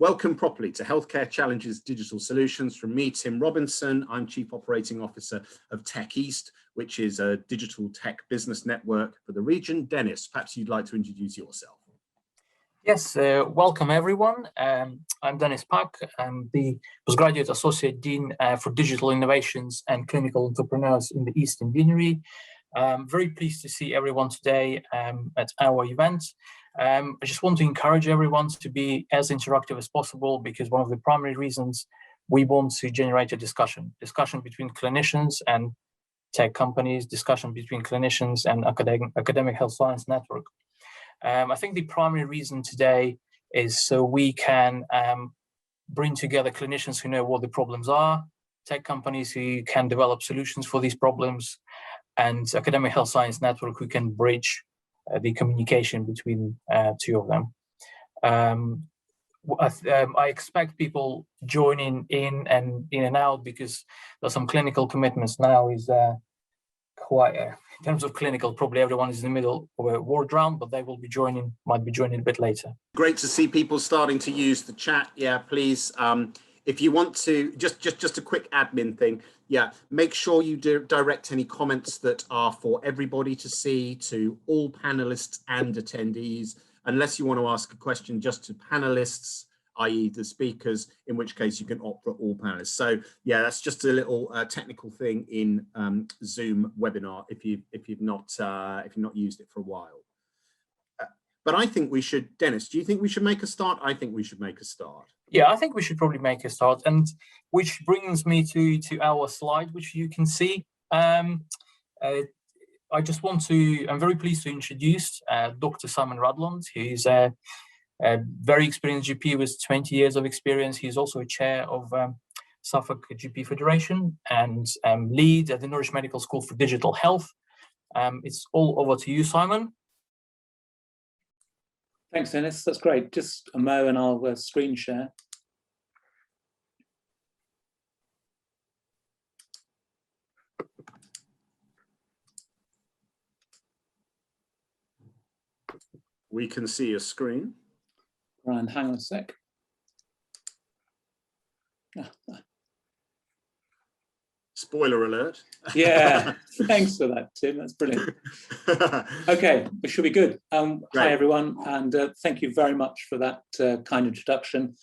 Welcome properly to Healthcare Challenges Digital Solutions from me, Tim Robinson. I'm Chief Operating Officer of Tech East, which is a digital tech business network for the region. Dennis, perhaps you'd like to introduce yourself. Yes, welcome everyone. I'm Dennis Pak. I'm the Postgraduate Associate Dean for Digital Innovations and Clinical Entrepreneurs in the Eastern Deanery. I'm very pleased to see everyone today at our event. I just want to encourage everyone to be as interactive as possible, because one of the primary reasons we want to generate a discussion between clinicians and tech companies, discussion between clinicians and academic health science network. I think the primary reason today is so we can bring together clinicians who know what the problems are, tech companies who can develop solutions for these problems, and academic health science network who can bridge the communication between two of them. I expect people joining in and out, because there's some clinical commitments now. Is quite in terms of clinical, probably everyone is in the middle of a ward round, but they will be might be joining a bit later. Great to see people starting to use the chat. Yeah, please. If you want to, just a quick admin thing. Yeah, make sure you direct any comments that are for everybody to see to all panelists and attendees, unless you want to ask a question just to panelists, i.e. the speakers, in which case you can opt for all panelists. So yeah, that's just a little technical thing in Zoom webinar if you've not used it for a while. But I think we should, Dennis, do you think we should make a start? I think we should make a start. Yeah, I think we should probably make a start, and which brings me to our slide, which you can see. I'm very pleased to introduce Dr. Simon Ratland, who's a very experienced GP with 20 years of experience. He's also a chair of Suffolk GP Federation and lead at the Norwich Medical School for Digital Health. It's all over to you, Simon. Thanks, Dennis. That's great. Just a mo and I'll screen share. We can see your screen. Ryan, hang on a sec. Spoiler alert. Yeah, thanks for that, Tim. That's brilliant. Okay, it should be good. Hi, everyone, and thank you very much for that kind introduction.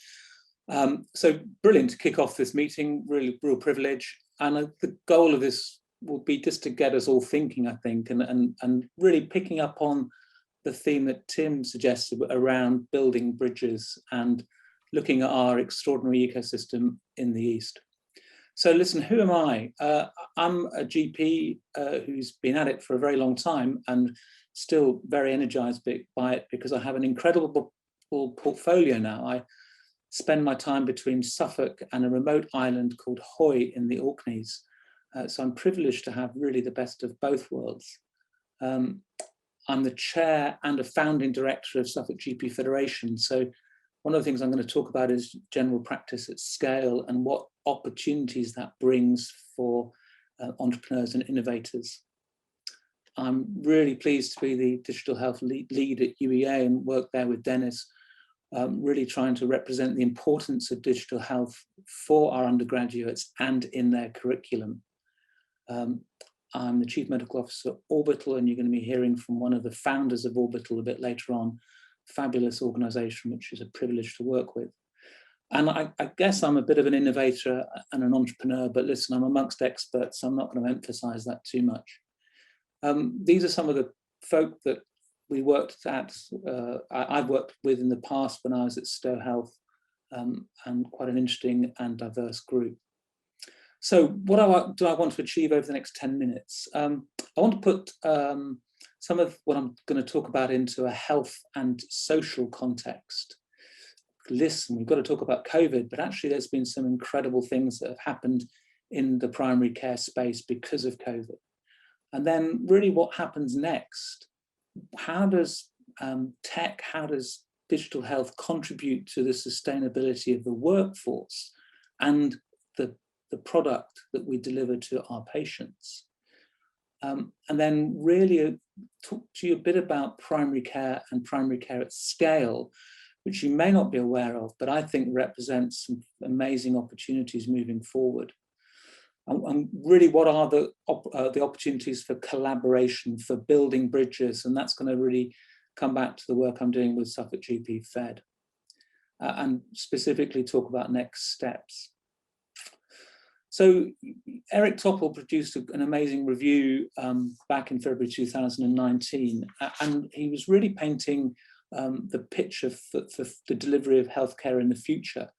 So brilliant to kick off this meeting, real privilege. And the goal of this will be just to get us all thinking, I think, and really picking up on the theme that Tim suggested around building bridges and looking at our extraordinary ecosystem in the East. So listen, who am I? I'm a GP who's been at it for a very long time and still very energized by it, because I have an incredible portfolio now. I spend my time between Suffolk and a remote island called Hoy in the Orkneys. So I'm privileged to have really the best of both worlds. I'm the chair and a founding director of Suffolk GP Federation. So one of the things I'm going to talk about is general practice at scale and what opportunities that brings for entrepreneurs and innovators. I'm really pleased to be the digital health lead at UEA and work there with Dennis, really trying to represent the importance of digital health for our undergraduates and in their curriculum. I'm the Chief Medical Officer at Orbital, and you're going to be hearing from one of the founders of Orbital a bit later on. Fabulous organisation, which is a privilege to work with. And I guess I'm a bit of an innovator and an entrepreneur, but listen, I'm amongst experts, so I'm not going to emphasise that too much. These are some of the folk that we worked at, I've worked with in the past when I was at Stowe Health, and quite an interesting and diverse group. So what do I want to achieve over the next 10 minutes? I want to put some of what I'm going to talk about into a health and social context. Listen, we've got to talk about COVID, but actually there's been some incredible things that have happened in the primary care space because of COVID. And then really what happens next? How does tech, how does digital health contribute to the sustainability of the workforce and the product that we deliver to our patients? And then really talk to you a bit about primary care and primary care at scale, which you may not be aware of, but I think represents some amazing opportunities moving forward. And really, what are the opportunities for collaboration, for building bridges? And that's going to really come back to the work I'm doing with Suffolk GP Fed, and specifically talk about next steps. So Eric Topol produced an amazing review back in February 2019, and he was really painting the picture for the delivery of healthcare in the future,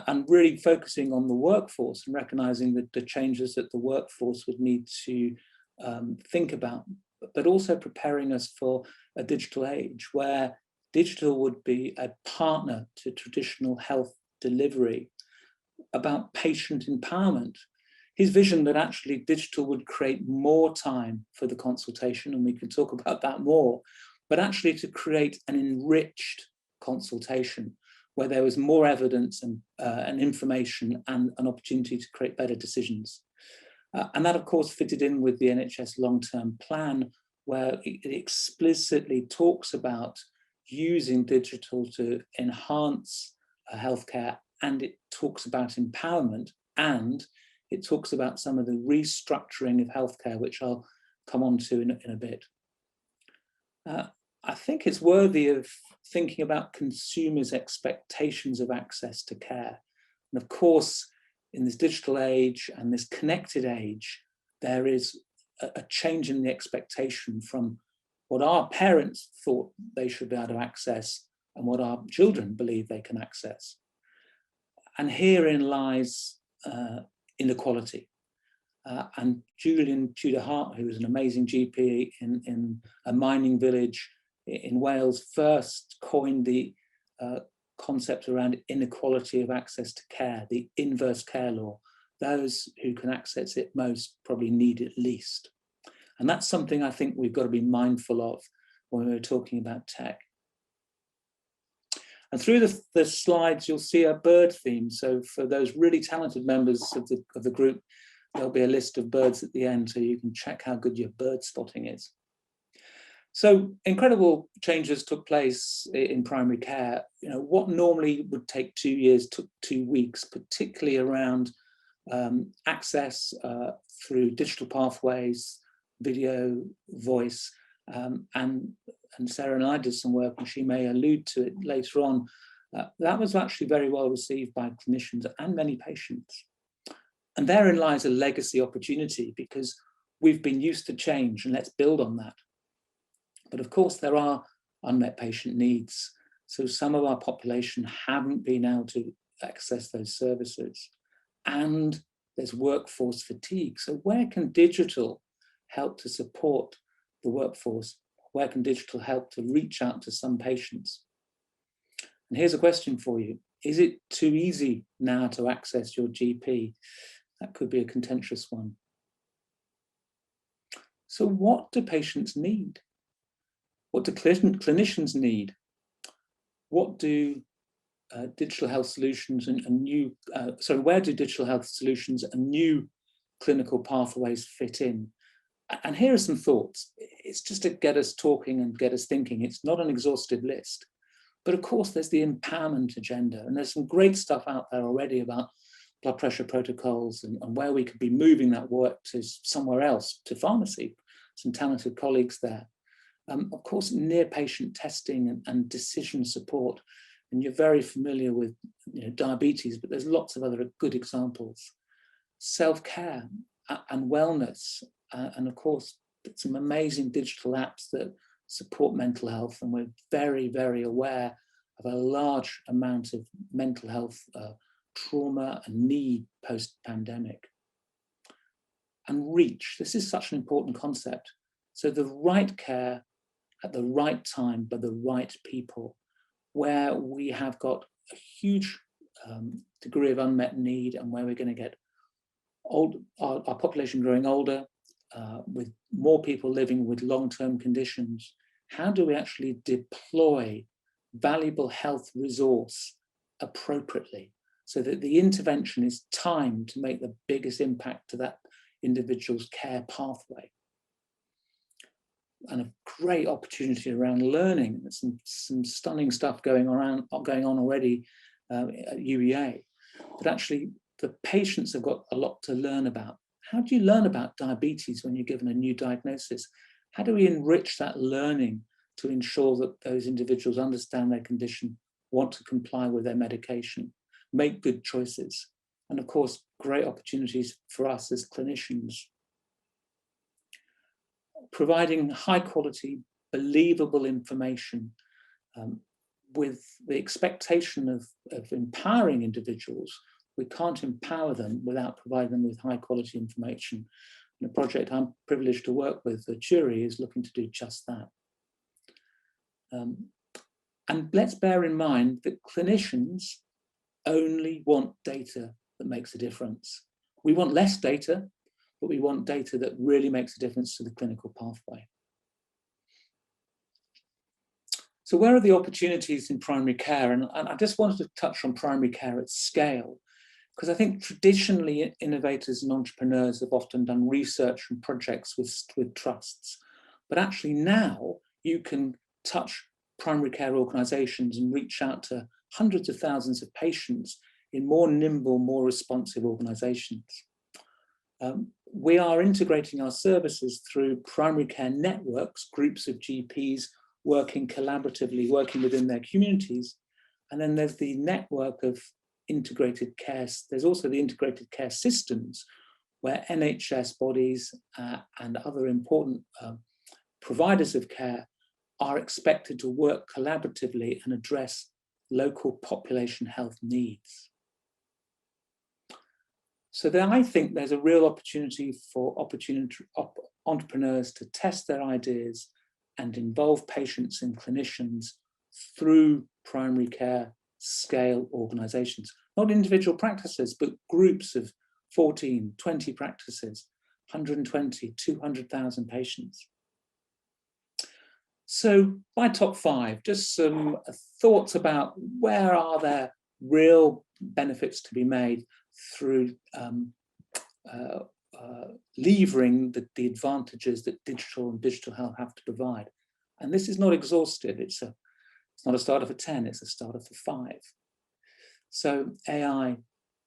and really focusing on the workforce and recognizing the changes that the workforce would need to think about, but also preparing us for a digital age where digital would be a partner to traditional health delivery, about patient empowerment. His vision that actually digital would create more time for the consultation, and we can talk about that more, but actually to create an enriched consultation where there was more evidence and information and an opportunity to create better decisions. And that, of course, fitted in with the NHS long-term plan, where it explicitly talks about using digital to enhance healthcare, and it talks about empowerment, and it talks about some of the restructuring of healthcare, which I'll come on to in a bit. I think it's worthy of thinking about consumers' expectations of access to care. And of course, in this digital age and this connected age, there is a change in the expectation from what our parents thought they should be able to access and what our children believe they can access. And herein lies inequality. And Julian Tudor-Hart, who was an amazing GP in a mining village in Wales, first coined the concept around inequality of access to care, the inverse care law. Those who can access it most probably need it least. And that's something I think we've got to be mindful of when we're talking about tech. And through the slides, you'll see a bird theme. So for those really talented members of the group, there'll be a list of birds at the end so you can check how good your bird spotting is. So incredible changes took place in primary care. You know, what normally would take 2 years took 2 weeks, particularly around access through digital pathways, video, voice, and Sarah and I did some work, and she may allude to it later on. That was actually very well received by clinicians and many patients. And therein lies a legacy opportunity, because we've been used to change, and let's build on that. But of course, there are unmet patient needs. So some of our population haven't been able to access those services. And there's workforce fatigue. So where can digital help to support the workforce? Where can digital help to reach out to some patients? And here's a question for you. Is it too easy now to access your GP? That could be a contentious one. So what do patients need? What do clinicians need? What do digital health solutions and new, where do digital health solutions and new clinical pathways fit in? And here are some thoughts. It's just to get us talking and get us thinking. It's not an exhaustive list. But of course, there's the empowerment agenda. And there's some great stuff out there already about blood pressure protocols and where we could be moving that work to somewhere else, to pharmacy. Some talented colleagues there. Of course, near patient testing and decision support. And you're very familiar with diabetes, but there's lots of other good examples. Self-care and wellness. And of course, some amazing digital apps that support mental health. And we're very, very aware of a large amount of mental health trauma and need post-pandemic. And reach, this is such an important concept. So the right care at the right time by the right people, where we have got a huge degree of unmet need and where we're going to get our population growing older, with more people living with long-term conditions. How do we actually deploy valuable health resource appropriately so that the intervention is timed to make the biggest impact to that individual's care pathway? a great opportunity around learning. There's some stunning stuff going on already at UEA. But actually, the patients have got a lot to learn about. How do you learn about diabetes when you're given a new diagnosis? How do we enrich that learning to ensure that those individuals understand their condition, want to comply with their medication, make good choices? And of course, great opportunities for us as clinicians. Providing high quality, believable information with the expectation of empowering individuals. We can't empower them without providing them with high quality information. And the project I'm privileged to work with, the jury, is looking to do just that. And let's bear in mind that clinicians only want data that makes a difference. We want less data, but we want data that really makes a difference to the clinical pathway. So where are the opportunities in primary care? And I just wanted to touch on primary care at scale, because I think traditionally innovators and entrepreneurs have often done research and projects with trusts. But actually now you can touch primary care organizations and reach out to hundreds of thousands of patients in more nimble, more responsive organizations. We are integrating our services through primary care networks, groups of GPs working collaboratively, working within their communities. And then there's the network of integrated care. There's also the integrated care systems where NHS bodies and other important providers of care are expected to work collaboratively and address local population health needs. So then I think there's a real opportunity for entrepreneurs to test their ideas and involve patients and clinicians through primary care scale organizations, not individual practices, but groups of 14, 20 practices, 120, 200,000 patients. So my top 5, just some thoughts about where are there real benefits to be made through levering the advantages that digital health have to provide. And this is not exhaustive. It's not a starter for 10, it's a starter for 5. So AI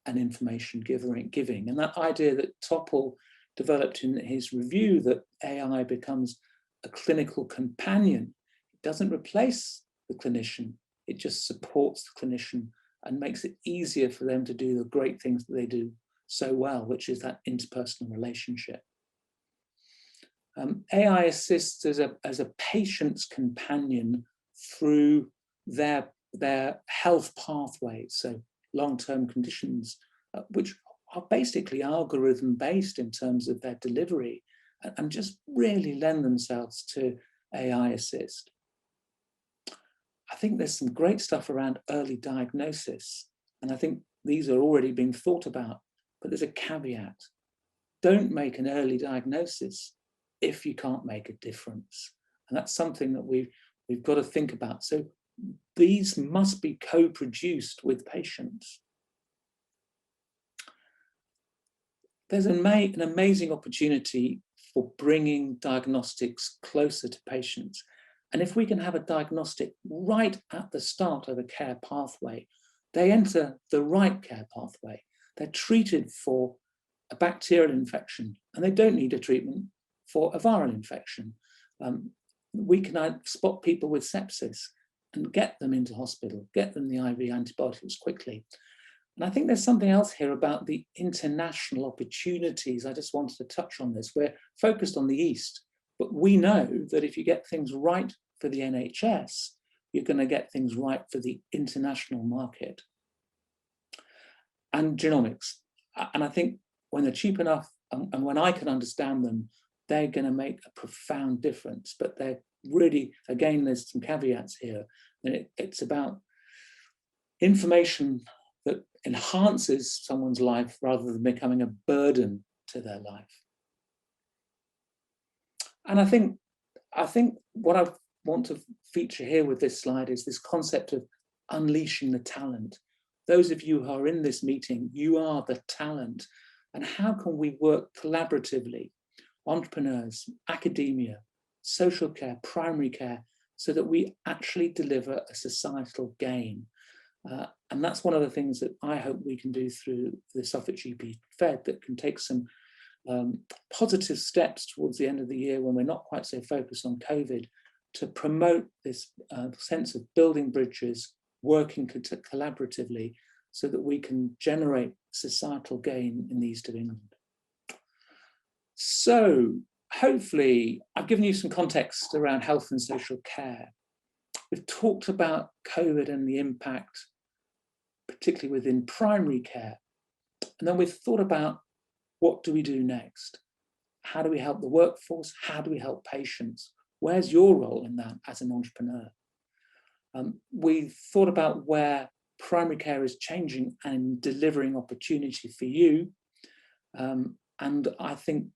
and information giving, and that idea that Topol developed in his review, that AI becomes a clinical companion. It doesn't replace the clinician, it just supports the clinician and makes it easier for them to do the great things that they do so well, which is that interpersonal relationship. AI assists as a patient's companion through their health pathways, so long-term conditions, which are basically algorithm-based in terms of their delivery, and just really lend themselves to AI assist. I think there's some great stuff around early diagnosis, and I think these are already being thought about, but there's a caveat. Don't make an early diagnosis if you can't make a difference. And that's something that we've got to think about. So these must be co-produced with patients. There's an amazing opportunity for bringing diagnostics closer to patients. And if we can have a diagnostic right at the start of a care pathway, they enter the right care pathway. They're treated for a bacterial infection and they don't need a treatment for a viral infection. We can spot people with sepsis and get them into hospital, get them the IV antibiotics quickly. And I think there's something else here about the international opportunities. I just wanted to touch on this. We're focused on the East, but we know that if you get things right for the NHS, you're going to get things right for the international market. And genomics. And I think when they're cheap enough and when I can understand them, they're going to make a profound difference. But they're really, again, there's some caveats here. And it's about information that enhances someone's life rather than becoming a burden to their life. And I think what I want to feature here with this slide is this concept of unleashing the talent. Those of you who are in this meeting, you are the talent. And how can we work collaboratively? Entrepreneurs, academia, social care, primary care, so that we actually deliver a societal gain. And that's one of the things that I hope we can do through the Suffolk GP Fed, that can take some positive steps towards the end of the year when we're not quite so focused on COVID, to promote this sense of building bridges, working collaboratively, so that we can generate societal gain in the East of England. So hopefully I've given you some context around health and social care. We've talked about COVID and the impact, particularly within primary care. And then we've thought about, what do we do next? How do we help the workforce? How do we help patients? Where's your role in that as an entrepreneur? We've thought about where primary care is changing and delivering opportunity for you. And I think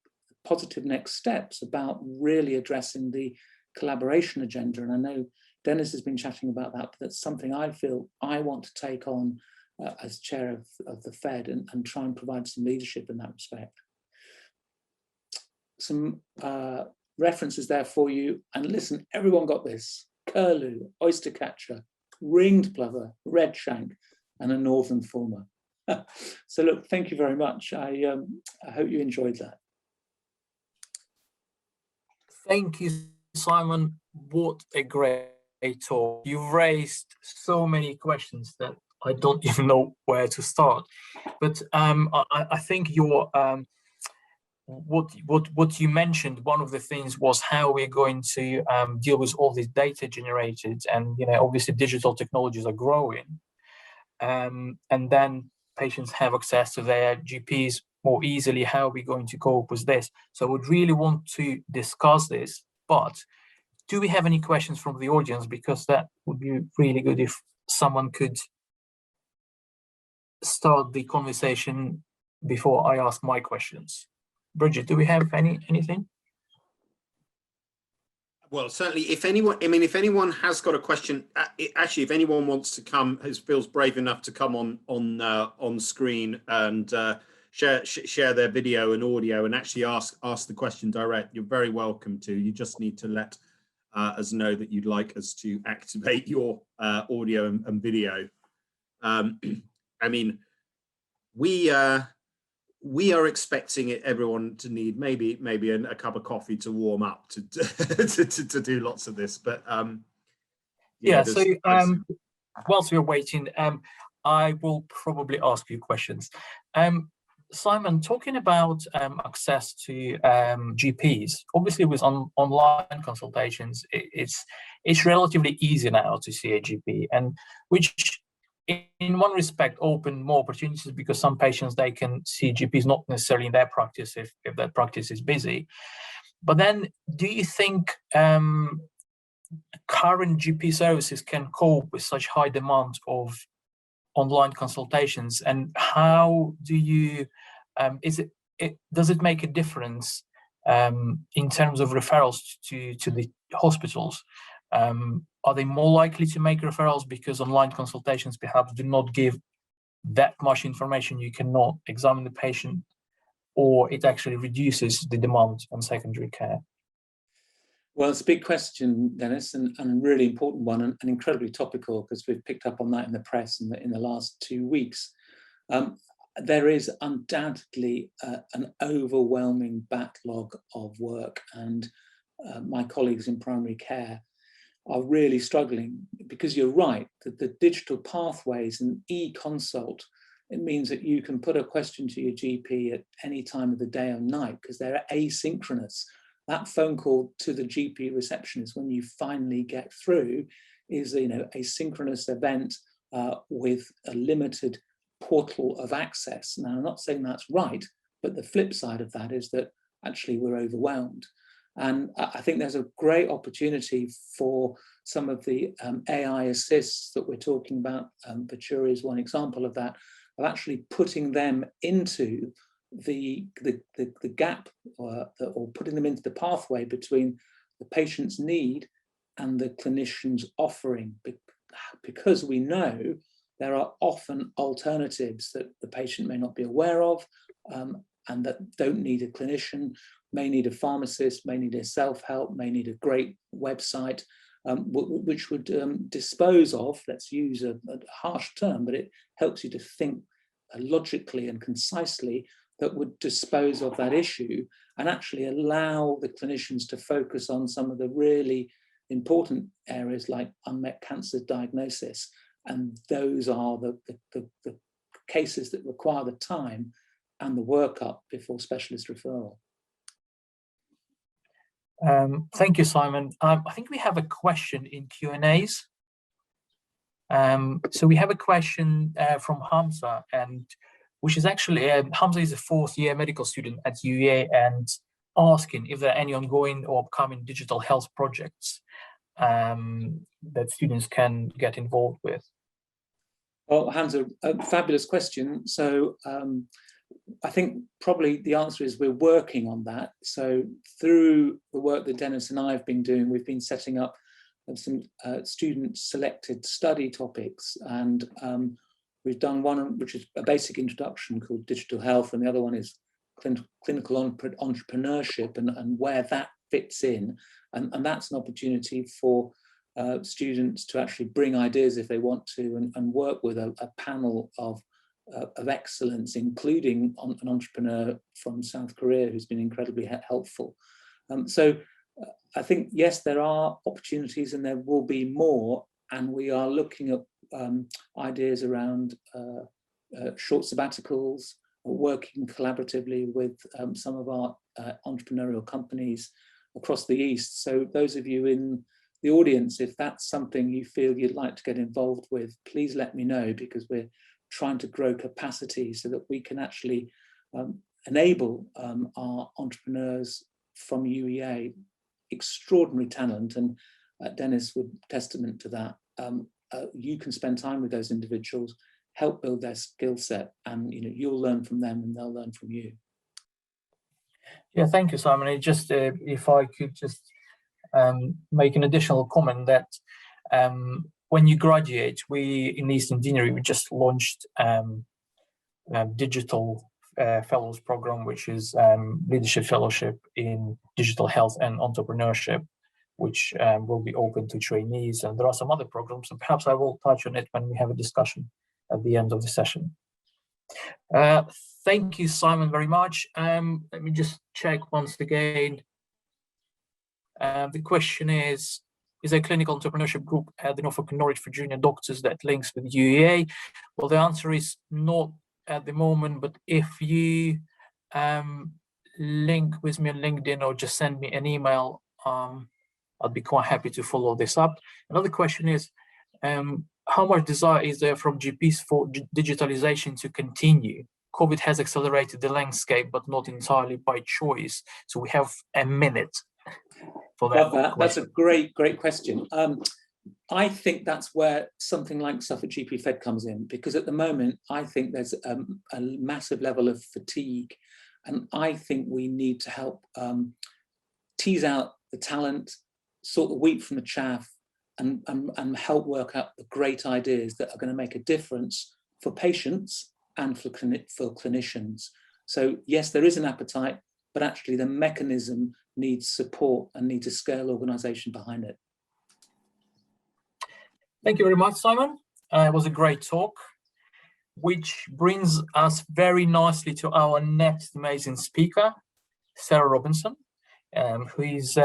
positive next steps about really addressing the collaboration agenda. And I know Dennis has been chatting about that, but that's something I feel I want to take on as chair of the Fed, and try and provide some leadership in that respect. Some references there for you. And listen, everyone got this: curlew, oyster catcher, ringed plover, redshank, and a northern fulmar. So look, thank you very much. I hope you enjoyed that. Thank you, Simon. What a great talk. You've raised so many questions that I don't even know where to start. But I think your what you mentioned, one of the things was how we're going to deal with all this data generated, and obviously digital technologies are growing, and then patients have access to their GPs more easily. How are we going to cope with this? So I would really want to discuss this, but do we have any questions from the audience? Because that would be really good if someone could start the conversation before I ask my questions. Bridget, do we have anything? Well, certainly, if anyone has got a question, actually, if anyone wants to come, feels brave enough to come on screen and share their video and audio and actually ask the question direct, you're very welcome to. You just need to let us know that you'd like us to activate your audio and video. I mean, we are expecting everyone to need maybe a cup of coffee to warm up to do lots of this, but yeah. So whilst we're waiting, I will probably ask you questions. Simon, talking about access to GPs, obviously with online consultations, it's relatively easy now to see a GP, and which in one respect open more opportunities, because some patients, they can see GPs not necessarily in their practice if that practice is busy. But then do you think current GP services can cope with such high demand of online consultations, and how do you does it make a difference in terms of referrals to the hospitals? Are they more likely to make referrals because online consultations perhaps do not give that much information, you cannot examine the patient, or it actually reduces the demand on secondary care? Well, it's a big question, Dennis, and a really important one, and incredibly topical, because we've picked up on that in the press in the last 2 weeks. There is undoubtedly an overwhelming backlog of work, and my colleagues in primary care are really struggling, because you're right that the digital pathways and e-consult, it means that you can put a question to your GP at any time of the day or night, because they're asynchronous. That phone call to the GP receptionist when you finally get through is a synchronous event with a limited portal of access. Now, I'm not saying that's right, but the flip side of that is that actually we're overwhelmed. And I think there's a great opportunity for some of the AI assists that we're talking about. Venturi is one example of that, of actually putting them into the gap or putting them into the pathway between the patient's need and the clinician's offering, because we know there are often alternatives that the patient may not be aware of and that don't need a clinician. may need a pharmacist, may need a self-help, may need a great website, which would dispose of, let's use a harsh term, but it helps you to think logically and concisely, that would dispose of that issue and actually allow the clinicians to focus on some of the really important areas like unmet cancer diagnosis. And those are the cases that require the time and the workup before specialist referral. Thank you, Simon. I think we have a question in Q&As. So we have a question from Hamza, and which is actually, Hamza is a fourth-year medical student at UEA and asking if there are any ongoing or upcoming digital health projects that students can get involved with. Well, Hamza, a fabulous question. So I think probably the answer is we're working on that. So through the work that Dennis and I have been doing, we've been setting up some student-selected study topics, and we've done one which is a basic introduction called Digital Health, and the other one is Clinical Entrepreneurship and where that fits in. And that's an opportunity for students to actually bring ideas if they want to, and work with a panel of excellence, including an entrepreneur from South Korea who's been incredibly helpful. So I think, yes, there are opportunities and there will be more, and we are looking at ideas around short sabbaticals, working collaboratively with some of our entrepreneurial companies across the East. So those of you in the audience, if that's something you feel you'd like to get involved with, please let me know, because we're trying to grow capacity so that we can actually enable our entrepreneurs from UEA, extraordinary talent, and Dennis would testament to that. You can spend time with those individuals, help build their skill set, and you'll learn from them and they'll learn from you. Yeah, thank you, Simon. It just if I could just make an additional comment that when you graduate, we in Eastern Deanery, we just launched a digital fellows program, which is leadership fellowship in digital health and entrepreneurship, which will be open to trainees. And there are some other programs, and perhaps I will touch on it when we have a discussion at the end of the session. Thank you, Simon, very much. Let me just check once again. The question is there a clinical entrepreneurship group at the Norfolk and Norwich for junior doctors that links with UEA? Well, the answer is not at the moment, but if you link with me on LinkedIn or just send me an email, I'd be quite happy to follow this up. Another question is, how much desire is there from GPs for digitalization to continue? COVID has accelerated the landscape, but not entirely by choice. So we have a minute for that. Love that. That's a great question. I think that's where something like Suffolk GP Fed comes in, because at the moment, I think there's a massive level of fatigue, and I think we need to help tease out the talent, sort the wheat from the chaff, and help work out the great ideas that are going to make a difference for patients and for clinicians. So yes, there is an appetite, but actually the mechanism needs support and needs a scale organisation behind it. Thank you very much, Simon. It was a great talk, which brings us very nicely to our next amazing speaker, Sarah Robinson, who is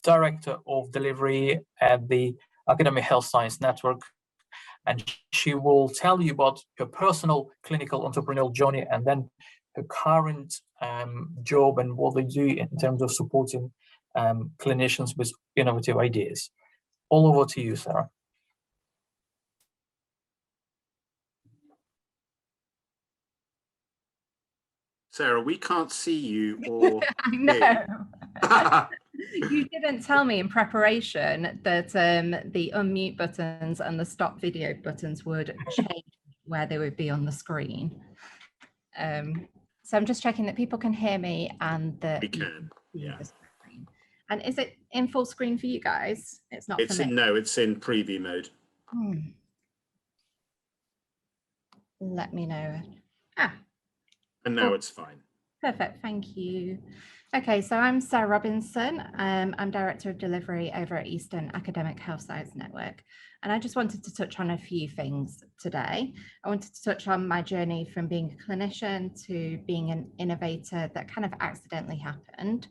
Director of Delivery at the Academic Health Science Network. And she will tell you about her personal clinical entrepreneurial journey and then her current job and what they do in terms of supporting clinicians with innovative ideas. All over to you, Sarah. Sarah, we can't see you or I know. You didn't tell me in preparation that the unmute buttons and the stop video buttons would change where they would be on the screen. So I'm just checking that people can hear me and that we can. Yeah. And is it in full screen for you guys? It's not. It's no, it's in preview mode. Let me know. And now it's fine. Perfect, thank you. Okay, so I'm Sarah Robinson. I'm Director of Delivery over at Eastern Academic Health Science Network. And I just wanted to touch on a few things today. I wanted to touch on my journey from being a clinician to being an innovator that kind of accidentally happened.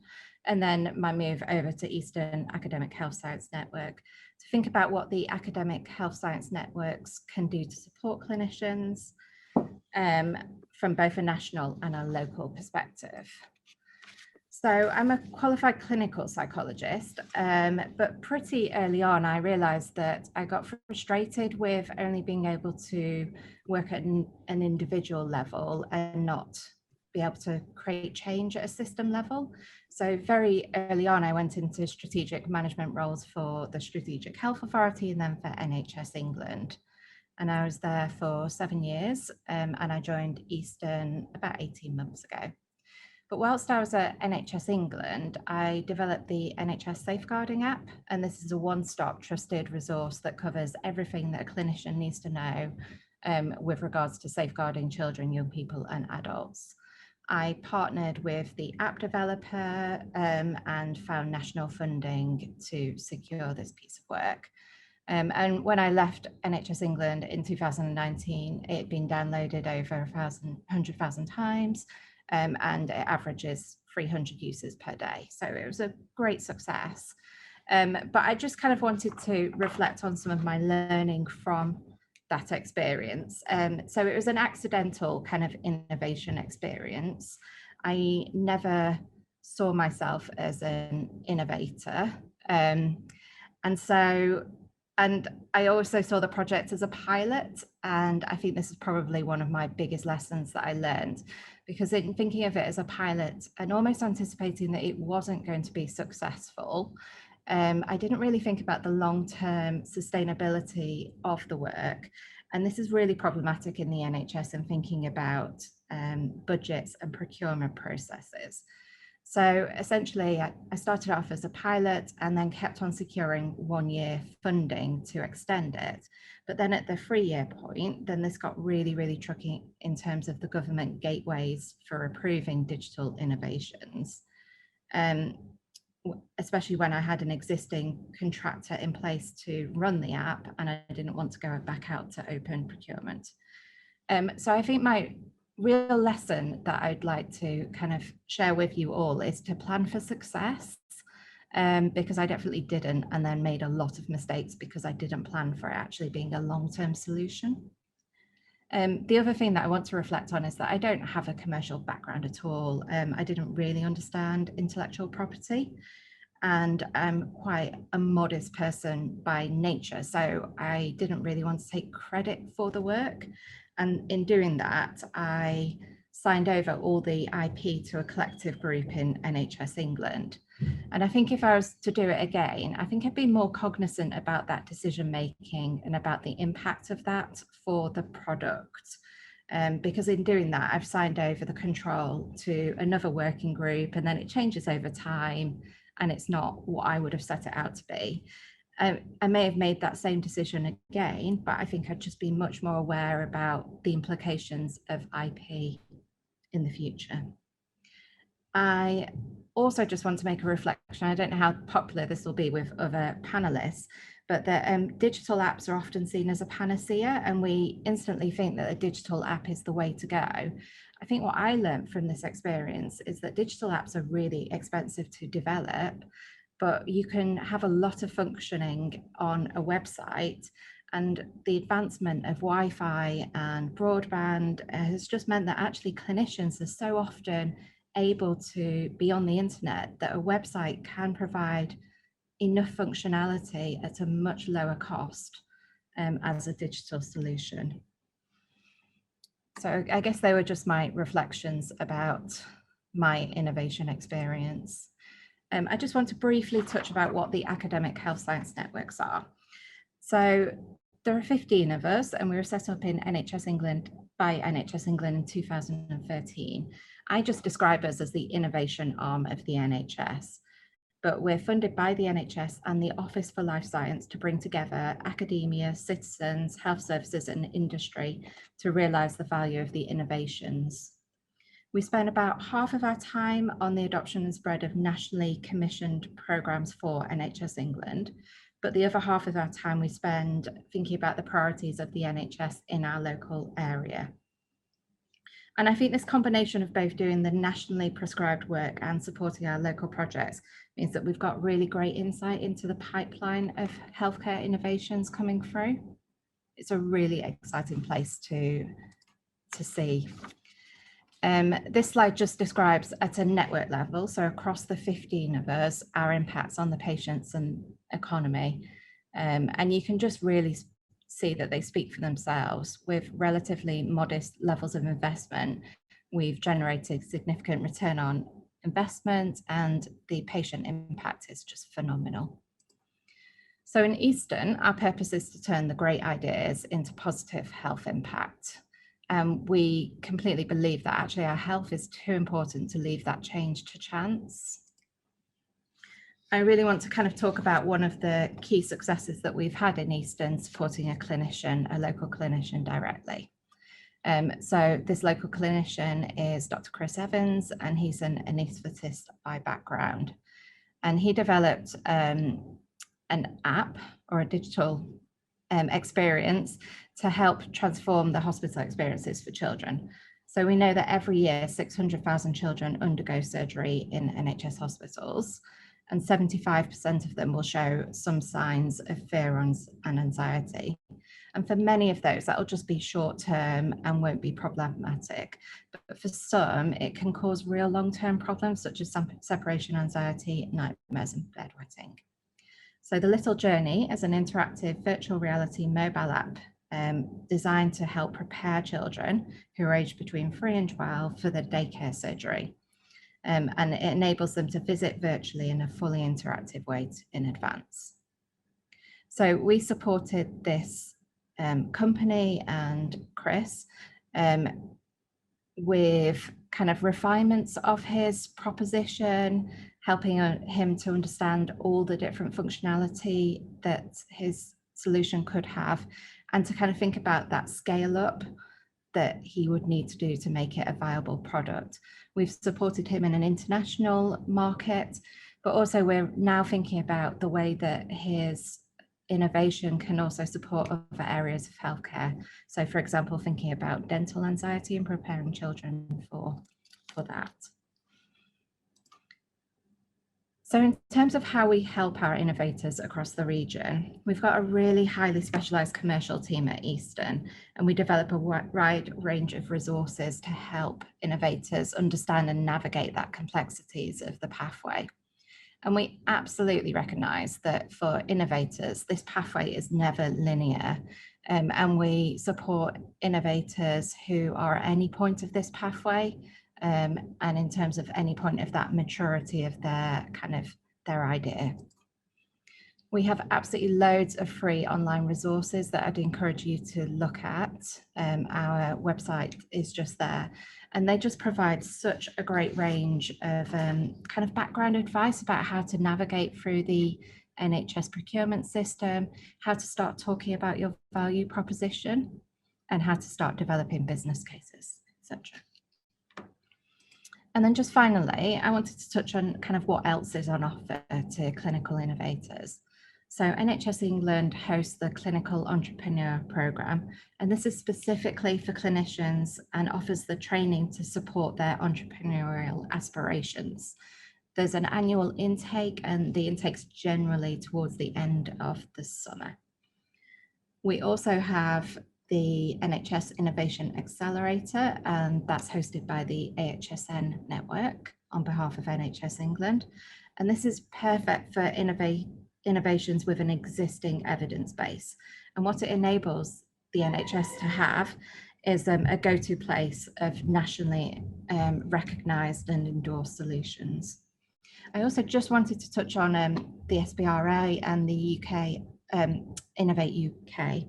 And then my move over to Eastern Academic Health Science Network to think about what the academic health science networks can do to support clinicians from both a national and a local perspective. So I'm a qualified clinical psychologist, but pretty early on, I realized that I got frustrated with only being able to work at an individual level and not be able to create change at a system level. So very early on, I went into strategic management roles for the Strategic Health Authority and then for NHS England. And I was there for 7 years, and I joined Eastern about 18 months ago. But whilst I was at NHS England, I developed the Nhs Safeguarding App, and this is a one-stop trusted resource that covers everything that a clinician needs to know with regards to safeguarding children, young people and adults. I partnered with the app developer and found national funding to secure this piece of work. And when I left NHS England in 2019, it had been downloaded over 100,000 times. And it averages 300 users per day. So it was a great success. But I just kind of wanted to reflect on some of my learning from that experience. So it was an accidental kind of innovation experience. I never saw myself as an innovator. And I also saw the project as a pilot. And I think this is probably one of my biggest lessons that I learned, because in thinking of it as a pilot and almost anticipating that it wasn't going to be successful, I didn't really think about the long-term sustainability of the work. And this is really problematic in the NHS and thinking about budgets and procurement processes. So essentially, I started off as a pilot and then kept on securing 1 year funding to extend it. But then at the 3-year point, then this got really, really tricky in terms of the government gateways for approving digital innovations, especially when I had an existing contractor in place to run the app and I didn't want to go back out to open procurement. So I think my real lesson that I'd like to kind of share with you all is to plan for success, because I definitely didn't, and then made a lot of mistakes because I didn't plan for it actually being a long-term solution. The other thing that I want to reflect on is that I don't have a commercial background at all. I didn't really understand intellectual property, and I'm quite a modest person by nature, so I didn't really want to take credit for the work. And in doing that, I signed over all the IP to a collective group in NHS England. And I think if I was to do it again, I think I'd be more cognizant about that decision making and about the impact of that for the product. Because in doing that, I've signed over the control to another working group, and then it changes over time, and it's not what I would have set it out to be. I may have made that same decision again, but I think I'd just be much more aware about the implications of IP in the future. I also just want to make a reflection. I don't know how popular this will be with other panelists, but that digital apps are often seen as a panacea, and we instantly think that a digital app is the way to go. I think what I learned from this experience is that digital apps are really expensive to develop, but you can have a lot of functioning on a website, and the advancement of Wi-Fi and broadband has just meant that actually clinicians are so often able to be on the internet that a website can provide enough functionality at a much lower cost as a digital solution. So I guess they were just my reflections about my innovation experience. I just want to briefly touch about what the academic health science networks are. So there are 15 of us, and we were set up in NHS England by NHS England in 2013. I just describe us as the innovation arm of the NHS, but we're funded by the NHS and the Office for Life Science to bring together academia, citizens, health services and industry to realise the value of the innovations. We spend about half of our time on the adoption and spread of nationally commissioned programmes for NHS England, but the other half of our time we spend thinking about the priorities of the NHS in our local area. And I think this combination of both doing the nationally prescribed work and supporting our local projects means that we've got really great insight into the pipeline of healthcare innovations coming through. It's a really exciting place to see. This slide just describes at a network level, so across the 15 of us, our impacts on the patients and economy. And you can just really see that they speak for themselves. With relatively modest levels of investment, we've generated significant return on investment, and the patient impact is just phenomenal. So in Easton, our purpose is to turn the great ideas into positive health impact. We completely believe that actually our health is too important to leave that change to chance. I really want to kind of talk about one of the key successes that we've had in Easton supporting a local clinician directly. So this local clinician is Dr. Chris Evans, and he's an anaesthetist by background. And he developed an app or a digital experience to help transform the hospital experiences for children. So we know that every year 600,000 children undergo surgery in NHS hospitals, and 75% of them will show some signs of fear and anxiety. And for many of those, that'll just be short term and won't be problematic. But for some, it can cause real long-term problems such as separation anxiety, nightmares, and bedwetting. So The Little Journey is an interactive virtual reality mobile app designed to help prepare children who are aged between 3 and 12 for their daycare surgery. And it enables them to visit virtually in a fully interactive way in advance. So we supported this company and Chris with kind of refinements of his proposition, helping him to understand all the different functionality that his solution could have, and to kind of think about that scale up that he would need to do to make it a viable product. We've supported him in an international market, but also we're now thinking about the way that his innovation can also support other areas of healthcare. So for example, thinking about dental anxiety and preparing children for that. So in terms of how we help our innovators across the region, we've got a really highly specialised commercial team at Easton, and we develop a wide range of resources to help innovators understand and navigate that complexities of the pathway. And we absolutely recognise that for innovators, this pathway is never linear, and we support innovators who are at any point of this pathway, and in terms of any point of that maturity of their idea. We have absolutely loads of free online resources that I'd encourage you to look at. Our website is just there, and they just provide such a great range of kind of background advice about how to navigate through the NHS procurement system, how to start talking about your value proposition, and how to start developing business cases, etc. And then just finally, I wanted to touch on kind of what else is on offer to clinical innovators. So NHS England hosts the Clinical Entrepreneur Programme, and this is specifically for clinicians and offers the training to support their entrepreneurial aspirations. There's an annual intake, and the intake's generally towards the end of the summer. We also have the NHS Innovation Accelerator, and that's hosted by the EAHSN network on behalf of NHS England. And this is perfect for innovations with an existing evidence base. And what it enables the NHS to have is a go-to place of nationally recognised and endorsed solutions. I also just wanted to touch on the SBRI and the UK Innovate UK.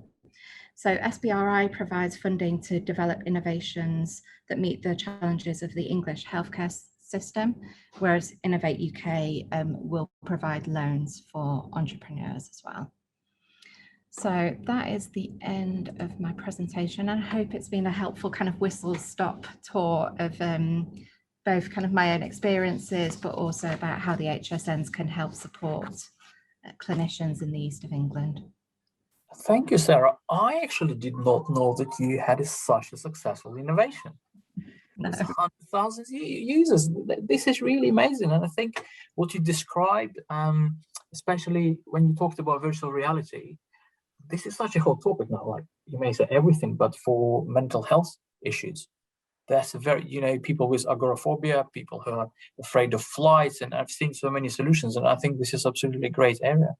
So SBRI provides funding to develop innovations that meet the challenges of the English healthcare system, whereas Innovate UK will provide loans for entrepreneurs as well. So that is the end of my presentation. I hope it's been a helpful kind of whistle-stop tour of both kind of my own experiences, but also about how the HSNs can help support clinicians in the east of England. Thank you, Sarah. I actually did not know that you had such a successful innovation. No. 100,000 users. This is really amazing. And I think what you described, especially when you talked about virtual reality, this is such a hot topic now. Like, you may say everything, but for mental health issues, that's a very, people with agoraphobia, people who are afraid of flights, and I've seen so many solutions, and I think this is absolutely a great area.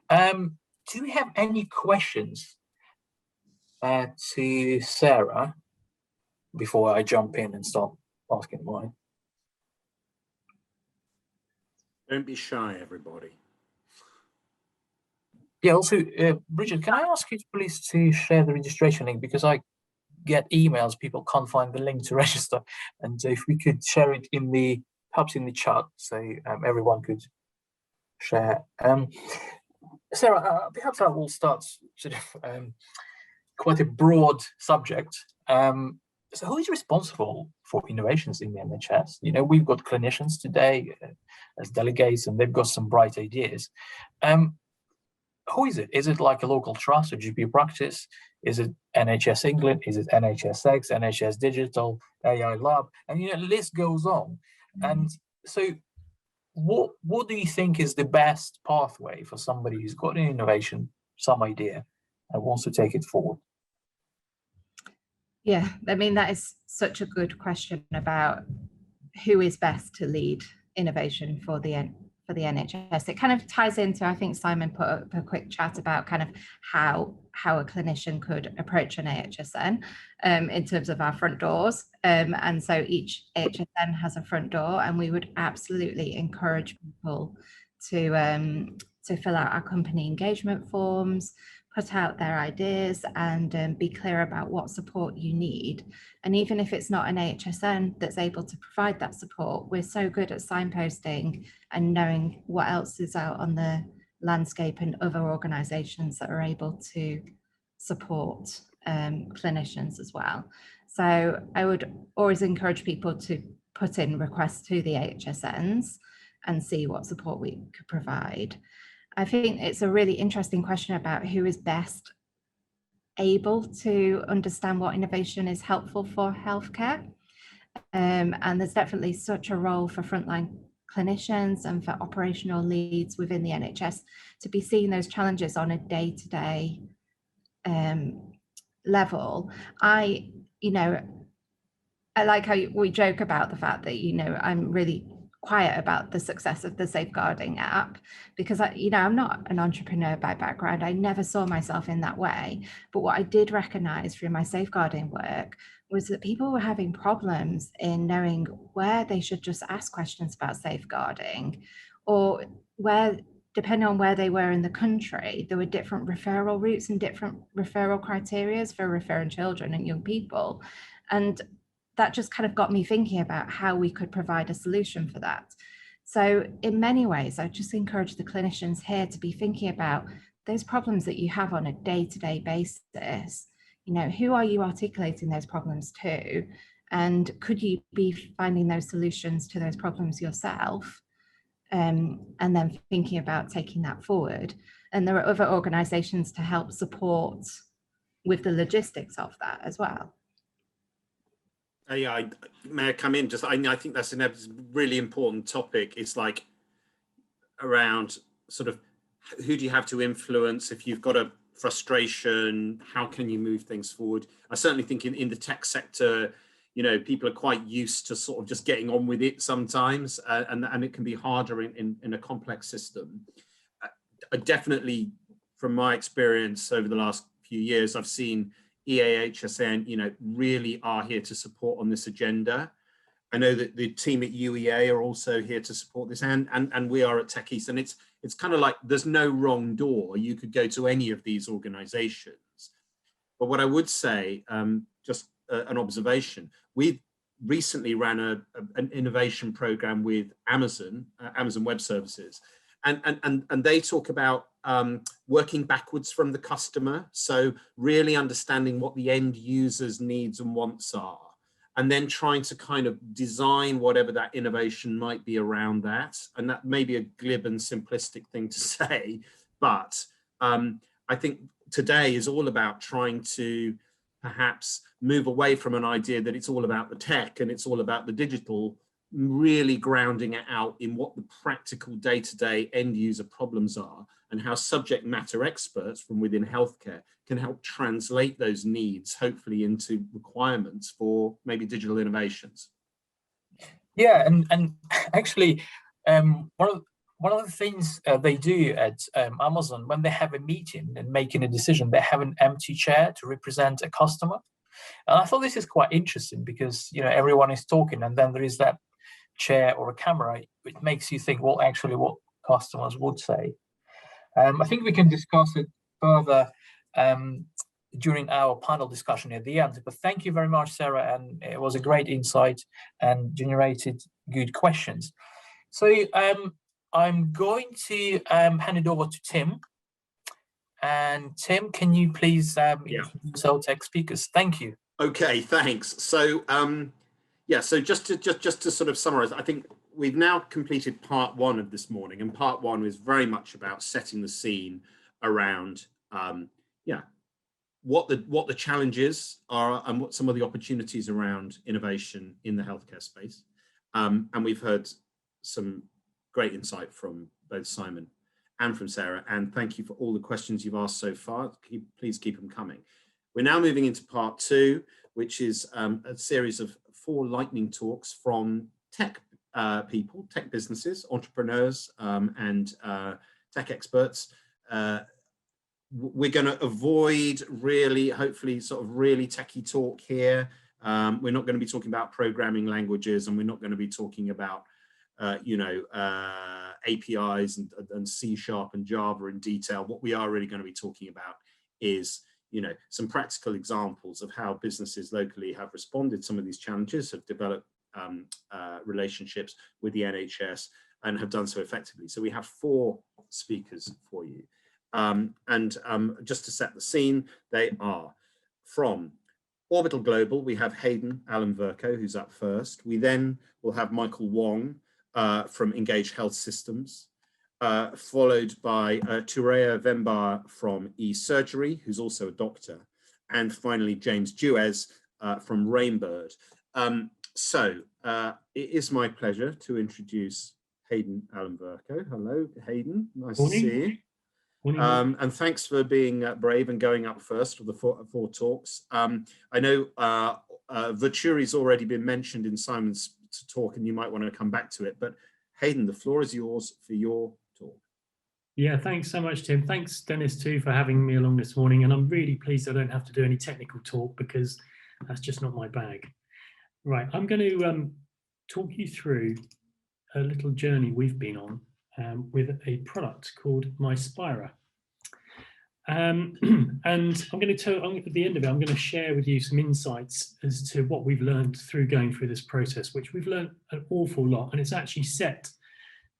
Do you have any questions to Sarah before I jump in and start asking mine? Don't be shy, everybody. Yeah, also, Bridget, can I ask you please to share the registration link, because I get emails, people can't find the link to register, and if we could share it in the, perhaps in the chat, so everyone could share. Sarah, perhaps I will start sort of quite a broad subject. So who is responsible for innovations in the NHS? We've got clinicians today as delegates, and they've got some bright ideas. Who is it? Is it like a local trust or GP practice? Is it NHS England? Is it NHSX, NHS Digital, AI Lab? And the list goes on. And so what do you think is the best pathway for somebody who's got an innovation, some idea, and wants to take it forward? Yeah, I mean, that is such a good question about who is best to lead innovation for the NHS. It kind of ties into, I think Simon put up a quick chat about kind of how a clinician could approach an AHSN in terms of our front doors. And so each AHSN has a front door, and we would absolutely encourage people to fill out our company engagement forms, put out their ideas, and be clear about what support you need. And even if it's not an AHSN that's able to provide that support, we're so good at signposting and knowing what else is out on the landscape and other organisations that are able to support clinicians as well. So I would always encourage people to put in requests to the AHSNs and see what support we could provide. I think it's a really interesting question about who is best able to understand what innovation is helpful for healthcare. And there's definitely such a role for frontline clinicians and for operational leads within the NHS to be seeing those challenges on a day-to-day level. I like how we joke about the fact that, I'm really quiet about the success of the Safeguarding app, because I'm not an entrepreneur by background. I never saw myself in that way. But what I did recognize through my safeguarding work was that people were having problems in knowing where they should just ask questions about safeguarding, or where, depending on where they were in the country, there were different referral routes and different referral criteria for referring children and young people. And that just kind of got me thinking about how we could provide a solution for that. So in many ways, I just encourage the clinicians here to be thinking about those problems that you have on a day-to-day basis. Who are you articulating those problems to? And could you be finding those solutions to those problems yourself? And then thinking about taking that forward. And there are other organizations to help support with the logistics of that as well. Yeah, may I come in? I think that's a really important topic. It's like around sort of who do you have to influence if you've got a frustration? How can you move things forward? I certainly think in the tech sector, people are quite used to sort of just getting on with it sometimes, and it can be harder in a complex system. Definitely, from my experience over the last few years, I've seen EAHSN, really are here to support on this agenda. I know that the team at UEA are also here to support this, and we are at Tech East, and it's kind of like there's no wrong door. You could go to any of these organizations. But what I would say, just an observation, we recently ran an innovation program with Amazon Web Services, and they talk about working backwards from the customer. So really understanding what the end user's needs and wants are, and then trying to kind of design whatever that innovation might be around that. And that may be a glib and simplistic thing to say, but I think today is all about trying to perhaps move away from an idea that it's all about the tech and it's all about the digital, really grounding it out in what the practical day-to-day end user problems are, and how subject matter experts from within healthcare can help translate those needs, hopefully, into requirements for maybe digital innovations. Yeah, and actually, one of the things they do at Amazon, when they have a meeting and making a decision, they have an empty chair to represent a customer. And I thought this is quite interesting because, you know, everyone is talking and then there is that chair or a camera. It makes you think, well, actually what customers would say. I think we can discuss it further during our panel discussion at the end. But thank you very much, Sarah, and it was a great insight and generated good questions. So I'm going to hand it over to Tim. And Tim, can you please introduce our tech speakers? Thank you. Okay, thanks. So yeah, so just to sort of summarize, I think we've now completed part one of this morning, and part one is very much about setting the scene around what the challenges are and what some of the opportunities around innovation in the healthcare space. And we've heard some great insight from both Simon and from Sarah, and thank you for all the questions you've asked so far. Please keep them coming. We're now moving into part two, which is a series of 4 lightning talks from tech people, tech businesses, entrepreneurs, and tech experts. We're going to avoid really, hopefully, sort of really techie talk here. We're not going to be talking about programming languages, and we're not going to be talking about APIs and C# and Java in detail. What we are really going to be talking about is, some practical examples of how businesses locally have responded to some of these challenges, have developed relationships with the NHS and have done so effectively. So we have 4 speakers for you. Just to set the scene, they are from Orbital Global. We have Hayden Allen-Vercoe, who's up first. We then will have Michael Wong from Engage Health Systems, followed by Tureya Vembar from eSurgery, who's also a doctor, and finally James Duez from Rainbird. So it is my pleasure to introduce Hayden Allen-Vercoe. Hello, Hayden. Nice to see you. And thanks for being brave and going up first for the 4 talks. I know Virturi's already been mentioned in Simon's talk, and you might want to come back to it. But Hayden, the floor is yours for your talk. Yeah, thanks so much, Tim. Thanks, Dennis, too, for having me along this morning. And I'm really pleased I don't have to do any technical talk because that's just not my bag. Right, I'm going to talk you through a little journey we've been on with a product called MySpira. And I'm going to tell, at the end of it, I'm going to share with you some insights as to what we've learned through going through this process, which we've learned an awful lot, and it's actually set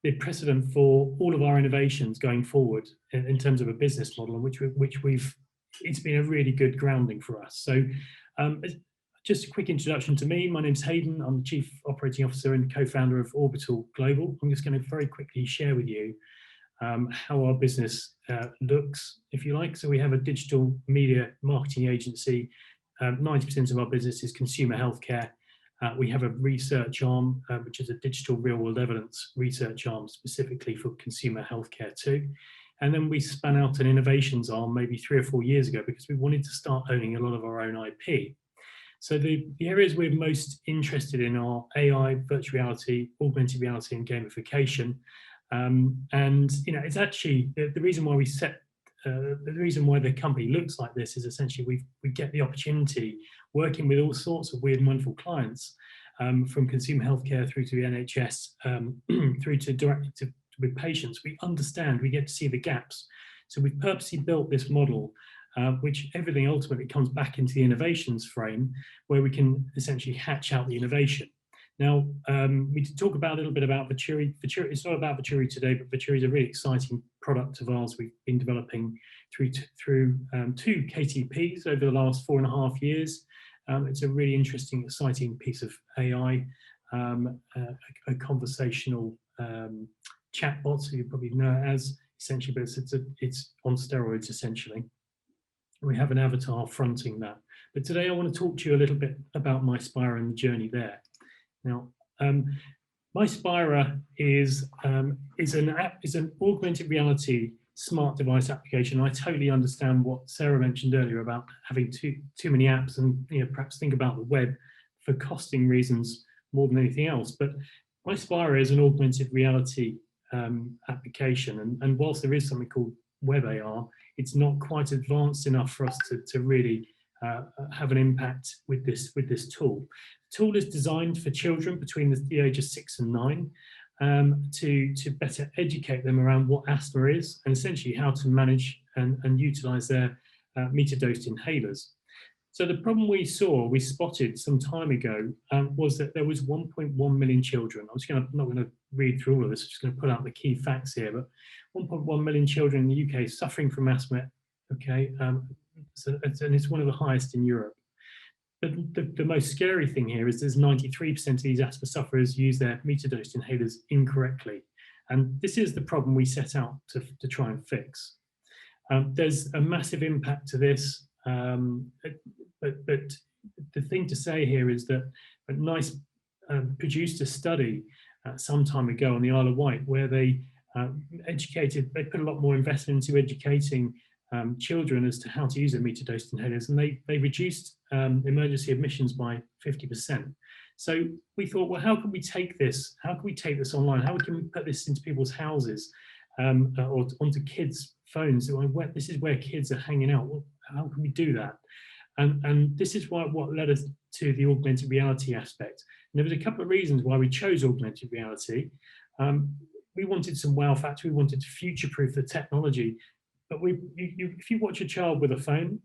the precedent for all of our innovations going forward in terms of a business model, it's been a really good grounding for us. So just a quick introduction to me. My name's Hayden. I'm the Chief Operating Officer and co-founder of Orbital Global. I'm just going to very quickly share with you how our business looks, if you like. So we have a digital media marketing agency. 90% of our business is consumer healthcare. We have a research arm, which is a digital real-world evidence research arm specifically for consumer healthcare too. And then we spun out an innovations arm maybe 3 or 4 years ago because we wanted to start owning a lot of our own IP. So the areas we're most interested in are AI, virtual reality, augmented reality, and gamification. And it's actually the reason why the reason why the company looks like this is essentially we get the opportunity working with all sorts of weird and wonderful clients, from consumer healthcare through to the NHS, through to directly with patients. We understand, we get to see the gaps. So we've purposely built this model, which everything ultimately comes back into the innovations frame, where we can essentially hatch out the innovation. Now, we did talk about a little bit about Venturi. It's not about Venturi today, but Venturi is a really exciting product of ours we've been developing through 2 KTPs over the last 4.5 years. It's a really interesting, exciting piece of AI, a conversational chatbot, so you probably know it as, essentially, but it's on steroids, essentially. We have an avatar fronting that. But today I want to talk to you a little bit about MySpira and the journey there. Now, MySpira is an augmented reality smart device application. I totally understand what Sarah mentioned earlier about having too many apps, and perhaps think about the web for costing reasons more than anything else. But MySpira is an augmented reality application, and whilst there is something called web AR, it's not quite advanced enough for us to really have an impact with this tool. The tool is designed for children between the age of 6 and 9 to better educate them around what asthma is, and essentially how to manage and utilize their meter-dosed inhalers. So the problem we spotted some time ago was that there was 1.1 million children. I'm not going to read through all of this, I'm just going to put out the key facts here, but 1.1 million children in the UK suffering from asthma, okay, and it's one of the highest in Europe. But the most scary thing here is there's 93% of these asthma sufferers use their meter-dosed inhalers incorrectly. And this is the problem we set out to try and fix. There's a massive impact to this, but the thing to say here is that NICE produced a study some time ago on the Isle of Wight where they put a lot more investment into educating children as to how to use their meter-dosed inhalers, and they reduced emergency admissions by 50%. So we thought, well, how can we take this? How can we take this online? How can we put this into people's houses or onto kids' phones? This is where kids are hanging out. Well, how can we do that? And this is what led us to the augmented reality aspect. And there was a couple of reasons why we chose augmented reality. We wanted some wow factor. We wanted to future-proof the technology. But if you watch a child with a phone,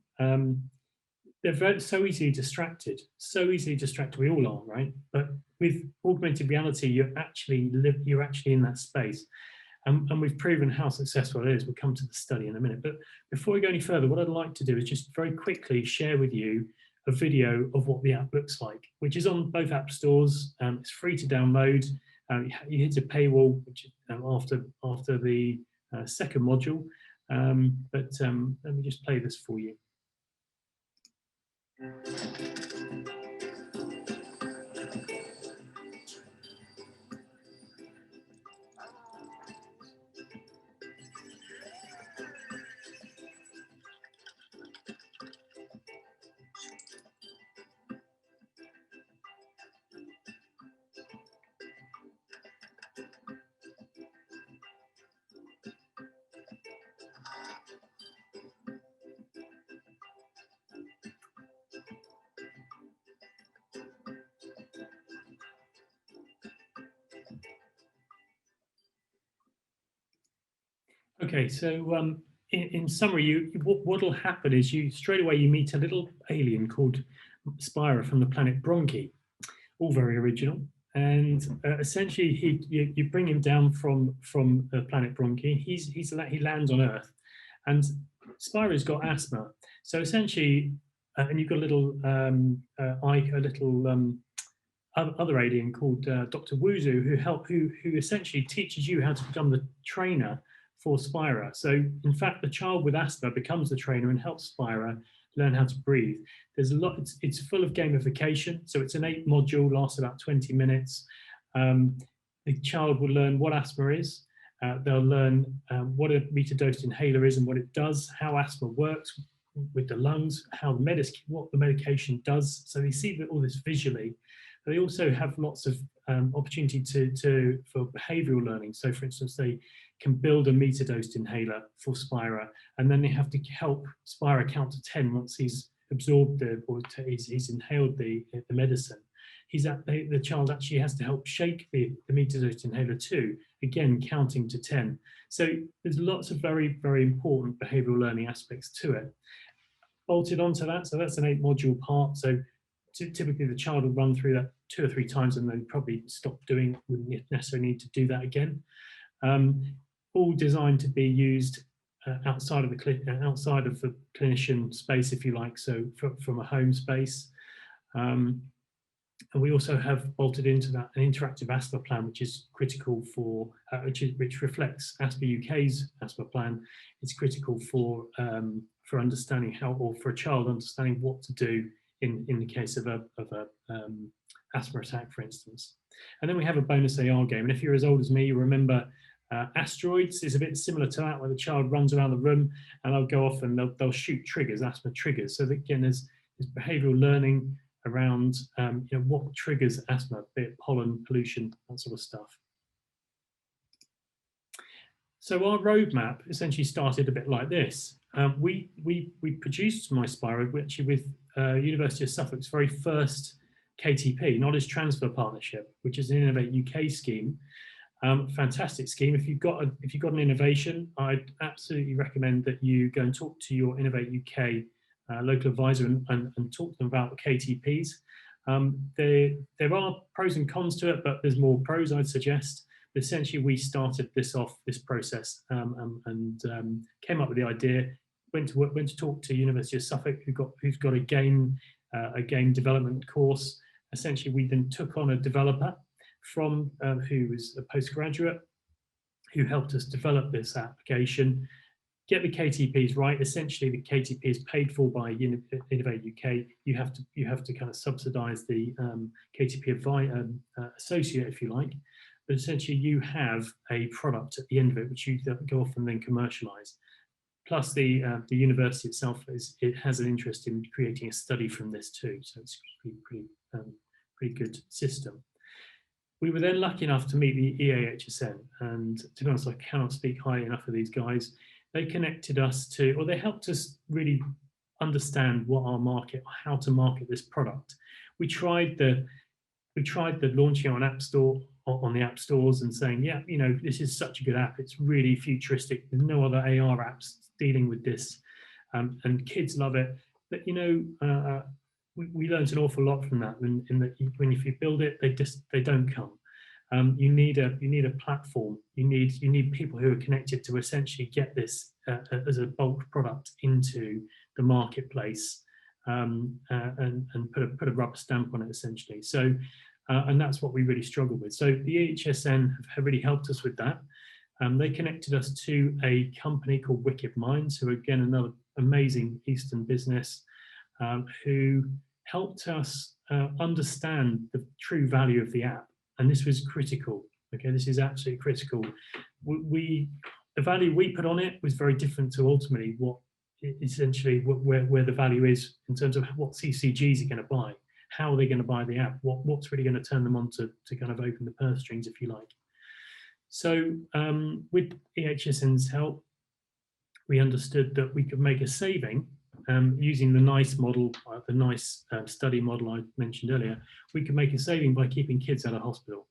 they're so easily distracted. So easily distracted. We all are, right? But with augmented reality, you're actually in that space. And we've proven how successful it is. We'll come to the study in a minute. But before we go any further, what I'd like to do is just very quickly share with you a video of what the app looks like, which is on both app stores. It's free to download. You hit a paywall which after the second module. But let me just play this for you. Okay, so in summary, what will happen is straight away you meet a little alien called Spira from the planet Bronchi, all very original. And essentially, you bring him down from the planet Bronchi. He lands on Earth, and Spira's got asthma. So essentially, and you've got a little other alien called Dr. Wuzu, who essentially teaches you how to become the trainer for Spira. So in fact, the child with asthma becomes the trainer and helps Spira learn how to breathe. There's a lot, it's full of gamification. So it's an 8 module, lasts about 20 minutes. The child will learn what asthma is. They'll learn what a meter-dosed inhaler is and what it does, how asthma works with the lungs, what the medication does. So they see all this visually. They also have lots of opportunity for behavioural learning. So for instance, they can build a meter-dosed inhaler for Spira, and then they have to help Spira count to 10 once he's absorbed he's inhaled the medicine. The child actually has to help shake the meter-dosed inhaler too, again counting to 10. So there's lots of very, very important behavioural learning aspects to it. Bolted onto that, so that's an 8 module part. So typically the child will run through that 2 or 3 times and then probably stop doing, wouldn't necessarily need to do that again. All designed to be used outside of the clinician space, if you like, so from a home space. And we also have bolted into that an interactive asthma plan, which is critical for, which reflects ASPA UK's asthma plan. It's critical for understanding how, or for a child understanding what to do in the case of a asthma attack, for instance. And then we have a bonus AR game. And if you're as old as me, you remember Asteroids is a bit similar to that, where the child runs around the room and they'll go off and they'll shoot triggers, asthma triggers. So that, again, there's behavioural learning around you know, what triggers asthma, be it pollen, pollution, that sort of stuff. So our roadmap essentially started a bit like this. We produced MySpiro actually with University of Suffolk's very first KTP, Knowledge Transfer Partnership, which is an Innovate UK scheme. Fantastic scheme. If you've got an innovation, I'd absolutely recommend that you go and talk to your Innovate UK local advisor and talk to them about the KTPs. There are pros and cons to it, but there's more pros, I'd suggest. But essentially, we started this process and came up with the idea. Went to talk to University of Suffolk, who's got a game development course. Essentially, we then took on a developer from who was a postgraduate, who helped us develop this application, get the KTPs right. Essentially, the KTP is paid for by Innovate UK. You have to kind of subsidise the KTP associate, if you like. But essentially, you have a product at the end of it, which you go off and then commercialise. Plus, the university itself has an interest in creating a study from this too. So it's pretty good system. We were then lucky enough to meet the EAHSN, and to be honest, I cannot speak highly enough of these guys. They connected us to, or they helped us really understand what our market, how to market this product. We tried the launching on App Store, on the app stores, and saying, yeah, you know, this is such a good app. It's really futuristic. There's no other AR apps dealing with this, and kids love it. But you know, we learned an awful lot from that. In that, when if you build it, they don't come. You need a platform. You need people who are connected to essentially get this as a bulk product into the marketplace, and put a rubber stamp on it essentially. So, and that's what we really struggle with. So the EAHSN have really helped us with that. They connected us to a company called Wicked Minds, who are, again, another amazing Eastern business, who helped us understand the true value of the app. And this was critical. Okay, this is absolutely critical. The value we put on it was very different to ultimately what essentially where the value is in terms of what CCGs are going to buy, how are they going to buy the app, what's really going to turn them on to kind of open the purse strings, if you like. So with EAHSN's help, we understood that we could make a saving using the NICE model, the NICE study model I mentioned earlier. We could make a saving by keeping kids out of hospital,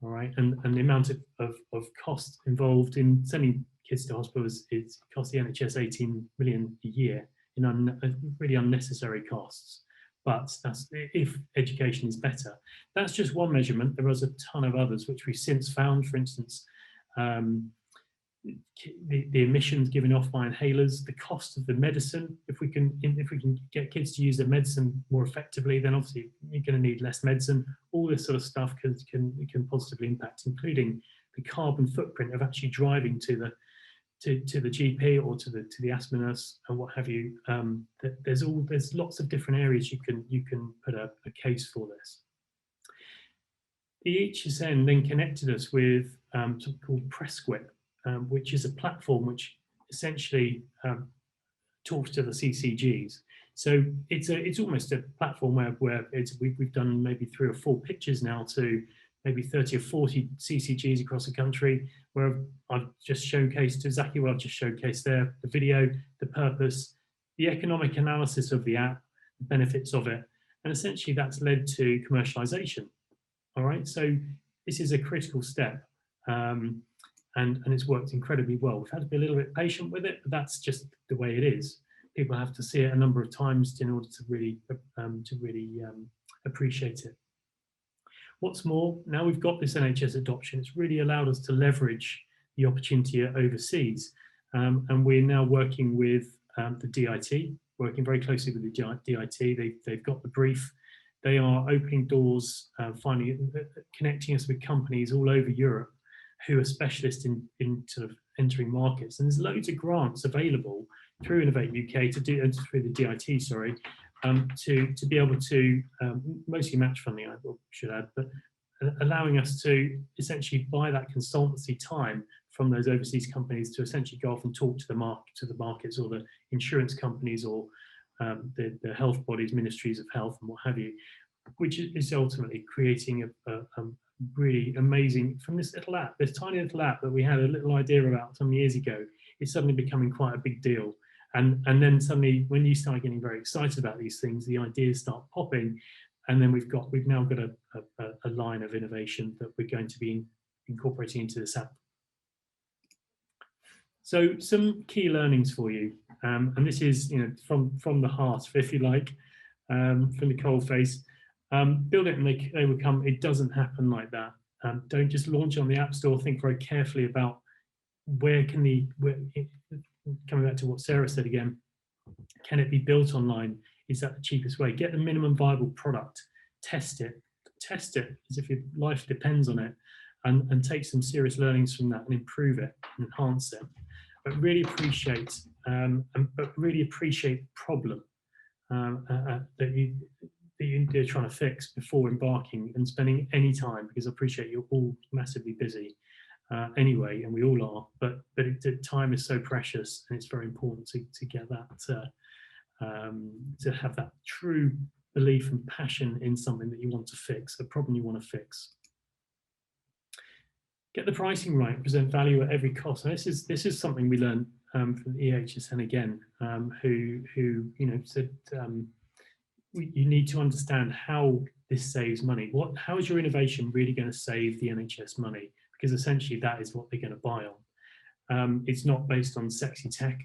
all right? And the amount of cost involved in sending kids to hospital is cost the NHS 18 million a year in really unnecessary costs. But that's if education is better. That's just one measurement. There was a ton of others which we've since found. For instance, the emissions given off by inhalers, the cost of the medicine. If we can get kids to use their medicine more effectively, then obviously you're going to need less medicine. All this sort of stuff can positively impact, including the carbon footprint of actually driving to the GP or to the asthma nurse and what have you. There's lots of different areas you can put a case for this. The EAHSN then connected us with something called PressQuip, which is a platform which essentially talks to the CCGs. So it's almost a platform where we've done maybe 3 or 4 pitches now to maybe 30 or 40 CCGs across the country, where I've just showcased exactly what I've just showcased there: the video, the purpose, the economic analysis of the app, the benefits of it, and essentially that's led to commercialization. All right, so this is a critical step, and it's worked incredibly well. We've had to be a little bit patient with it, but that's just the way it is. people have to see it a number of times in order to really appreciate it. What's more, now we've got this NHS adoption, it's really allowed us to leverage the opportunity overseas. And we're now working with the DIT, working very closely with the DIT. They've got the brief. They are opening doors, connecting us with companies all over Europe who are specialists in sort of entering markets. And there's loads of grants available through Innovate UK through the DIT, sorry, to be able to mostly match funding, I should add, but allowing us to essentially buy that consultancy time from those overseas companies to essentially go off and talk to the markets or the insurance companies or the health bodies, ministries of health and what have you, which is ultimately creating a really amazing, from this little app, this tiny little app that we had a little idea about some years ago, it's suddenly becoming quite a big deal. And then suddenly when you start getting very excited about these things, the ideas start popping. And then we've now got a line of innovation that we're going to be incorporating into this app. So some key learnings for you, and this is from the heart, if you like, from the cold face. Build it and they will come. It doesn't happen like that. Don't just launch on the App Store. Think very carefully about coming back to what Sarah said again, can it be built online? Is that the cheapest way? Get the minimum viable product, test it as if your life depends on it, and take some serious learnings from that and improve it and enhance it. But really appreciate the problem that you're trying to fix before embarking and spending any time, because I appreciate you're all massively busy anyway, and we all are, but time is so precious, and it's very important to get that to have that true belief and passion in something that you want to fix, a problem you want to fix. Get the pricing right, present value at every cost. And this is something we learned from the EAHSN again, who said you need to understand how this saves money. How is your innovation really going to save the NHS money? Because essentially that is what they're going to buy on. It's not based on sexy tech,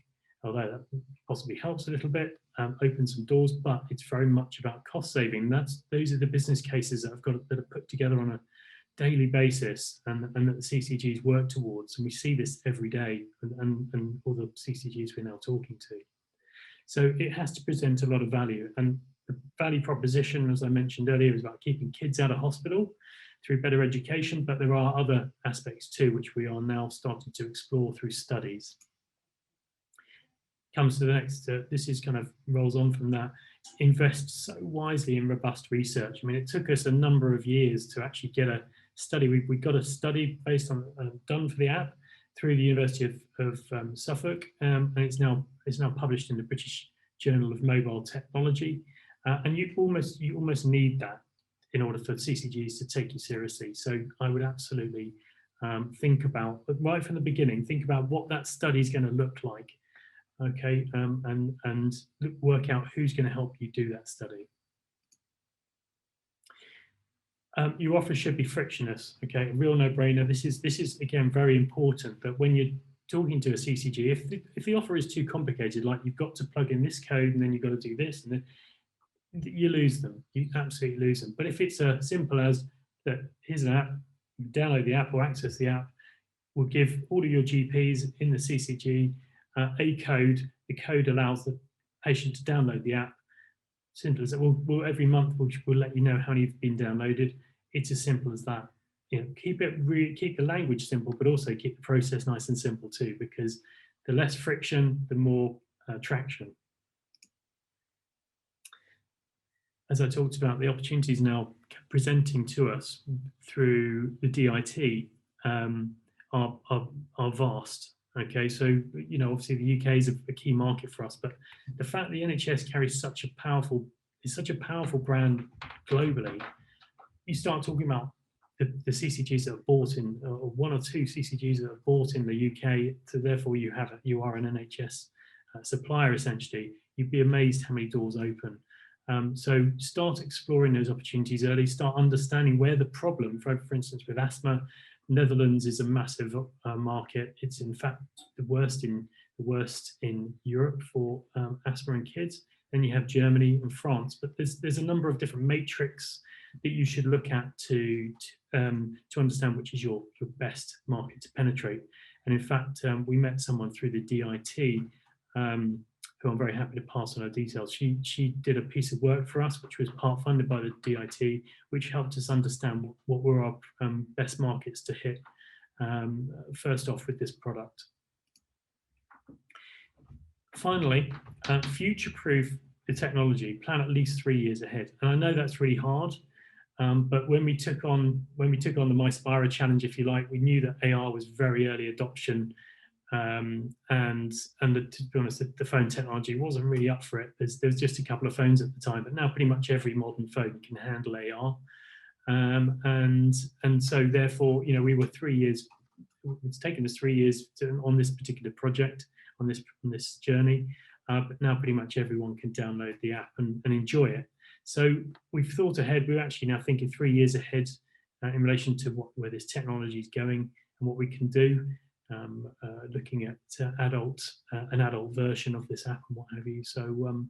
although that possibly helps a little bit, opens some doors, but it's very much about cost saving. Those are the business cases that are put together on a daily basis, and that the CCGs work towards, and we see this every day, and all the CCGs we're now talking to. So it has to present a lot of value, and the value proposition, as I mentioned earlier, is about keeping kids out of hospital through better education, but there are other aspects too, which we are now starting to explore through studies. Comes to the next, this is kind of rolls on from that, invest so wisely in robust research. I mean, it took us a number of years to actually get a study. We got a study based on done for the app through the University of Suffolk, and it's now published in the British Journal of Mobile Technology. And you almost need that in order for CCGs to take you seriously. So I would absolutely think about, right from the beginning, think about what that study is going to look like. Okay, and work out who's going to help you do that study. Your offer should be frictionless. Okay, a real no-brainer. This is again very important. That when you're talking to a CCG, if the offer is too complicated, like you've got to plug in this code and then you've got to do this, and then you lose them. You absolutely lose them. But if it's as simple as that, here's an app, you download the app or access the app, we'll give all of your GPs in the CCG a code. The code allows the patient to download the app. Simple as that. We'll every month we'll let you know how many have been downloaded. It's as simple as that. Keep the language simple, but also keep the process nice and simple too, because the less friction, the more traction. As I talked about, the opportunities now presenting to us through the DIT are vast. Okay, so obviously the UK is a key market for us, but the fact the NHS carries such a powerful brand globally, you start talking about the CCGs that are bought in, or one or two CCGs that are bought in the UK, so therefore you are an NHS supplier essentially. You'd be amazed how many doors open. So start exploring those opportunities early. Start understanding where the problem, for instance, with asthma. Netherlands is a massive market. It's in fact the worst in worst in Europe for asthma in kids. Then you have Germany and France, but there's a number of different matrix that you should look at to understand which is your best market to penetrate. And in fact, we met someone through the DIT, who I'm very happy to pass on her details. She did a piece of work for us, which was part funded by the DIT, which helped us understand what were our best markets to hit first off with this product. Finally, future-proof the technology, plan at least 3 years ahead. And I know that's really hard, but when we took on the MySpira challenge, if you like, we knew that AR was very early adoption, and to be honest, the phone technology wasn't really up for it. There was just a couple of phones at the time, but now pretty much every modern phone can handle AR, and so therefore, you know, we were 3 years. It's taken us 3 years on this particular project, on this journey, but now pretty much everyone can download the app and enjoy it. So we've thought ahead. We're actually now thinking 3 years ahead in relation to where this technology is going and what we can do. Looking at an adult version of this app and what have you. So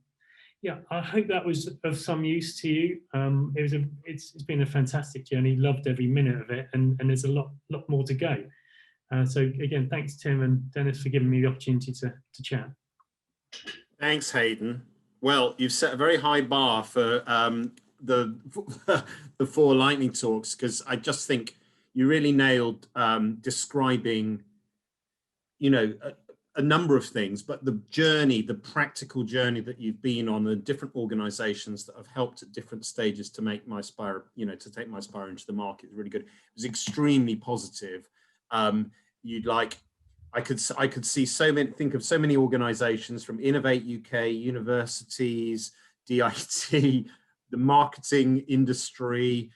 yeah, I hope that was of some use to you. It's been a fantastic journey. Loved every minute of it, and there's a lot more to go. So again, thanks Tim and Dennis for giving me the opportunity to chat. Thanks, Hayden. Well, you've set a very high bar for the 4 lightning talks, because I just think you really nailed describing, you know, a number of things, but the journey, the practical journey that you've been on, the different organizations that have helped at different stages to make MySpira, you know, to take MySpira into the market is really good. It was extremely positive. I could see think of so many organizations, from Innovate UK, universities, DIT, the marketing industry,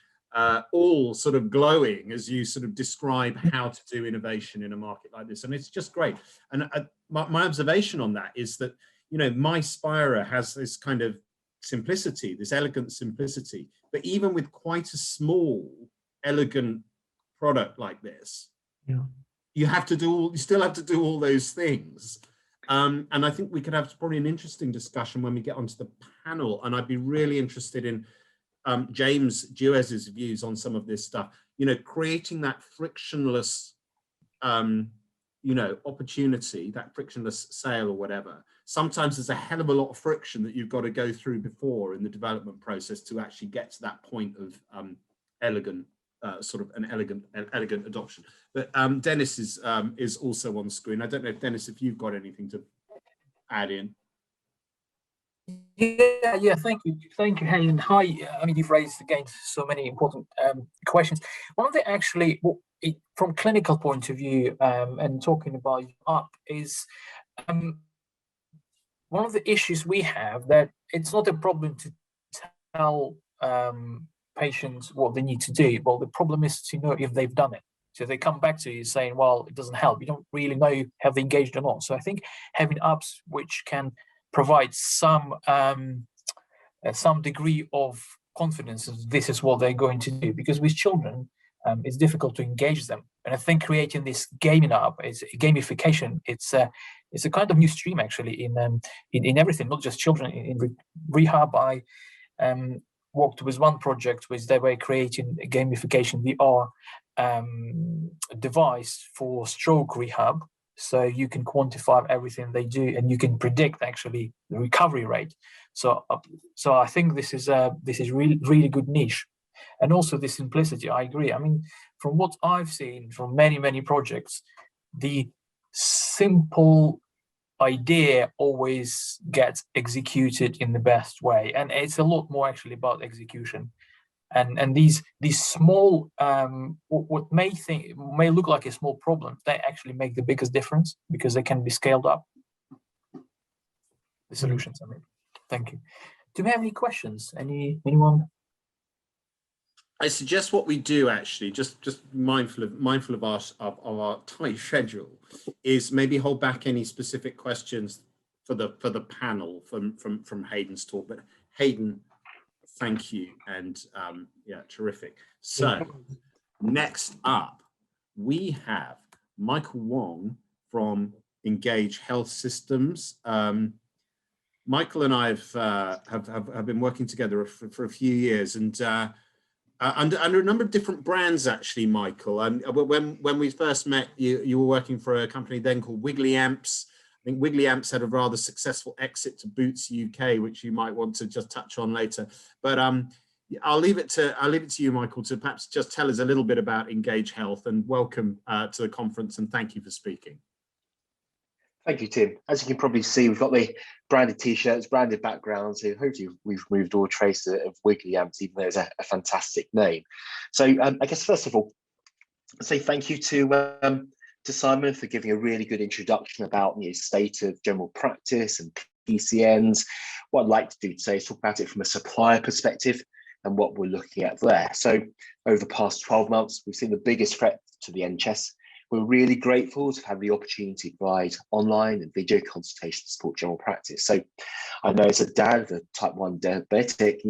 all sort of glowing as you sort of describe how to do innovation in a market like this. And it's just great. And my observation on that is that, you know, MySpira has this kind of simplicity, this elegant simplicity, but even with quite a small, elegant product like this, yeah, you still have to do all those things. And I think we could have probably an interesting discussion when we get onto the panel. And I'd be really interested in James Nhs's views on some of this stuff, you know, creating that frictionless, you know, opportunity, that frictionless sale or whatever. Sometimes there's a hell of a lot of friction that you've got to go through before in the development process to actually get to that point of elegant, sort of an elegant adoption. But Dennis is also on the screen. I don't know if Dennis, if you've got anything to add in. Yeah, thank you, Hayden. Hi, I mean, you've raised again so many important questions. One of the actually, from clinical point of view, and talking about app is one of the issues we have, that it's not a problem to tell patients what they need to do. Well, the problem is to know if they've done it. So they come back to you saying, well, it doesn't help. You don't really know have they engaged or not. So I think having apps which can provide some degree of confidence that this is what they're going to do, because with children it's difficult to engage them. And I think creating this gaming app, is gamification. It's a kind of new stream actually in everything, not just children. In rehab, I worked with one project which they were creating a gamification VR device for stroke rehab. So you can quantify everything they do, and you can predict actually the recovery rate. So I think this is really good niche, and also the simplicity. I agree. I mean, from what I've seen from many projects, the simple idea always gets executed in the best way, and it's a lot more actually about execution. And these small what may look like a small problem, they actually make the biggest difference because they can be scaled up. The solutions, I mean. Thank you. Do we have any questions? Anyone? I suggest what we do actually, just mindful of our tight schedule, is maybe hold back any specific questions for the panel from Hayden's talk. But Hayden, thank you, and yeah, terrific. So next up, we have Michael Wong from Engage Health Systems. Michael and I have been working together for a few years, and under a number of different brands, actually, Michael. When we first met, you were working for a company then called Wiggly Amps. I think Wiggly Amps had a rather successful exit to Boots UK, which you might want to just touch on later. But I'll leave it to you, Michael, to perhaps just tell us a little bit about Engage Health, and welcome to the conference, and thank you for speaking. Thank you, Tim. As you can probably see, we've got the branded T-shirts, branded backgrounds. So hopefully we've removed all trace of Wiggly Amps, even though it's a fantastic name. So I guess first of all, I'd say thank you to Simon for giving a really good introduction about the state of general practice and PCNs. What I'd like to do today is talk about it from a supplier perspective and what we're looking at there. So over the past 12 months, we've seen the biggest threat to the NHS. We're really grateful to have the opportunity to provide online and video consultation to support general practice. So I know as a dad, a type 1 diabetic,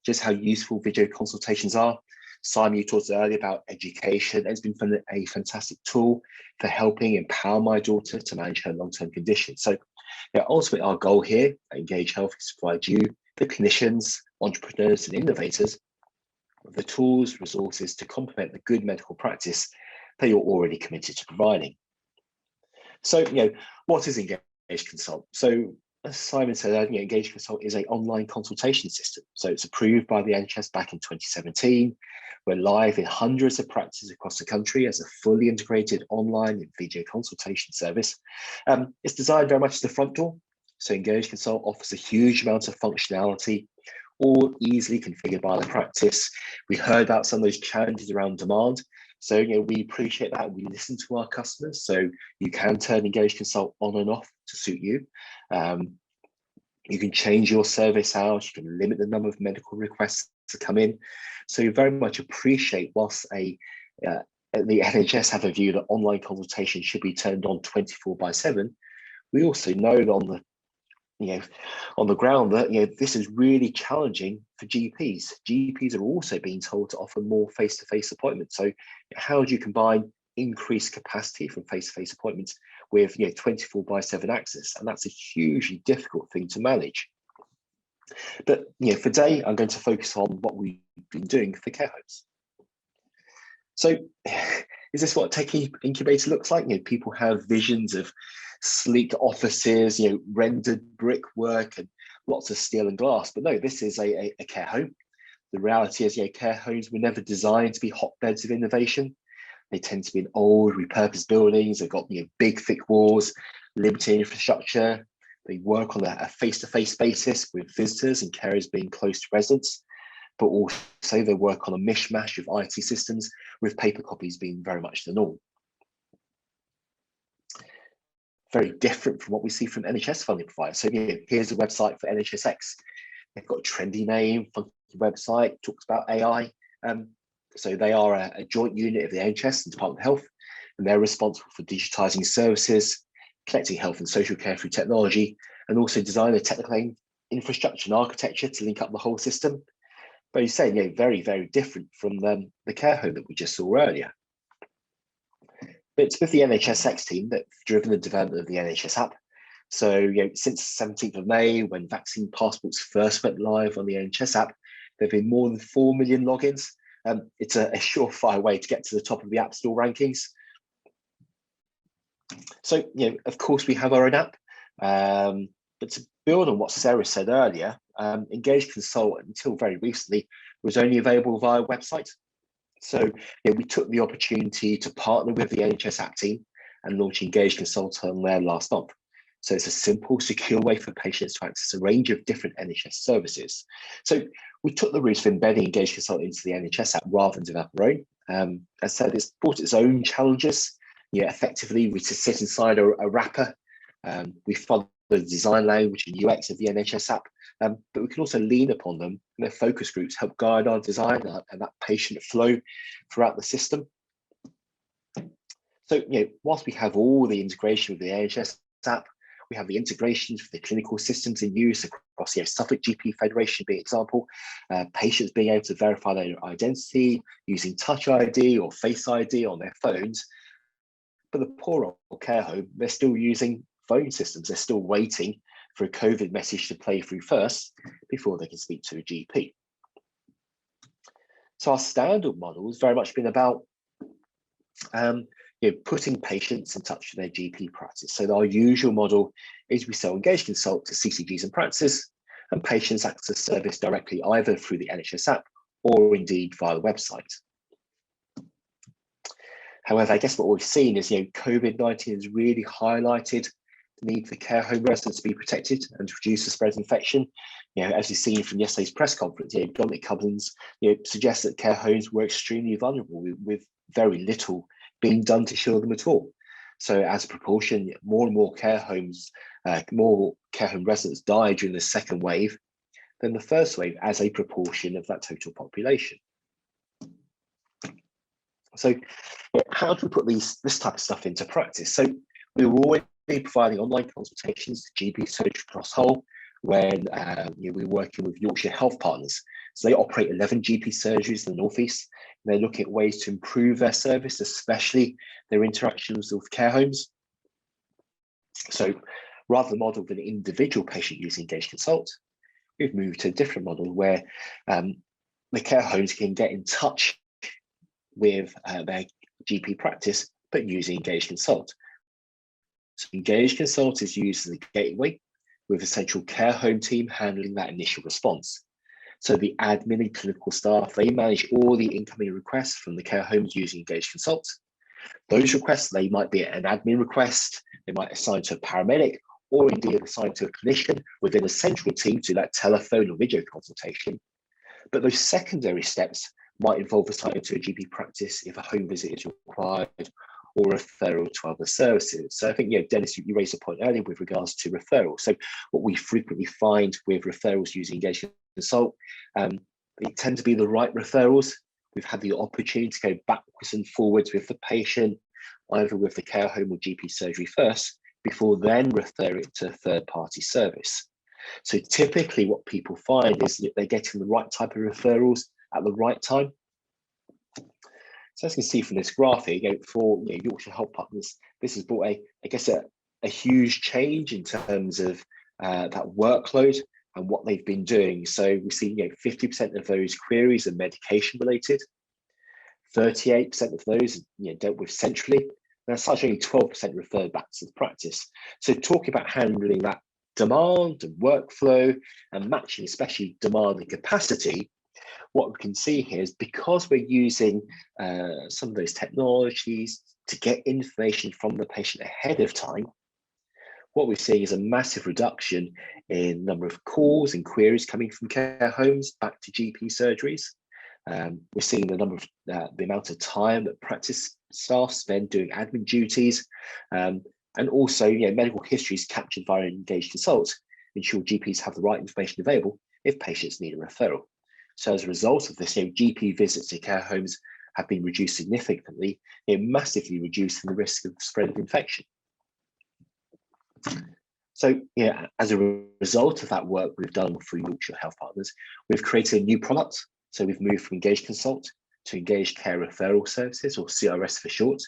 just how useful video consultations are. Simon, you talked earlier about education. It's been a fantastic tool for helping empower my daughter to manage her long-term conditions. So ultimately our goal here at Engage Health is to provide you, the clinicians, entrepreneurs and innovators, with the tools, resources to complement the good medical practice that you're already committed to providing. So, what is Engage Consult? So, as Simon said, Engage Consult is an online consultation system. So it's approved by the NHS back in 2017. We're live in hundreds of practices across the country as a fully integrated online and video consultation service. It's designed very much as the front door. So Engage Consult offers a huge amount of functionality, all easily configured by the practice. We heard about some of those challenges around demand. So, we appreciate that. We listen to our customers. So you can turn Engage Consult on and off to suit you. You can change your service hours. You can limit the number of medical requests to come in. So you very much appreciate whilst the NHS have a view that online consultation should be turned on 24/7. We also know that on the ground that this is really challenging for GPs. GPs are also being told to offer more face-to-face appointments. So how do you combine increased capacity from face-to-face appointments with 24/7 access? And that's a hugely difficult thing to manage. But for today, I'm going to focus on what we've been doing for care homes. So is this what a tech incubator looks like? People have visions of sleek offices, rendered brickwork and lots of steel and glass. But no, this is a care home. The reality is, care homes were never designed to be hotbeds of innovation. They tend to be in old, repurposed buildings. They've got big, thick walls, limited infrastructure. They work on a face-to-face basis with visitors and carers being close to residents. But also they work on a mishmash of IT systems, with paper copies being very much the norm. Very different from what we see from NHS funding providers. So here's a website for NHSX. They've got a trendy name, funky website, talks about AI. So they are a joint unit of the NHS and Department of Health, and they're responsible for digitising services, collecting health and social care through technology, and also design the technical infrastructure and architecture to link up the whole system. But you say, very, very different from the care home that we just saw earlier. But it's with the NHSX team that's driven the development of the NHS app. So, since the 17th of May, when vaccine passports first went live on the NHS app, there have been more than 4 million logins. It's a surefire way to get to the top of the App Store rankings. So, of course, we have our own app. But to build on what Sarah said earlier, Engage Consult, until very recently, was only available via website. So we took the opportunity to partner with the NHS app team and launch Engage Consult on there last month. So it's a simple, secure way for patients to access a range of different NHS services. So we took the route of embedding Engage Consult into the NHS app rather than develop our own. As I said, it's brought its own challenges. Effectively, we just sit inside a wrapper. We follow the design language and UX of the NHS app, but we can also lean upon them, and their focus groups help guide our design and that patient flow throughout the system. So, whilst we have all the integration with the NHS app, we have the integrations for the clinical systems in use across Suffolk GP Federation, being an example, patients being able to verify their identity using Touch ID or Face ID on their phones. But the poor old care home, they're still using phone systems. They're still waiting for a COVID message to play through first before they can speak to a GP. So our standard model has very much been about putting patients in touch with their GP practice. So our usual model is we sell engaged consult to CCGs and practices, and patients access service directly either through the NHS app or indeed via the website. However, I guess what we've seen is, COVID-19 has really highlighted the need for care home residents to be protected and to reduce the spread of infection. As you've seen from yesterday's press conference, Dominic Cummins suggests that care homes were extremely vulnerable with very little being done to shield them at all. So as a proportion, more and more care home residents died during the second wave than the first wave as a proportion of that total population. So how do we put this type of stuff into practice? So we were already providing online consultations to GP surgery across whole when we're working with Yorkshire Health Partners. So they operate 11 GP surgeries in the North East. And they're looking at ways to improve their service, especially their interactions with care homes. So rather than model of an individual patient using engaged consult, we've moved to a different model where the care homes can get in touch with their GP practice, but using engaged consult. So engaged consult is used as a gateway with a central care home team handling that initial response. So the admin and clinical staff, they manage all the incoming requests from the care homes using engaged consult. Those requests, they might be an admin request, they might assign to a paramedic, or indeed assign to a clinician within a central team to that telephone or video consultation. But those secondary steps might involve assigning to a GP practice if a home visit is required, or referral to other services. So I think, Dennis, you raised a point earlier with regards to referrals. So what we frequently find with referrals using engaged consult, they tend to be the right referrals. We've had the opportunity to go backwards and forwards with the patient, either with the care home or GP surgery first, before then refer it to a third-party service. So typically what people find is that they're getting the right type of referrals at the right time. So as you can see from this graph here, for Yorkshire Health Partners, this has brought a huge change in terms of that workload and what they've been doing. So we see 50% of those queries are medication related, 38% of those dealt with centrally, and as such only 12% referred back to the practice. So talking about handling that demand and workflow and matching especially demand and capacity, what we can see here is because we're using some of those technologies to get information from the patient ahead of time, what we're seeing is a massive reduction in number of calls and queries coming from care homes back to GP surgeries. We're seeing the number of the amount of time that practice staff spend doing admin duties, and also medical histories captured via engaged consult ensure GPs have the right information available if patients need a referral. So as a result of this, GP visits to care homes have been reduced significantly, massively reducing the risk of spread of infection. So as a result of that work we've done for Yorkshire Health Partners, we've created a new product. So we've moved from engaged consult to engaged care referral services, or CRS for short.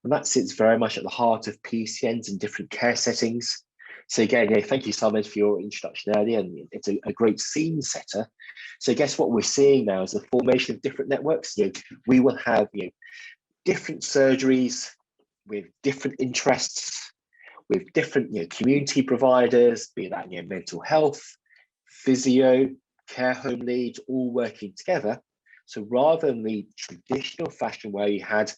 And that sits very much at the heart of PCNs in different care settings. So again, thank you, Simon, for your introduction earlier, and it's a great scene setter. So I guess what we're seeing now is the formation of different networks. We will have different surgeries with different interests, with different community providers, be that mental health, physio, care home leads, all working together. So rather than the traditional fashion where you had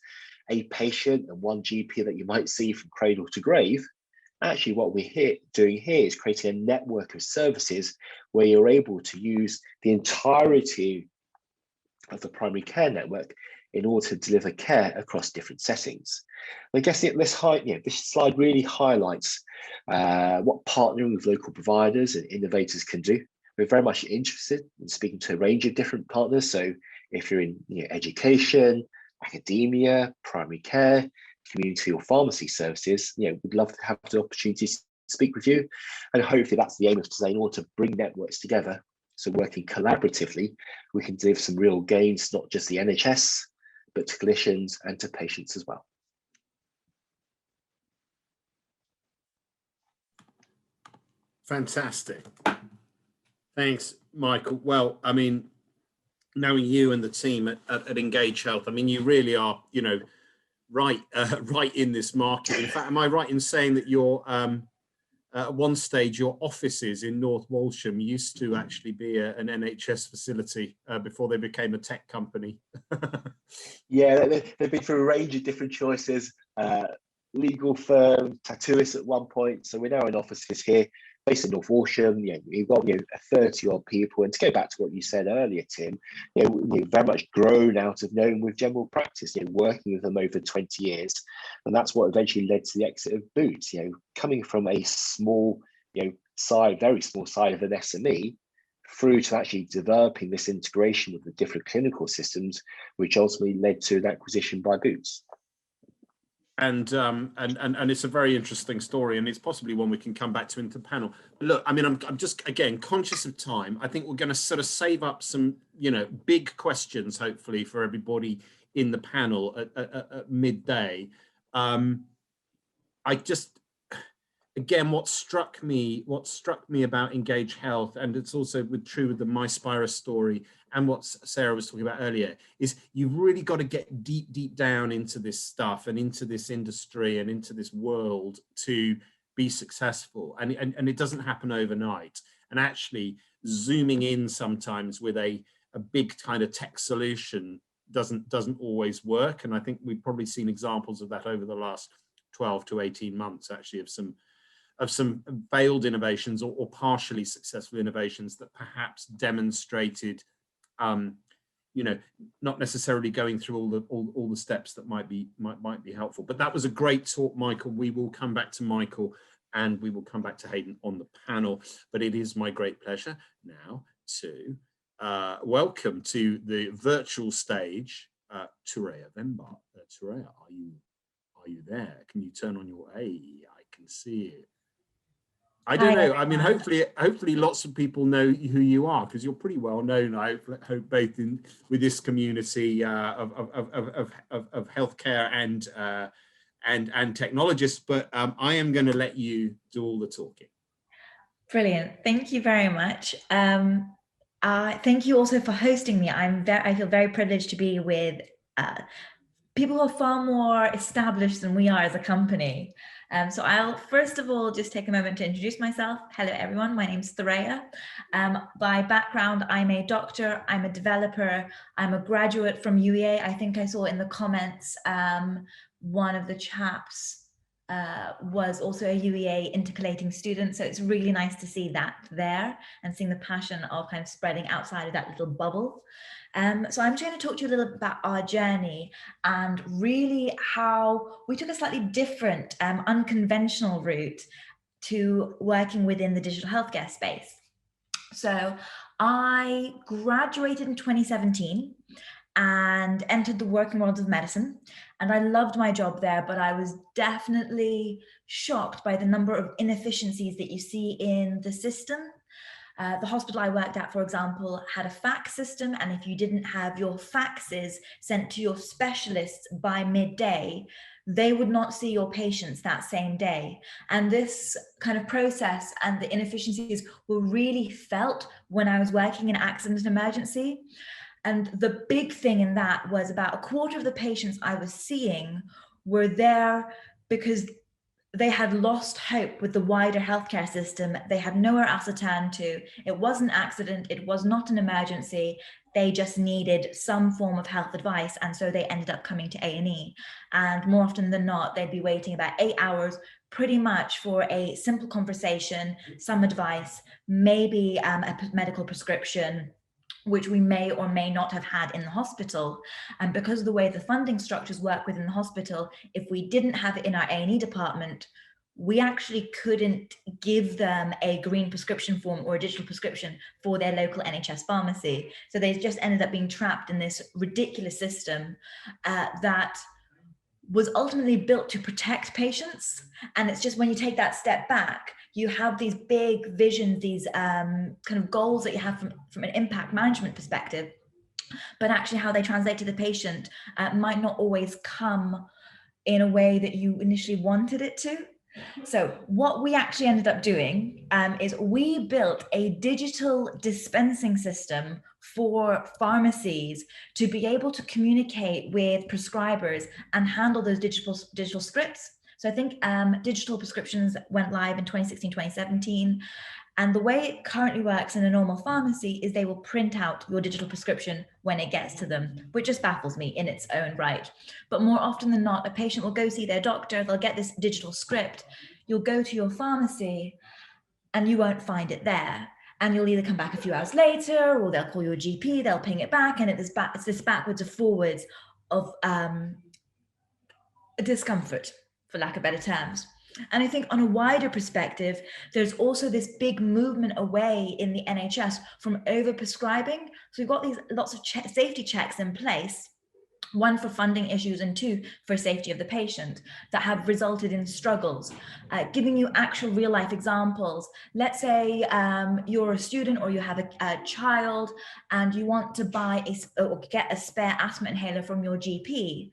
a patient and one GP that you might see from cradle to grave, actually what we're doing here is creating a network of services where you're able to use the entirety of the primary care network in order to deliver care across different settings. I guess this slide really highlights what partnering with local providers and innovators can do. We're very much interested in speaking to a range of different partners. So if you're in education, academia, primary care, community or pharmacy services, we'd love to have the opportunity to speak with you. And hopefully that's the aim of today, in order to bring networks together. So working collaboratively, we can deliver some real gains, not just the NHS, but to clinicians and to patients as well. Fantastic. Thanks, Michael. Well, I mean, knowing you and the team at Engage Health, I mean, you really are, you know, right in this market. In fact, am I right in saying that you're at one stage, your offices in North Walsham used to actually be an NHS facility before they became a tech company? Yeah, they've been through a range of different choices. Legal firm, tattooist at one point. So we're now in offices here based in North Walsham. You know, we've got 30 odd people. And to go back to what you said earlier, Tim, we've very much grown out of knowing with general practice, working with them over 20 years. And that's what eventually led to the exit of Boots, coming from a small, very small side of an SME through to actually developing this integration with the different clinical systems, which ultimately led to an acquisition by Boots. And it's a very interesting story, and it's possibly one we can come back to into the panel. But look, I mean, I'm just, again, conscious of time. I think we're going to sort of save up some, big questions, hopefully, for everybody in the panel at midday. Again, what struck me about Engage Health, and it's also true with the MySpira story and what Sarah was talking about earlier, is you've really got to get deep down into this stuff and into this industry and into this world to be successful. And it doesn't happen overnight. And actually zooming in sometimes with a big kind of tech solution doesn't always work. And I think we've probably seen examples of that over the last 12 to 18 months, actually, of some failed innovations or partially successful innovations that perhaps demonstrated, not necessarily going through all the steps that might be helpful. But that was a great talk, Michael. We will come back to Michael and we will come back to Hayden on the panel. But it is my great pleasure now to welcome to the virtual stage Tureya Vembar. Tureya, are you there? Can you turn on your I can see it. I don't know. I mean, hopefully lots of people know who you are, because you're pretty well known, I hope, both with this community of healthcare and technologists. But I am going to let you do all the talking. Brilliant. Thank you very much. Thank you also for hosting me. I feel very privileged to be with people who are far more established than we are as a company. So I'll first of all just take a moment to introduce myself. Hello everyone, my name's Tureya. By background, I'm a doctor, I'm a developer, I'm a graduate from UEA. I think I saw in the comments one of the chaps was also a UEA intercalating student. So it's really nice to see that there and seeing the passion of kind of spreading outside of that little bubble. So I'm going to talk to you a little bit about our journey and really how we took a slightly different, unconventional route to working within the digital healthcare space. So I graduated in 2017 and entered the working world of medicine. And I loved my job there, but I was definitely shocked by the number of inefficiencies that you see in the system. The hospital I worked at, for example, had a fax system, and if you didn't have your faxes sent to your specialists by midday, they would not see your patients that same day. And this kind of process and the inefficiencies were really felt when I was working in accident and emergency. And the big thing in that was about a quarter of the patients I was seeing were there because they had lost hope with the wider healthcare system. They had nowhere else to turn to. It was an accident. It was not an emergency. They just needed some form of health advice. And so they ended up coming to A&E. And more often than not, they'd be waiting about 8 hours pretty much for a simple conversation, some advice, maybe a medical prescription, which we may or may not have had in the hospital. And because of the way the funding structures work within the hospital, if we didn't have it in our A&E department, we actually couldn't give them a green prescription form or a digital prescription for their local NHS pharmacy. So they just ended up being trapped in this ridiculous system that was ultimately built to protect patients. And it's just when you take that step back, you have these big visions, these kind of goals that you have from an impact management perspective, but actually how they translate to the patient might not always come in a way that you initially wanted it to. So what we actually ended up doing is we built a digital dispensing system for pharmacies to be able to communicate with prescribers and handle those digital scripts. So I think digital prescriptions went live in 2016, 2017. And the way it currently works in a normal pharmacy is they will print out your digital prescription when it gets to them, which just baffles me in its own right. But more often than not, a patient will go see their doctor, they'll get this digital script, you'll go to your pharmacy and you won't find it there. And you'll either come back a few hours later, or they'll call your GP, they'll ping it back, and it's this backwards and forwards of discomfort, for lack of better terms. And I think on a wider perspective, there's also this big movement away in the NHS from overprescribing. So we've got these lots of safety checks in place, one for funding issues and two for safety of the patient, that have resulted in struggles. Giving you actual real life examples. Let's say you're a student or you have a child and you want to buy or get a spare asthma inhaler from your GP.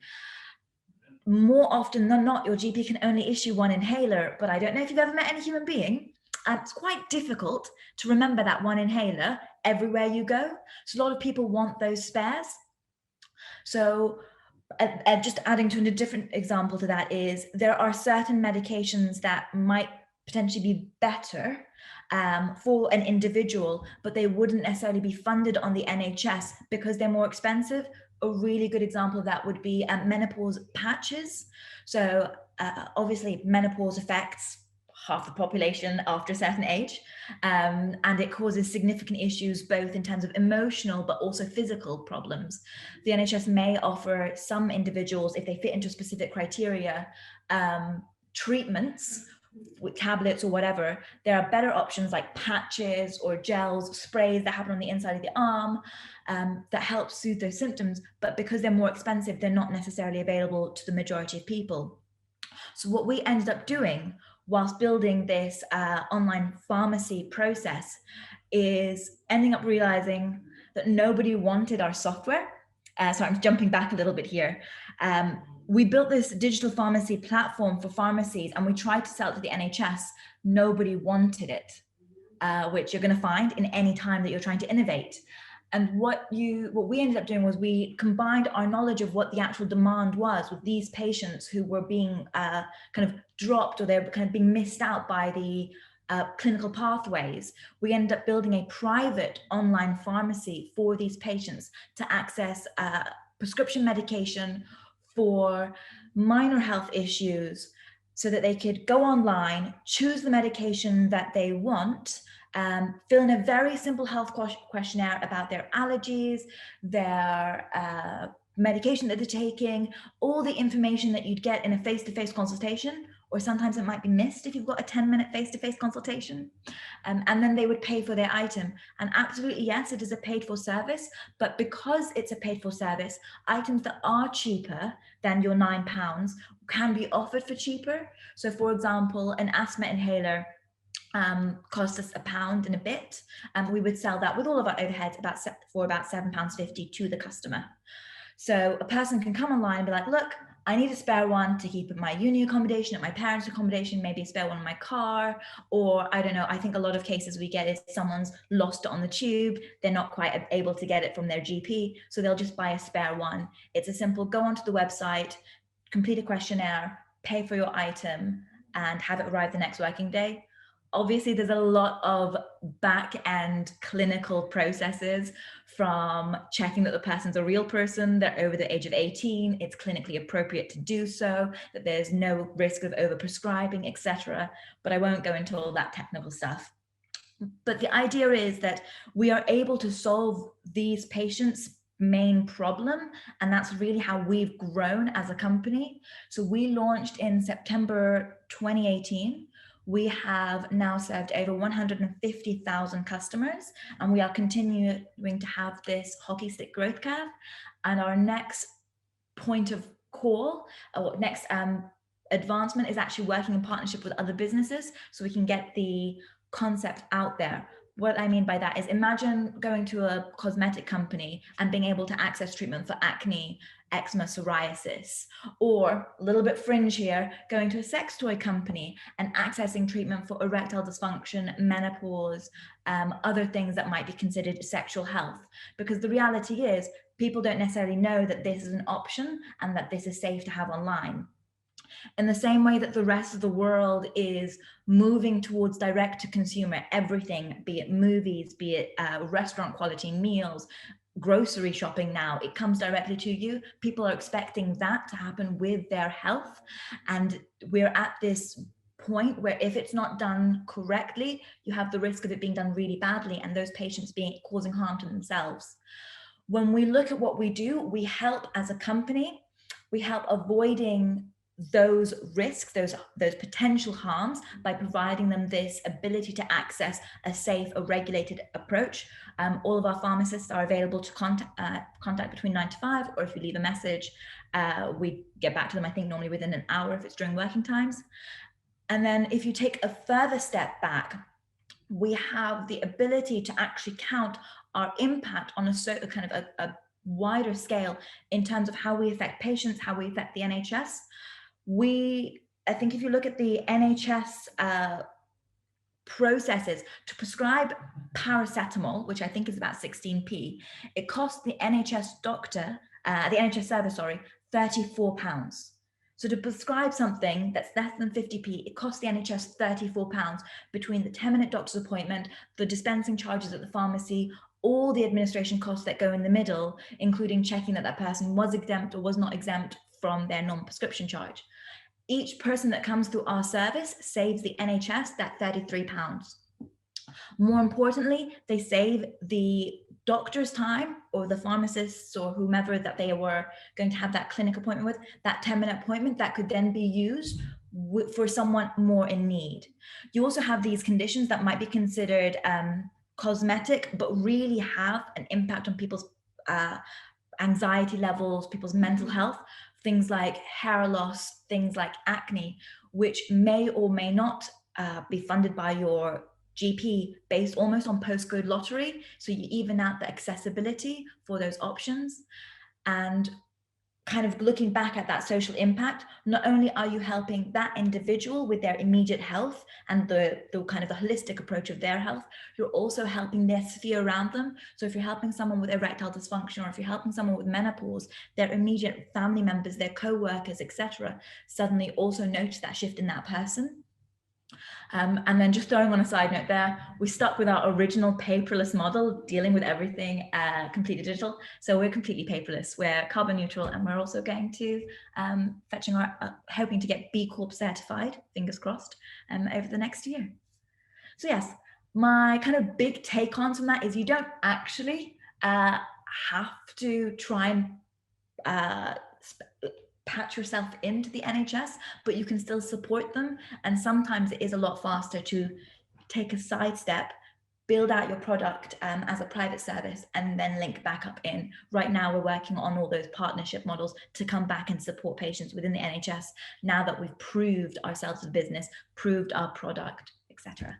More often than not, your GP can only issue one inhaler, but I don't know if you've ever met any human being. It's quite difficult to remember that one inhaler everywhere you go. So a lot of people want those spares. So just adding to a different example to that is there are certain medications that might potentially be better for an individual, but they wouldn't necessarily be funded on the NHS because they're more expensive. A really good example of that would be menopause patches. So obviously menopause affects half the population after a certain age, and it causes significant issues both in terms of emotional but also physical problems. The NHS may offer some individuals, if they fit into specific criteria, treatments with tablets or whatever. There are better options like patches or gels, sprays that happen on the inside of the arm that help soothe those symptoms, but because they're more expensive, they're not necessarily available to the majority of people. So what we ended up doing whilst building this online pharmacy process is ending up realizing that nobody wanted our software. So I'm jumping back a little bit here. We built this digital pharmacy platform for pharmacies and we tried to sell it to the NHS. Nobody wanted it, which you're going to find in any time that you're trying to innovate. And what we ended up doing was we combined our knowledge of what the actual demand was with these patients who were being kind of dropped, or they're kind of being missed out by the clinical pathways. We ended up building a private online pharmacy for these patients to access prescription medication for minor health issues, so that they could go online, choose the medication that they want, fill in a very simple health questionnaire about their allergies, their medication that they're taking, all the information that you'd get in a face-to-face consultation, or sometimes it might be missed if you've got a 10-minute face-to-face consultation. And then they would pay for their item. And absolutely, yes, it is a paid-for service, but because it's a paid-for service, items that are cheaper than your £9 can be offered for cheaper. So for example, an asthma inhaler cost us £1 and a bit, and we would sell that with all of our overheads for about £7.50 to the customer. So a person can come online and be like, look, I need a spare one to keep at my uni accommodation, at my parents' accommodation, maybe a spare one in my car, or I don't know, I think a lot of cases we get is someone's lost it on the tube, they're not quite able to get it from their GP, so they'll just buy a spare one. It's a simple go onto the website, complete a questionnaire, pay for your item, and have it arrive the next working day. Obviously, there's a lot of back-end clinical processes, from checking that the person's a real person, they're over the age of 18, it's clinically appropriate to do so, that there's no risk of overprescribing, etc. But I won't go into all that technical stuff. But the idea is that we are able to solve these patients' main problem, and that's really how we've grown as a company. So we launched in September 2018. We have now served over 150,000 customers, and we are continuing to have this hockey stick growth curve. And our next point of call, or next advancement, is actually working in partnership with other businesses so we can get the concept out there. what I mean by that is, imagine going to a cosmetic company and being able to access treatment for acne, eczema, psoriasis, or a little bit fringe here, going to a sex toy company and accessing treatment for erectile dysfunction, menopause, other things that might be considered sexual health. Because the reality is, people don't necessarily know that this is an option and that this is safe to have online. In the same way that the rest of the world is moving towards direct to consumer everything, be it movies, be it restaurant quality meals, grocery shopping now, it comes directly to you. People are expecting that to happen with their health. And we're at this point where if it's not done correctly, you have the risk of it being done really badly and those patients causing harm to themselves. When we look at what we do, we help as a company, we help avoiding those risks, those potential harms, by providing them this ability to access a safe, a regulated approach. All of our pharmacists are available to contact between 9 to 5, or if you leave a message, we get back to them, I think normally within an hour if it's during working times. And then if you take a further step back, we have the ability to actually count our impact on a kind of a wider scale in terms of how we affect patients, how we affect the NHS. I think if you look at the NHS processes to prescribe paracetamol, which I think is about 16p, it costs the NHS doctor, the NHS service, sorry, £34. So to prescribe something that's less than 50p, it costs the NHS £34 between the 10-minute doctor's appointment, the dispensing charges at the pharmacy, all the administration costs that go in the middle, including checking that that person was exempt or was not exempt from their non-prescription charge. Each person that comes through our service saves the NHS that £33. More importantly, they save the doctor's time, or the pharmacists or whomever that they were going to have that clinic appointment with, that 10-minute appointment that could then be used for someone more in need. You also have these conditions that might be considered cosmetic, but really have an impact on people's anxiety levels, people's mental health. Things like hair loss, things like acne, which may or may not be funded by your GP based almost on postcode lottery. So you even out the accessibility for those options. And kind of looking back at that social impact, not only are you helping that individual with their immediate health and the kind of the holistic approach of their health, you're also helping their sphere around them. So if you're helping someone with erectile dysfunction, or if you're helping someone with menopause, their immediate family members, their co-workers, etc., suddenly also notice that shift in that person. And then just throwing on a side note there, we stuck with our original paperless model, dealing with everything completely digital. So we're completely paperless, we're carbon neutral, and we're also going to fetching our, hoping to get B Corp certified, fingers crossed, over the next year. So yes, my kind of big take on from that is you don't actually have to try and patch yourself into the NHS, but you can still support them. And sometimes it is a lot faster to take a sidestep, build out your product as a private service, and then link back up in. Right now, we're working on all those partnership models to come back and support patients within the NHS now that we've proved ourselves as a business, proved our product, etc.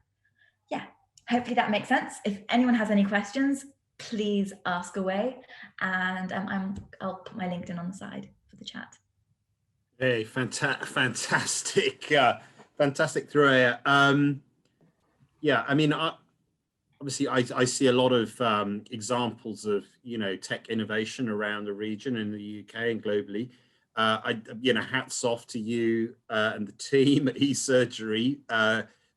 Yeah, hopefully that makes sense. If anyone has any questions, please ask away. And I'll put my LinkedIn on the side for the chat. Hey, fantastic, fantastic through here. Yeah, I mean, obviously, I see a lot of examples of tech innovation around the region in the UK and globally. Hats off to you and the team at eSurgery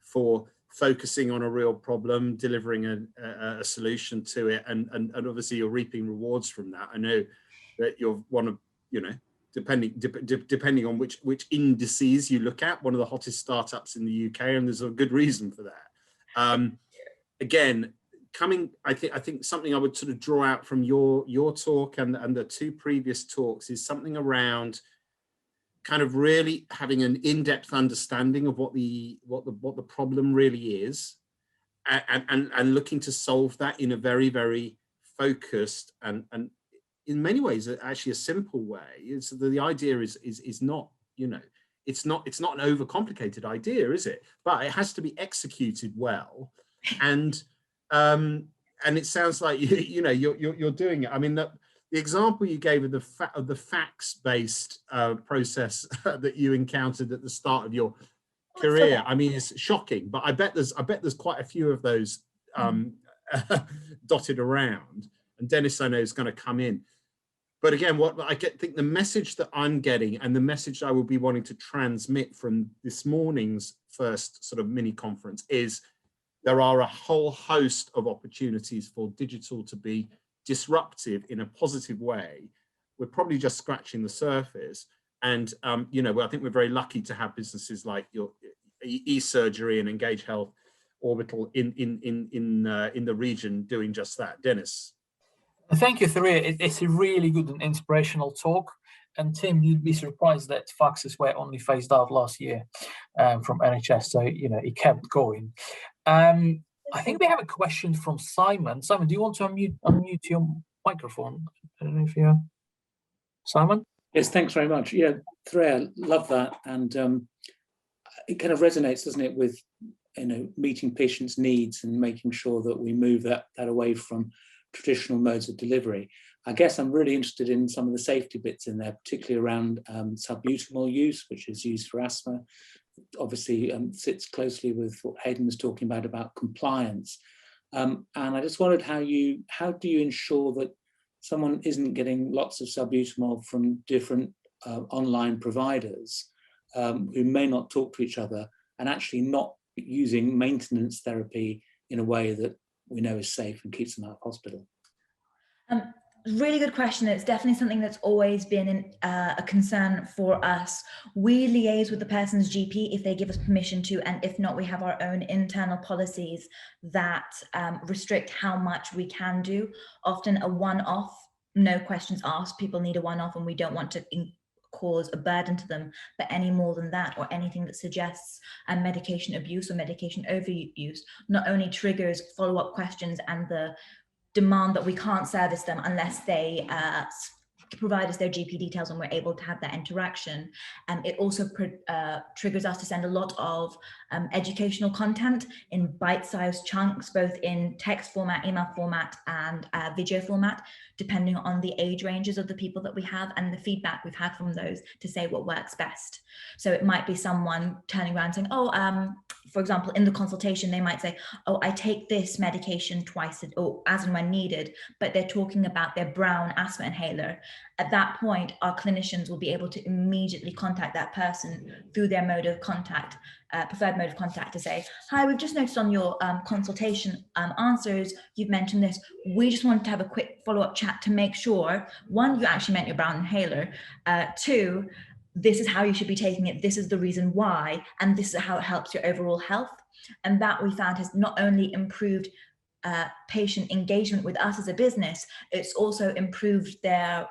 for focusing on a real problem, delivering a solution to it, and obviously you're reaping rewards from that. I know that you're one of depending on which indices you look at, one of the hottest startups in the UK, and there's a good reason for that. Again, I think something I would sort of draw out from your talk and the two previous talks is something around kind of really having an in-depth understanding of what the problem really is, and looking to solve that in a very, very focused and in many ways actually a simple way. So the idea is not, it's not an overcomplicated idea, is it? But it has to be executed well. And and it sounds like you're doing it. I mean, the example you gave of the fax-based process that you encountered at the start of your career, I mean, it's shocking. But I bet there's quite a few of those dotted around. And Dennis, I know, is going to come in. But again, what I think the message that I'm getting, and the message I will be wanting to transmit from this morning's first sort of mini conference, is there are a whole host of opportunities for digital to be disruptive in a positive way. We're probably just scratching the surface. And, I think we're very lucky to have businesses like your e-surgery and Engage Health Orbital in the region doing just that. Dennis. Thank you, Tharia. It's a really good and inspirational talk. And Tim, you'd be surprised that faxes were only phased out last year from NHS. So, it kept going. I think we have a question from Simon. Simon, do you want to unmute your microphone? I don't know if you're... Simon? Yes, thanks very much. Yeah, Tharia, love that. And it kind of resonates, doesn't it, with, meeting patients' needs and making sure that we move that away from traditional modes of delivery. I guess I'm really interested in some of the safety bits in there, particularly around salbutamol use, which is used for asthma. Obviously sits closely with what Hayden was talking about compliance. And I just wondered how do you ensure that someone isn't getting lots of salbutamol from different online providers who may not talk to each other, and actually not using maintenance therapy in a way that we know is safe and keeps them out of hospital? Really good question. It's definitely something that's always been a concern for us. We liaise with the person's GP if they give us permission to, and if not, we have our own internal policies that restrict how much we can do. Often a one-off, no questions asked. People need a one-off, and we don't want to cause a burden to them. But any more than that, or anything that suggests medication abuse or medication overuse, not only triggers follow-up questions and the demand that we can't service them unless they provide us their GP details and we're able to have that interaction. It also triggers us to send a lot of educational content in bite-sized chunks, both in text format, email format, and video format, depending on the age ranges of the people that we have and the feedback we've had from those to say what works best. So it might be someone turning around saying, for example, in the consultation, they might say, I take this medication twice or as and when needed, but they're talking about their brown asthma inhaler. At that point, our clinicians will be able to immediately contact that person through their mode of contact, preferred mode of contact, to say, hi, we've just noticed on your consultation answers, you've mentioned this. We just wanted to have a quick follow-up chat to make sure, one, you actually meant your brown inhaler, two, this is how you should be taking it, this is the reason why, and this is how it helps your overall health. And that, we found, has not only improved patient engagement with us as a business, it's also improved their,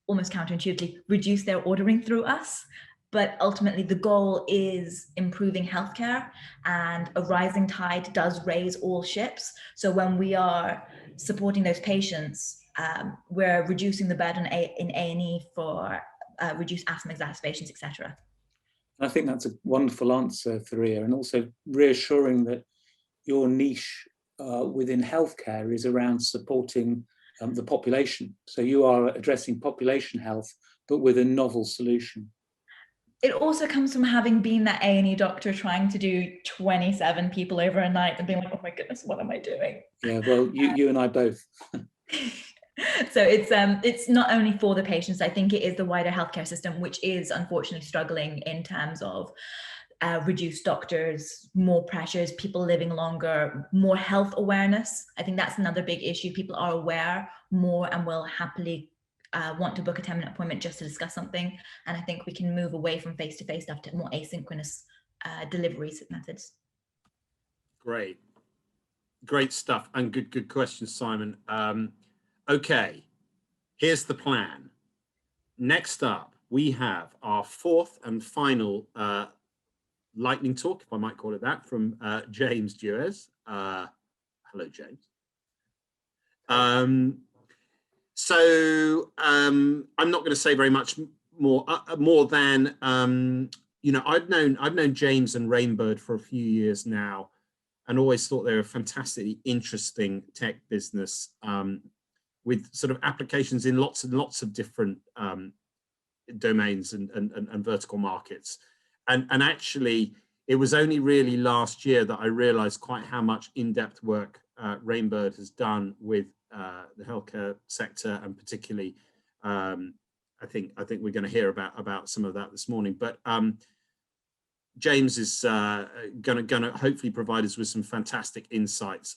almost counterintuitively, reduce their ordering through us. But ultimately the goal is improving healthcare, and a rising tide does raise all ships. So when we are supporting those patients, we're reducing the burden in A&E for reduced asthma exacerbations, etc. I think that's a wonderful answer, Tharia, and also reassuring that your niche within healthcare is around supporting the population. So you are addressing population health, but with a novel solution. It also comes from having been that A&E doctor trying to do 27 people over a night and being like, oh my goodness, what am I doing? Yeah, well, you and I both. So it's not only for the patients. I think it is the wider healthcare system, which is unfortunately struggling in terms of reduced doctors, more pressures, people living longer, more health awareness. I think that's another big issue. People are aware more and will happily want to book a 10-minute appointment just to discuss something. And I think we can move away from face-to-face stuff to more asynchronous delivery methods. Great stuff, and good question, Simon. Okay, here's the plan. Next up, we have our fourth and final lightning talk, if I might call it that, from James Nhs. Hello, James. So I'm not going to say very much more than I've known James and Rainbird for a few years now. and always thought they were a fantastically interesting tech business with sort of applications in lots and lots of different domains and vertical markets. And actually, it was only really last year that I realized quite how much in-depth work Rainbird has done with the healthcare sector, and particularly, I think we're going to hear about some of that this morning. But James is going to hopefully provide us with some fantastic insights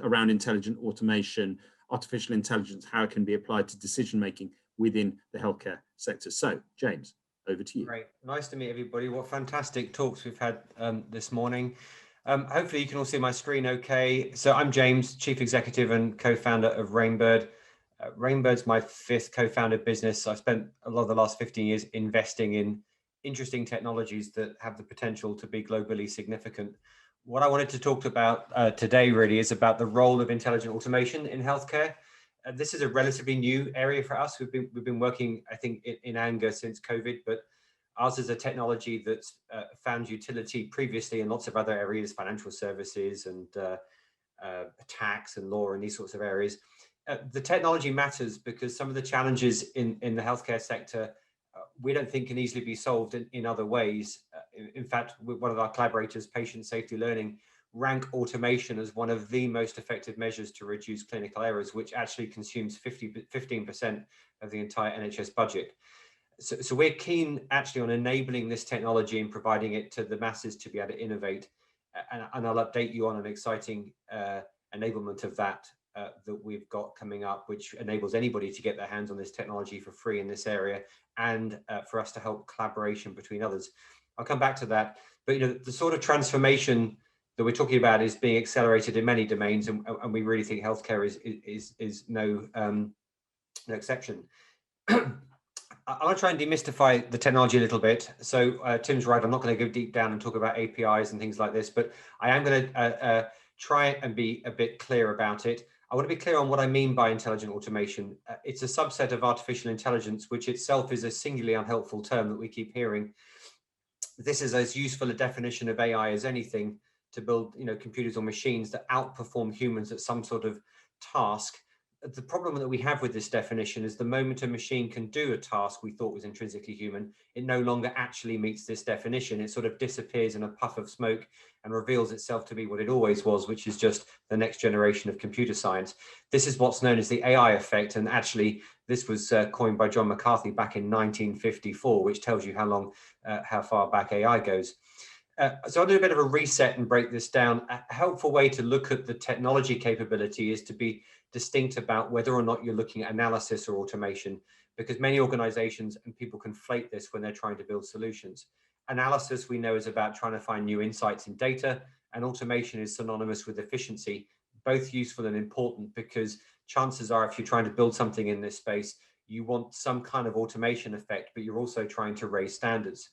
around intelligent automation, artificial intelligence, how it can be applied to decision making within the healthcare sector. So, James, over to you. Great, nice to meet everybody. What fantastic talks we've had this morning. Hopefully you can all see my screen okay. So I'm James, Chief Executive and co-founder of Rainbird. Rainbird's my 5th co-founded business. I've spent a lot of the last 15 years investing in interesting technologies that have the potential to be globally significant. What I wanted to talk about today really is about the role of intelligent automation in healthcare. This is a relatively new area for us. We've been working, I think, in anger since COVID, but ours is a technology that's found utility previously in lots of other areas, financial services and tax and law and these sorts of areas. The technology matters because some of the challenges in the healthcare sector we don't think can easily be solved in other ways. In fact, one of our collaborators, Patient Safety Learning, rank automation as one of the most effective measures to reduce clinical errors, which actually consumes 15% of the entire NHS budget. So we're keen actually on enabling this technology and providing it to the masses to be able to innovate. And I'll update you on an exciting enablement of that that we've got coming up, which enables anybody to get their hands on this technology for free in this area, and for us to help collaboration between others. I'll come back to that. But the sort of transformation that we're talking about is being accelerated in many domains, and we really think healthcare is no exception. I want to try and demystify the technology a little bit. So Tim's right, I'm not going to go deep down and talk about APIs and things like this, but I am going to try and be a bit clear about it. I want to be clear on what I mean by intelligent automation. It's a subset of artificial intelligence, which itself is a singularly unhelpful term that we keep hearing. This is as useful a definition of AI as anything, to build computers or machines that outperform humans at some sort of task. The problem that we have with this definition is the moment a machine can do a task we thought was intrinsically human, it no longer actually meets this definition. It sort of disappears in a puff of smoke and reveals itself to be what it always was, which is just the next generation of computer science. This is what's known as the AI effect. And actually, this was coined by John McCarthy back in 1954, which tells you how far back AI goes. So I'll do a bit of a reset and break this down. A helpful way to look at the technology capability is to be distinct about whether or not you're looking at analysis or automation, because many organizations and people conflate this when they're trying to build solutions. Analysis, we know, is about trying to find new insights in data, and automation is synonymous with efficiency, both useful and important, because chances are if you're trying to build something in this space, you want some kind of automation effect, but you're also trying to raise standards.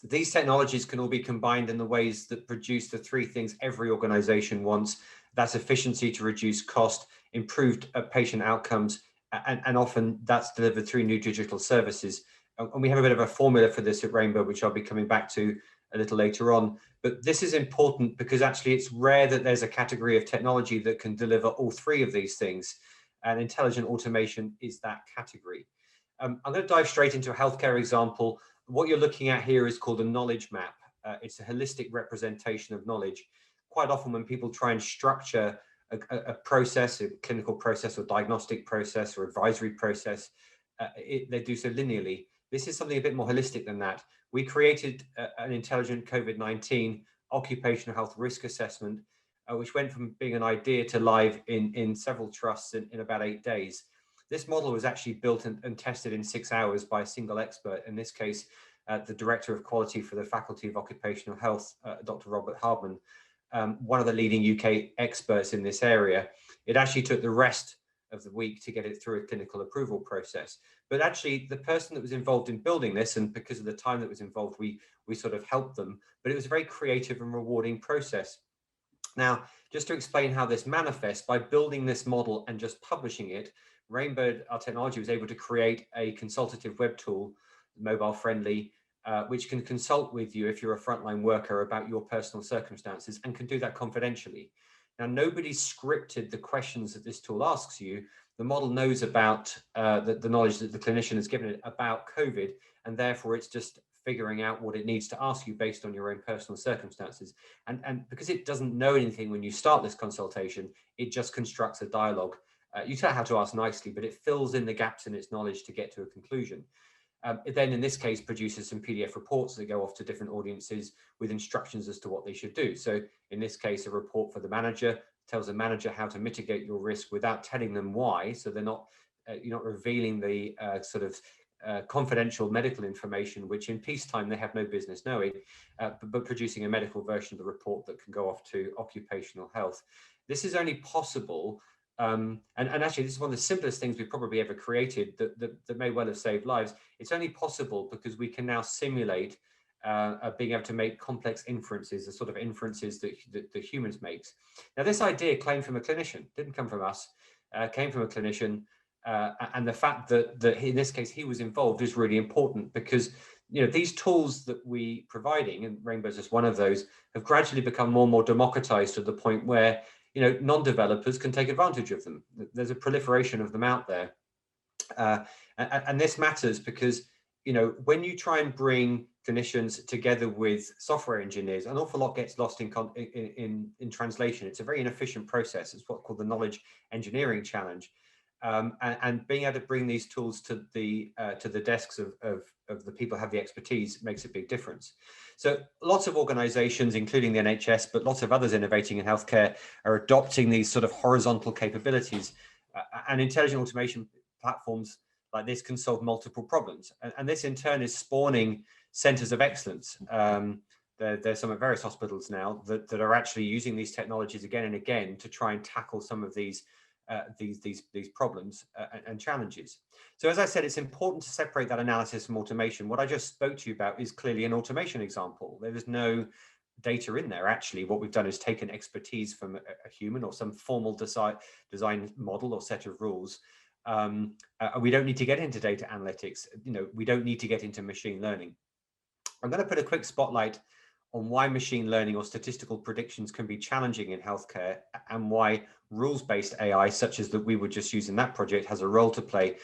These technologies can all be combined in the ways that produce the 3 things every organization wants. That's efficiency to reduce cost, improved patient outcomes, and often that's delivered through new digital services. And we have a bit of a formula for this at Rainbow, which I'll be coming back to a little later on. But this is important because actually it's rare that there's a category of technology that can deliver all 3 of these things. And intelligent automation is that category. I'm going to dive straight into a healthcare example. What you're looking at here is called a knowledge map. It's a holistic representation of knowledge. Quite often when people try and structure a process, a clinical process or diagnostic process or advisory process, they do so linearly. This is something a bit more holistic than that. We created an intelligent COVID-19 occupational health risk assessment, which went from being an idea to live in several trusts in about 8 days. This model was actually built and tested in 6 hours by a single expert, in this case, the Director of Quality for the Faculty of Occupational Health, Dr. Robert Hardman, one of the leading UK experts in this area. It actually took the rest of the week to get it through a clinical approval process. But actually, the person that was involved in building this, and because of the time that was involved, we sort of helped them, but it was a very creative and rewarding process. Now, just to explain how this manifests, by building this model and just publishing it, Rainbird, our technology, was able to create a consultative web tool, mobile friendly, which can consult with you if you're a frontline worker about your personal circumstances and can do that confidentially. Now, nobody's scripted the questions that this tool asks you. The model knows about the knowledge that the clinician has given it about COVID, and therefore it's just figuring out what it needs to ask you based on your own personal circumstances. And because it doesn't know anything when you start this consultation, it just constructs a dialogue. You tell it how to ask nicely, but it fills in the gaps in its knowledge to get to a conclusion. It then, in this case, produces some PDF reports that go off to different audiences with instructions as to what they should do. So in this case, a report for the manager tells the manager how to mitigate your risk without telling them why. So they're not, you're not revealing the confidential medical information, which in peacetime they have no business knowing, but producing a medical version of the report that can go off to occupational health. This is only possible. And actually, this is one of the simplest things we've probably ever created that may well have saved lives. It's only possible because we can now simulate being able to make complex inferences, the sort of inferences that humans makes. Now, this idea came from a clinician, didn't come from us, came from a clinician. And the fact that in this case he was involved is really important because these tools that we providing, and Rainbow is just one of those, have gradually become more and more democratized to the point where non-developers can take advantage of them. There's a proliferation of them out there. And this matters because, when you try and bring clinicians together with software engineers, an awful lot gets lost in translation. It's a very inefficient process. It's what's called the knowledge engineering challenge. And being able to bring these tools to the desks of the people who have the expertise makes a big difference. So lots of organizations, including the NHS, but lots of others innovating in healthcare, are adopting these sort of horizontal capabilities. And intelligent automation platforms like this can solve multiple problems. And this in turn is spawning centers of excellence. There's some at various hospitals now that are actually using these technologies again and again to try and tackle some of these problems and challenges. So as I said, it's important to separate that analysis from automation. What I just spoke to you about is clearly an automation example. There is no data in there. Actually, what we've done is taken expertise from a human or some formal design model or set of rules. We don't need to get into data analytics. We don't need to get into machine learning. I'm going to put a quick spotlight on why machine learning or statistical predictions can be challenging in healthcare and why rules-based AI, such as that we would just use in that project, has a role to play.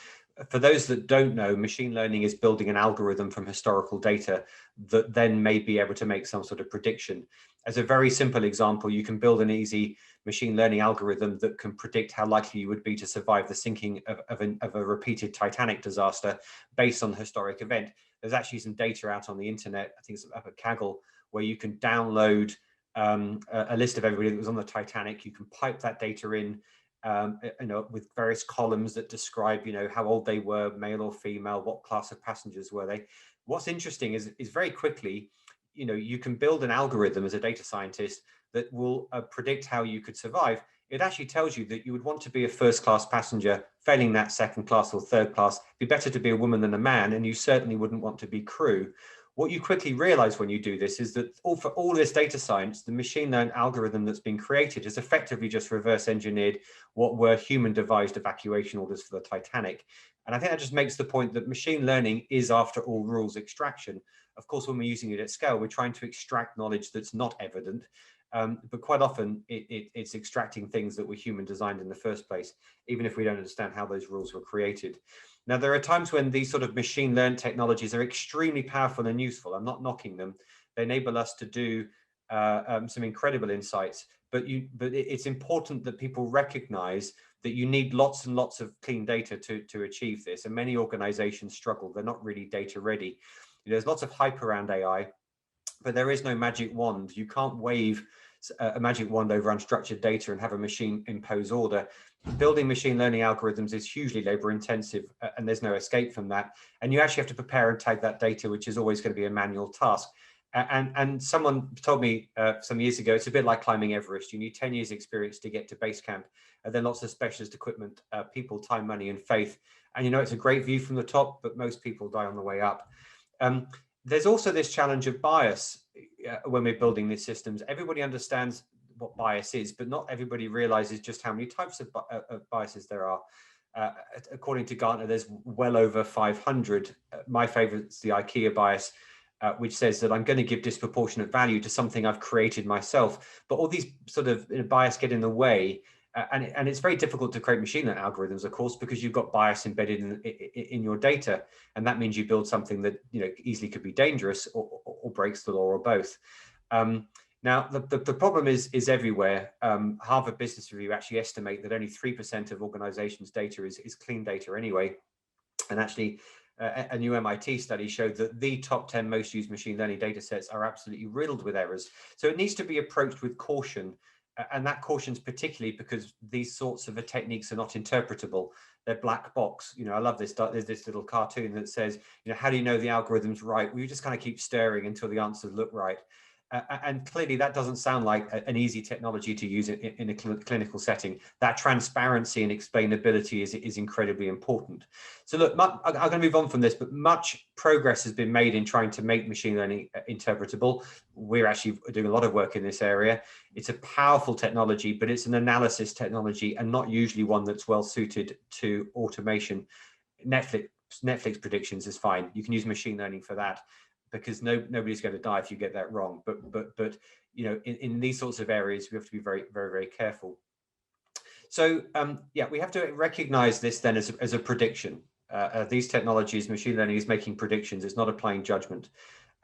For those that don't know, machine learning is building an algorithm from historical data that then may be able to make some sort of prediction. As a very simple example, you can build an easy machine learning algorithm that can predict how likely you would be to survive the sinking of a repeated Titanic disaster based on the historic event. There's actually some data out on the internet, I think it's up at Kaggle, where you can download a list of everybody that was on the Titanic. You can pipe that data in, with various columns that describe, how old they were, male or female, what class of passengers were they. What's interesting is very quickly, you can build an algorithm as a data scientist that will predict how you could survive. It actually tells you that you would want to be a first-class passenger, failing that second class or third class. It'd be better to be a woman than a man, and you certainly wouldn't want to be crew. What you quickly realize when you do this is that for all this data science, the machine learned algorithm that's been created has effectively just reverse engineered what were human devised evacuation orders for the Titanic. And I think that just makes the point that machine learning is, after all, rules extraction. Of course, when we're using it at scale, we're trying to extract knowledge that's not evident. But quite often it's extracting things that were human designed in the first place, even if we don't understand how those rules were created. Now, there are times when these sort of machine learned technologies are extremely powerful and useful. I'm not knocking them. They enable us to do some incredible insights, but it's important that people recognize that you need lots and lots of clean data to achieve this. And many organizations struggle. They're not really data ready. There's lots of hype around AI, but there is no magic wand. You can't wave a magic wand over unstructured data and have a machine impose order. Building machine learning algorithms is hugely labor intensive, and there's no escape from that. And you actually have to prepare and tag that data, which is always going to be a manual task. And someone told me some years ago, it's a bit like climbing Everest. You need 10 years experience to get to base camp, and then lots of specialist equipment, people, time, money, and faith. And it's a great view from the top, but most people die on the way up. There's also this challenge of bias when we're building these systems. Everybody understands what bias is, but not everybody realizes just how many types of biases there are. According to Gartner, there's well over 500. My favorite is the IKEA bias. which says that I'm going to give disproportionate value to something I've created myself. But all these sort of bias get in the way. And it's very difficult to create machine learning algorithms, of course, because you've got bias embedded in your data. And that means you build something that easily could be dangerous or breaks the law, or both. Now, the problem is everywhere. Harvard Business Review actually estimate that only 3% of organizations' data is clean data anyway. And actually, a new MIT study showed that the top 10 most used machine learning data sets are absolutely riddled with errors. So it needs to be approached with caution. And that caution's particularly because these sorts of techniques are not interpretable. They're black box. I love this. There's this little cartoon that says, how do you know the algorithm's right? Well, you just kind of keep staring until the answers look right. And clearly that doesn't sound like an easy technology to use in a clinical setting. That transparency and explainability is incredibly important. So look, I'm going to move on from this, but much progress has been made in trying to make machine learning interpretable. We're actually doing a lot of work in this area. It's a powerful technology, but it's an analysis technology and not usually one that's well suited to automation. Netflix predictions is fine. You can use machine learning for that, because nobody's going to die if you get that wrong. But in these sorts of areas, we have to be very, very, very careful. So we have to recognize this then as a prediction. These technologies, machine learning is making predictions. It's not applying judgment.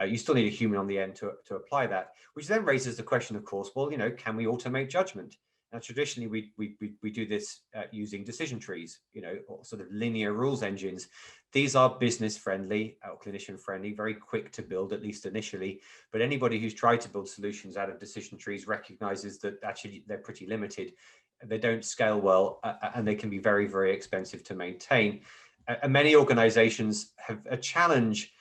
You still need a human on the end to apply that, which then raises the question, of course, well, can we automate judgment? Now, traditionally, we do this using decision trees, or sort of linear rules engines. These are business friendly or clinician friendly, very quick to build, at least initially. But anybody who's tried to build solutions out of decision trees recognizes that actually they're pretty limited. They don't scale well, and they can be very, very expensive to maintain. And many organizations have a challenge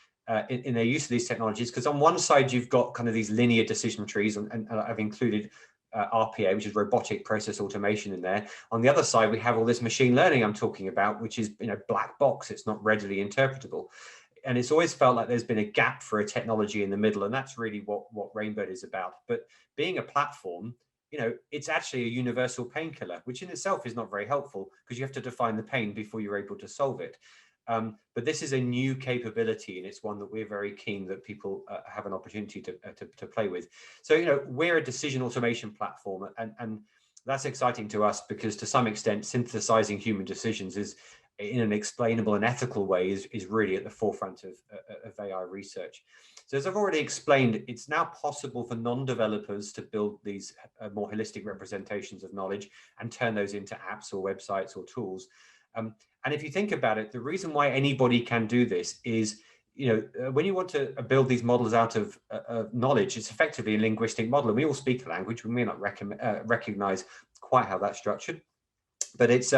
in their use of these technologies, because on one side, you've got kind of these linear decision trees, and I've included RPA, which is robotic process automation, in there. On the other side, we have all this machine learning I'm talking about, which is black box. It's not readily interpretable, and it's always felt like there's been a gap for a technology in the middle, and that's really what Rainbird is about. But being a platform, it's actually a universal painkiller, which in itself is not very helpful, because you have to define the pain before you're able to solve it. But this is a new capability, and it's one that we're very keen that people have an opportunity to play with. So, we're a decision automation platform, and that's exciting to us, because to some extent, synthesizing human decisions is, in an explainable and ethical way, is really at the forefront of AI research. So as I've already explained, it's now possible for non-developers to build these more holistic representations of knowledge and turn those into apps or websites or tools. And if you think about it, the reason why anybody can do this is, when you want to build these models out of knowledge, it's effectively a linguistic model. And we all speak a language. We may not recognize quite how that's structured, but it's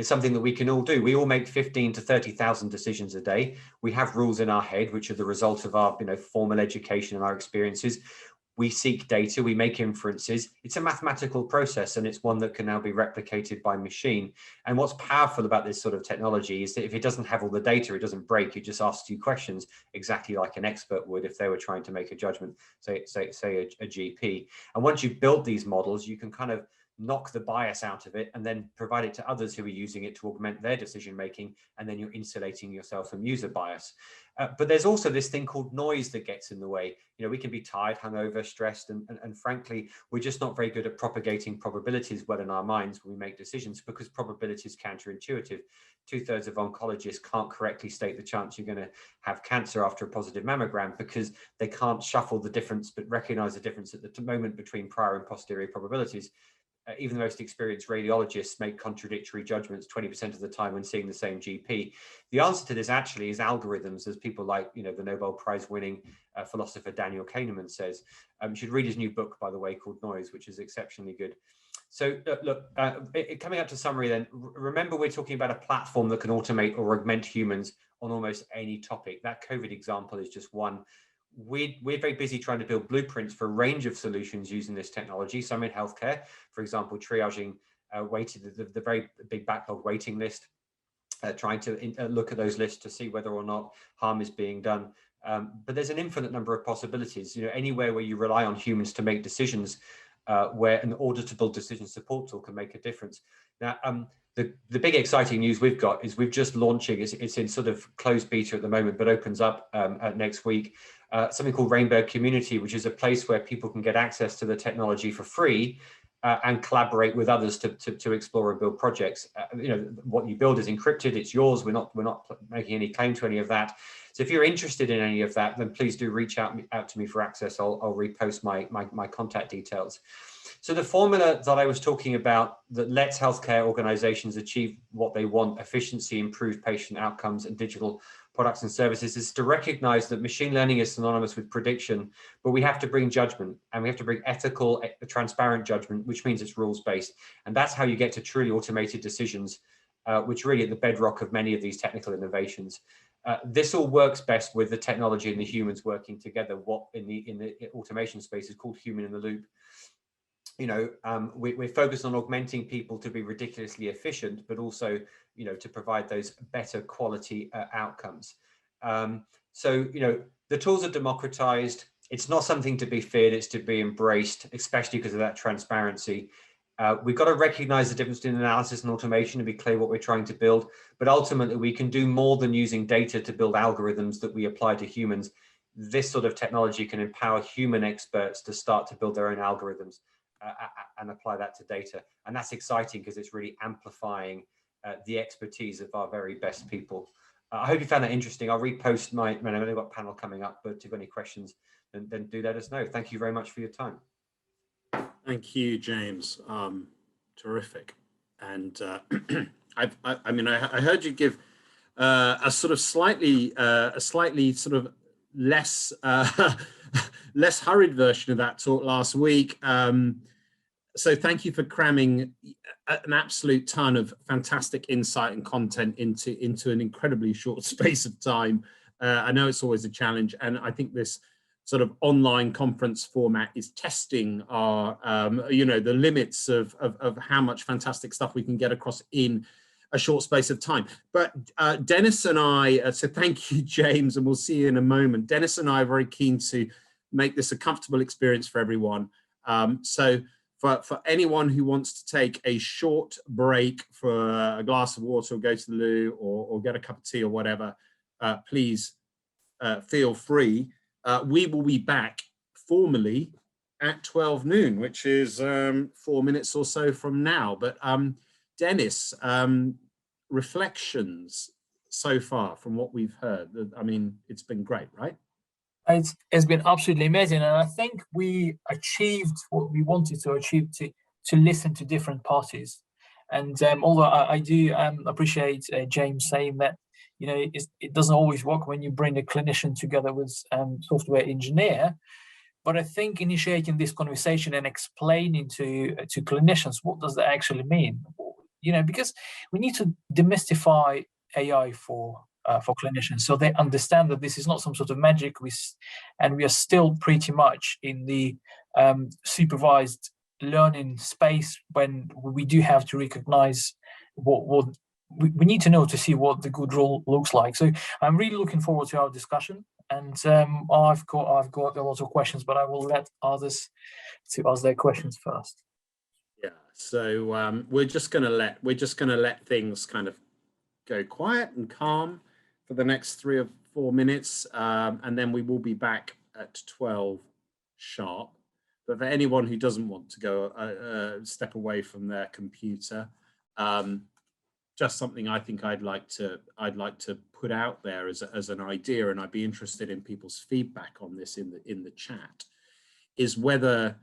something that we can all do. We all make 15 to 30,000 decisions a day. We have rules in our head, which are the result of our formal education and our experiences. We seek data, we make inferences. It's a mathematical process, and it's one that can now be replicated by machine. And what's powerful about this sort of technology is that if it doesn't have all the data, it doesn't break. It just asks you questions exactly like an expert would if they were trying to make a judgment, say a GP. And once you've built these models, you can kind of knock the bias out of it and then provide it to others who are using it to augment their decision making, and then you're insulating yourself from user bias. But there's also this thing called noise that gets in the way. We can be tired, hungover, stressed, and frankly, we're just not very good at propagating probabilities well in our minds when we make decisions, because probability is counterintuitive. 2/3 of oncologists can't correctly state the chance you're going to have cancer after a positive mammogram, because they can't shuffle the difference but recognize the difference at the moment between prior and posterior probabilities. Even the most experienced radiologists make contradictory judgments 20% of the time when seeing the same GP. The answer to this actually is algorithms, as people like, the Nobel Prize winning philosopher Daniel Kahneman says. You should read his new book, by the way, called Noise, which is exceptionally good. So look, coming up to summary then, remember we're talking about a platform that can automate or augment humans on almost any topic. That COVID example is just one. We're very busy trying to build blueprints for a range of solutions using this technology. Some in healthcare, for example, triaging the very big backlog waiting list, trying to look at those lists to see whether or not harm is being done. But there's an infinite number of possibilities. Anywhere where you rely on humans to make decisions, where an auditable decision support tool can make a difference. Now, the big exciting news we've got is we've just launching, it's in sort of closed beta at the moment, but opens up next week, something called Rainbird Community, which is a place where people can get access to the technology for free and collaborate with others to explore and build projects. You know, what you build is encrypted, it's yours. We're not making any claim to any of that. So if you're interested in any of that, then please do reach out to me for access. I'll repost my contact details. So the formula that I was talking about that lets healthcare organizations achieve what they want, efficiency, improved patient outcomes, and digital products and services, is to recognize that machine learning is synonymous with prediction, but we have to bring judgment, and we have to bring ethical, transparent judgment, which means it's rules-based. And that's how you get to truly automated decisions, which really are the bedrock of many of these technical innovations. This all works best with the technology and the humans working together. What in the automation space is called human in the loop. You know, we're focused on augmenting people to be ridiculously efficient, but also, you know, to provide those better quality outcomes. So, you know, the tools are democratized. It's not something to be feared, it's to be embraced, especially because of that transparency. We've got to recognize the difference between analysis and automation and be clear what we're trying to build. But ultimately, we can do more than using data to build algorithms that we apply to humans. This sort of technology can empower human experts to start to build their own algorithms and apply that to data. And that's exciting because it's really amplifying the expertise of our very best people. I hope you found that interesting. I'll repost I've only got a panel coming up, but if you have any questions, then do let us know. Thank you very much for your time. Thank you, James. Terrific. And I mean, I heard you give a sort of slightly sort of less less hurried version of that talk last week. So thank you for cramming an absolute ton of fantastic insight and content into an incredibly short space of time. I know it's always a challenge, and I think this sort of online conference format is testing our, you know, the limits of how much fantastic stuff we can get across in a short space of time. But Dennis and I, so thank you, James, and we'll see you in a moment. Dennis and I are very keen to make this a comfortable experience for everyone. So for anyone who wants to take a short break for a glass of water or go to the loo or get a cup of tea or whatever, please feel free. We will be back formally at 12 noon, which is 4 minutes or so from now. But Dennis, reflections so far from what we've heard. I mean, it's been great, right? It's been absolutely amazing, and I think we achieved what we wanted to achieve, to listen to different parties. And although I do appreciate James saying that, you know, it doesn't always work when you bring a clinician together with software engineer, but I think initiating this conversation and explaining to clinicians what does that actually mean, you know, because we need to demystify AI for clinicians, so they understand that this is not some sort of magic. And we are still pretty much in the supervised learning space, when we do have to recognize what we need to know to see what the good role looks like. So I'm really looking forward to our discussion, and I've got a lot of questions, but I will let others to ask their questions first. Yeah. So we're just gonna let things kind of go quiet and calm for the next 3 or 4 minutes, and then we will be back at 12 sharp. But for anyone who doesn't want to go step away from their computer, just something I think I'd like to put out there as an idea, and I'd be interested in people's feedback on this in the chat, is whether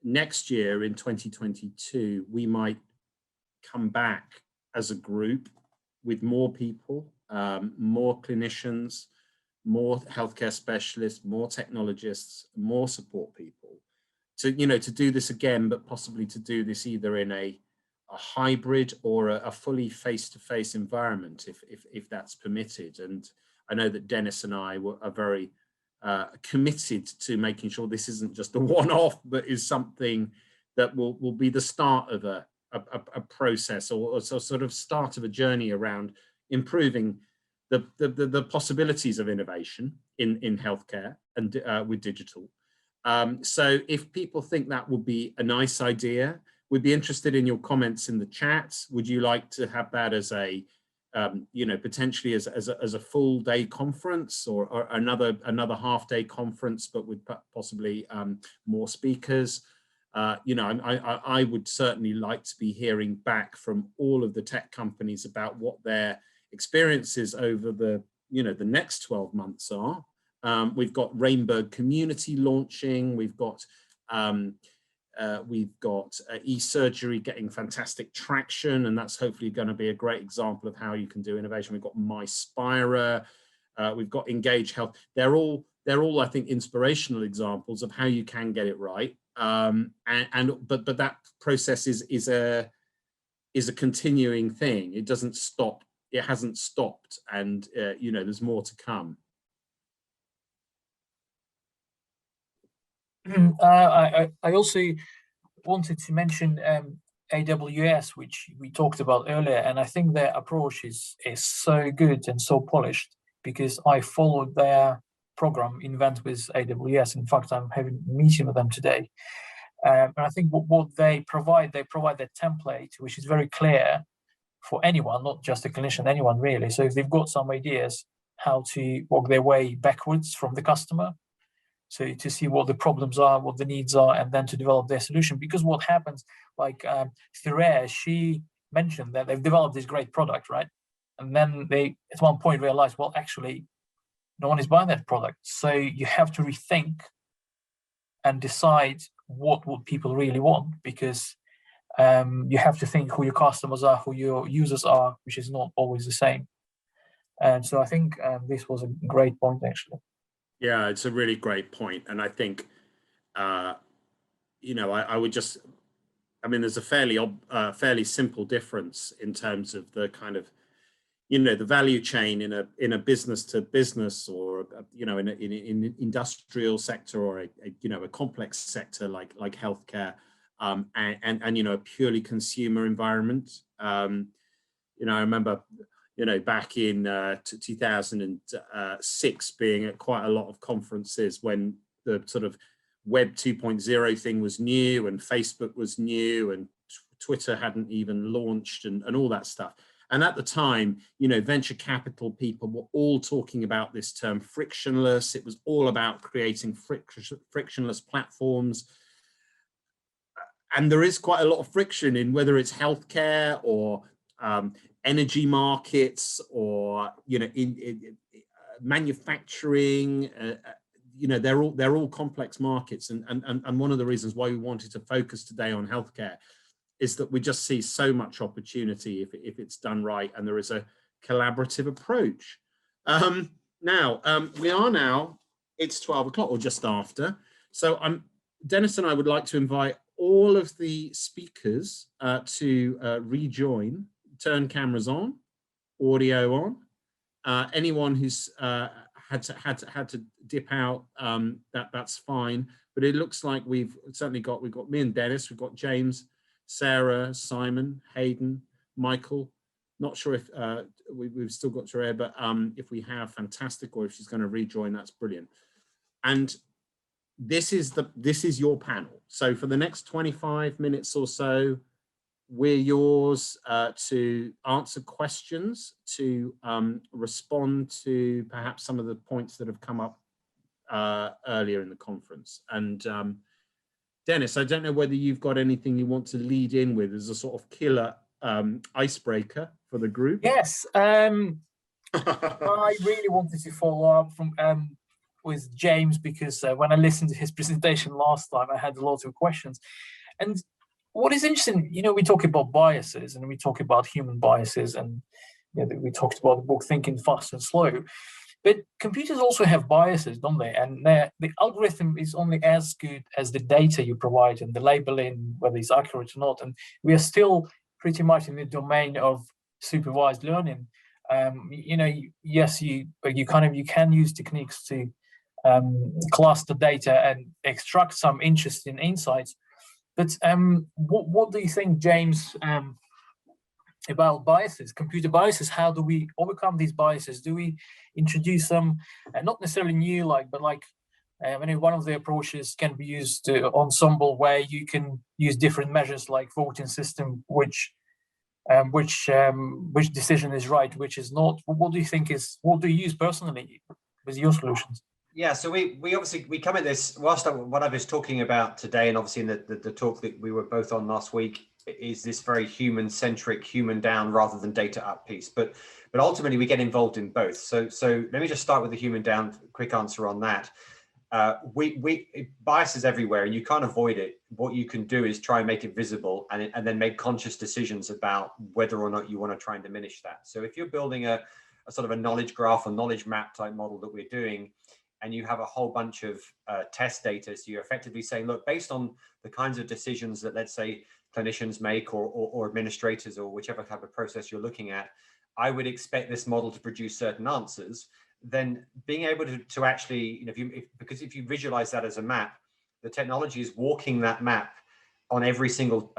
next year in 2022 we might come back as a group with more people, more clinicians, more healthcare specialists, more technologists, more support people, to do this again, but possibly to do this either in a hybrid or a fully face-to-face environment, if that's permitted. And I know that Dennis and I are very committed to making sure this isn't just a one-off, but is something that will be the start of a process, or sort of start of a journey around improving the possibilities of innovation in healthcare and with digital. So if people think that would be a nice idea, we'd be interested in your comments in the chat. Would you like to have that as a, you know, potentially as a full day conference, or another half day conference, but with possibly more speakers? You know, I would certainly like to be hearing back from all of the tech companies about what their experiences over the, you know, the next 12 months are. We've got Rainbird Community launching. We've got e-surgery getting fantastic traction, and that's hopefully going to be a great example of how you can do innovation. We've got MySpira, we've got Engage Health. They're all I think inspirational examples of how you can get it right. But that process is a continuing thing. It doesn't stop. It hasn't stopped, and you know, there's more to come. I also wanted to mention AWS, which we talked about earlier, and I think their approach is so good and so polished, because I followed their program Invent with AWS. In fact, I'm having a meeting with them today, and I think what they provide the template, which is very clear for anyone, not just a clinician, anyone really. So if they've got some ideas how to work their way backwards from the customer, so to see what the problems are, what the needs are, and then to develop their solution. Because what happens, like Thérèse, she mentioned that they've developed this great product, right? And then they at one point realized, well, actually, no one is buying that product. So you have to rethink and decide what would people really want, because you have to think who your customers are, who your users are, which is not always the same. And so I think this was a great point, actually. Yeah, it's a really great point. And I think, you know, I would just, I mean, there's a fairly simple difference in terms of the kind of, you know, the value chain in a business to business, or, you know, in an industrial sector, or you know, a complex sector like healthcare, and you know, a purely consumer environment. You know, I remember, you know, back in 2006 being at quite a lot of conferences when the sort of Web 2.0 thing was new, and Facebook was new, and Twitter hadn't even launched, and all that stuff. And at the time, you know, venture capital people were all talking about this term frictionless. It was all about creating frictionless platforms. And there is quite a lot of friction in whether it's healthcare or energy markets, or, you know, in manufacturing. You know, they're all complex markets, and one of the reasons why we wanted to focus today on healthcare is that we just see so much opportunity if it's done right, and there is a collaborative approach. It's 12 o'clock or just after, so Dennis and I would like to invite all of the speakers to rejoin. Turn cameras on, audio on. Anyone who's had to dip out, that's fine. But it looks like we've got me and Dennis, we've got James, Sarah, Simon, Hayden, Michael. Not sure if we've still got Thérèse, but if we have, fantastic. Or if she's going to rejoin, that's brilliant. And this is your panel. So for the next 25 minutes or so, we're yours to answer questions, to respond to perhaps some of the points that have come up earlier in the conference. And Dennis, I don't know whether you've got anything you want to lead in with as a sort of killer icebreaker for the group. Yes, I really wanted to follow up from with James, because when I listened to his presentation last time, I had a lot of questions. And what is interesting, you know, we talk about biases, and we talk about human biases, and you know, we talked about the book Thinking Fast and Slow, but computers also have biases, don't they? And the algorithm is only as good as the data you provide and the labeling, whether it's accurate or not. And we are still pretty much in the domain of supervised learning. You know, yes, you can use techniques to cluster data and extract some interesting insights. But what do you think, James, about biases, computer biases? How do we overcome these biases? Do we introduce some, not necessarily new, but I mean, one of the approaches can be used ensemble, where you can use different measures like voting system, which decision is right, which is not. What do you think is? What do you use personally with your solutions? Yeah, so we obviously come at this whilst what I was talking about today, and obviously in the talk that we were both on last week, is this very human-centric, human down rather than data up piece. But ultimately we get involved in both. So let me just start with the human down. Quick answer on that. Bias is everywhere, and you can't avoid it. What you can do is try and make it visible, and then make conscious decisions about whether or not you want to try and diminish that. So if you're building a sort of a knowledge graph or knowledge map type model that we're doing, and you have a whole bunch of test data, so you're effectively saying, look, based on the kinds of decisions that, let's say, clinicians make or administrators or whichever type of process you're looking at, I would expect this model to produce certain answers. Then being able to actually, you know, because if you visualize that as a map, the technology is walking that map on every single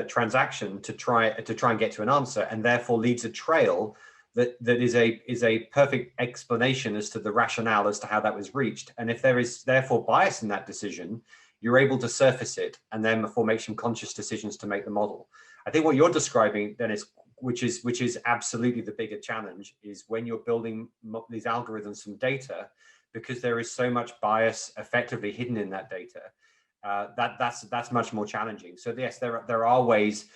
transaction to try and get to an answer, and therefore leads a trail that is a perfect explanation as to the rationale as to how that was reached. And if there is therefore bias in that decision, you're able to surface it and then therefore make some conscious decisions to make the model. I think what you're describing then is, which is absolutely the bigger challenge, is when you're building these algorithms from data, because there is so much bias effectively hidden in that data. That's much more challenging. So yes, there are ways.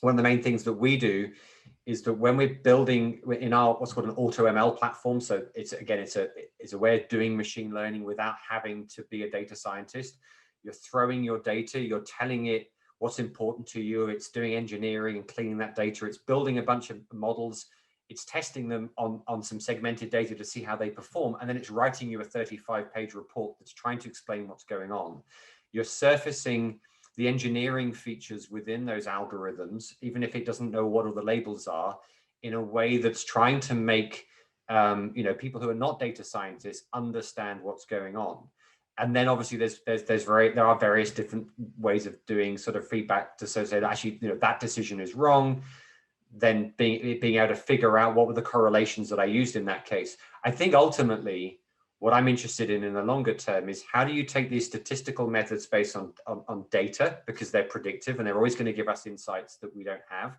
One of the main things that we do is that when we're building in our what's called an auto ML platform, so it's a way of doing machine learning without having to be a data scientist. You're throwing your data, you're telling it what's important to you, it's doing engineering and cleaning that data, it's building a bunch of models, it's testing them on some segmented data to see how they perform, and then it's writing you a 35-page report that's trying to explain what's going on. You're surfacing the engineering features within those algorithms, even if it doesn't know what all the labels are, in a way that's trying to make people who are not data scientists understand what's going on. And then obviously there are various different ways of doing sort of feedback to say that actually, that decision is wrong. Then being able to figure out what were the correlations that I used in that case. I think ultimately what I'm interested in the longer term is how do you take these statistical methods based on data, because they're predictive and they're always going to give us insights that we don't have,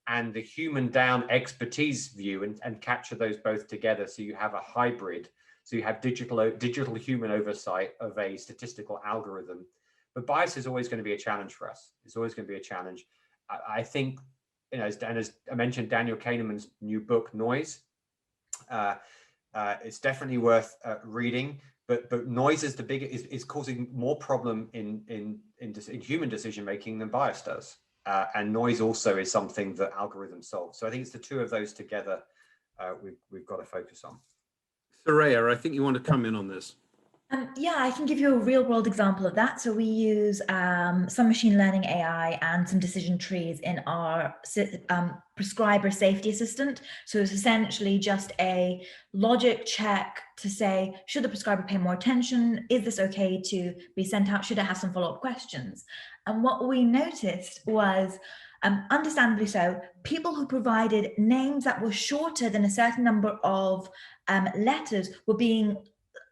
and the human down expertise view and capture those both together, so you have a hybrid. So you have digital human oversight of a statistical algorithm. But bias is always going to be a challenge for us. It's always going to be a challenge. I think, as I mentioned, Daniel Kahneman's new book, Noise, it's definitely worth reading. But noise is causing more problem in human decision making than bias does. And noise also is something that algorithms solve. So I think it's the two of those together we've got to focus on. Soraya, I think you want to come in on this. Yeah, I can give you a real world example of that. So we use some machine learning AI and some decision trees in our prescriber safety assistant. So it's essentially just a logic check to say, should the prescriber pay more attention? Is this okay to be sent out? Should it have some follow-up questions? And what we noticed was, understandably so, people who provided names that were shorter than a certain number of letters were being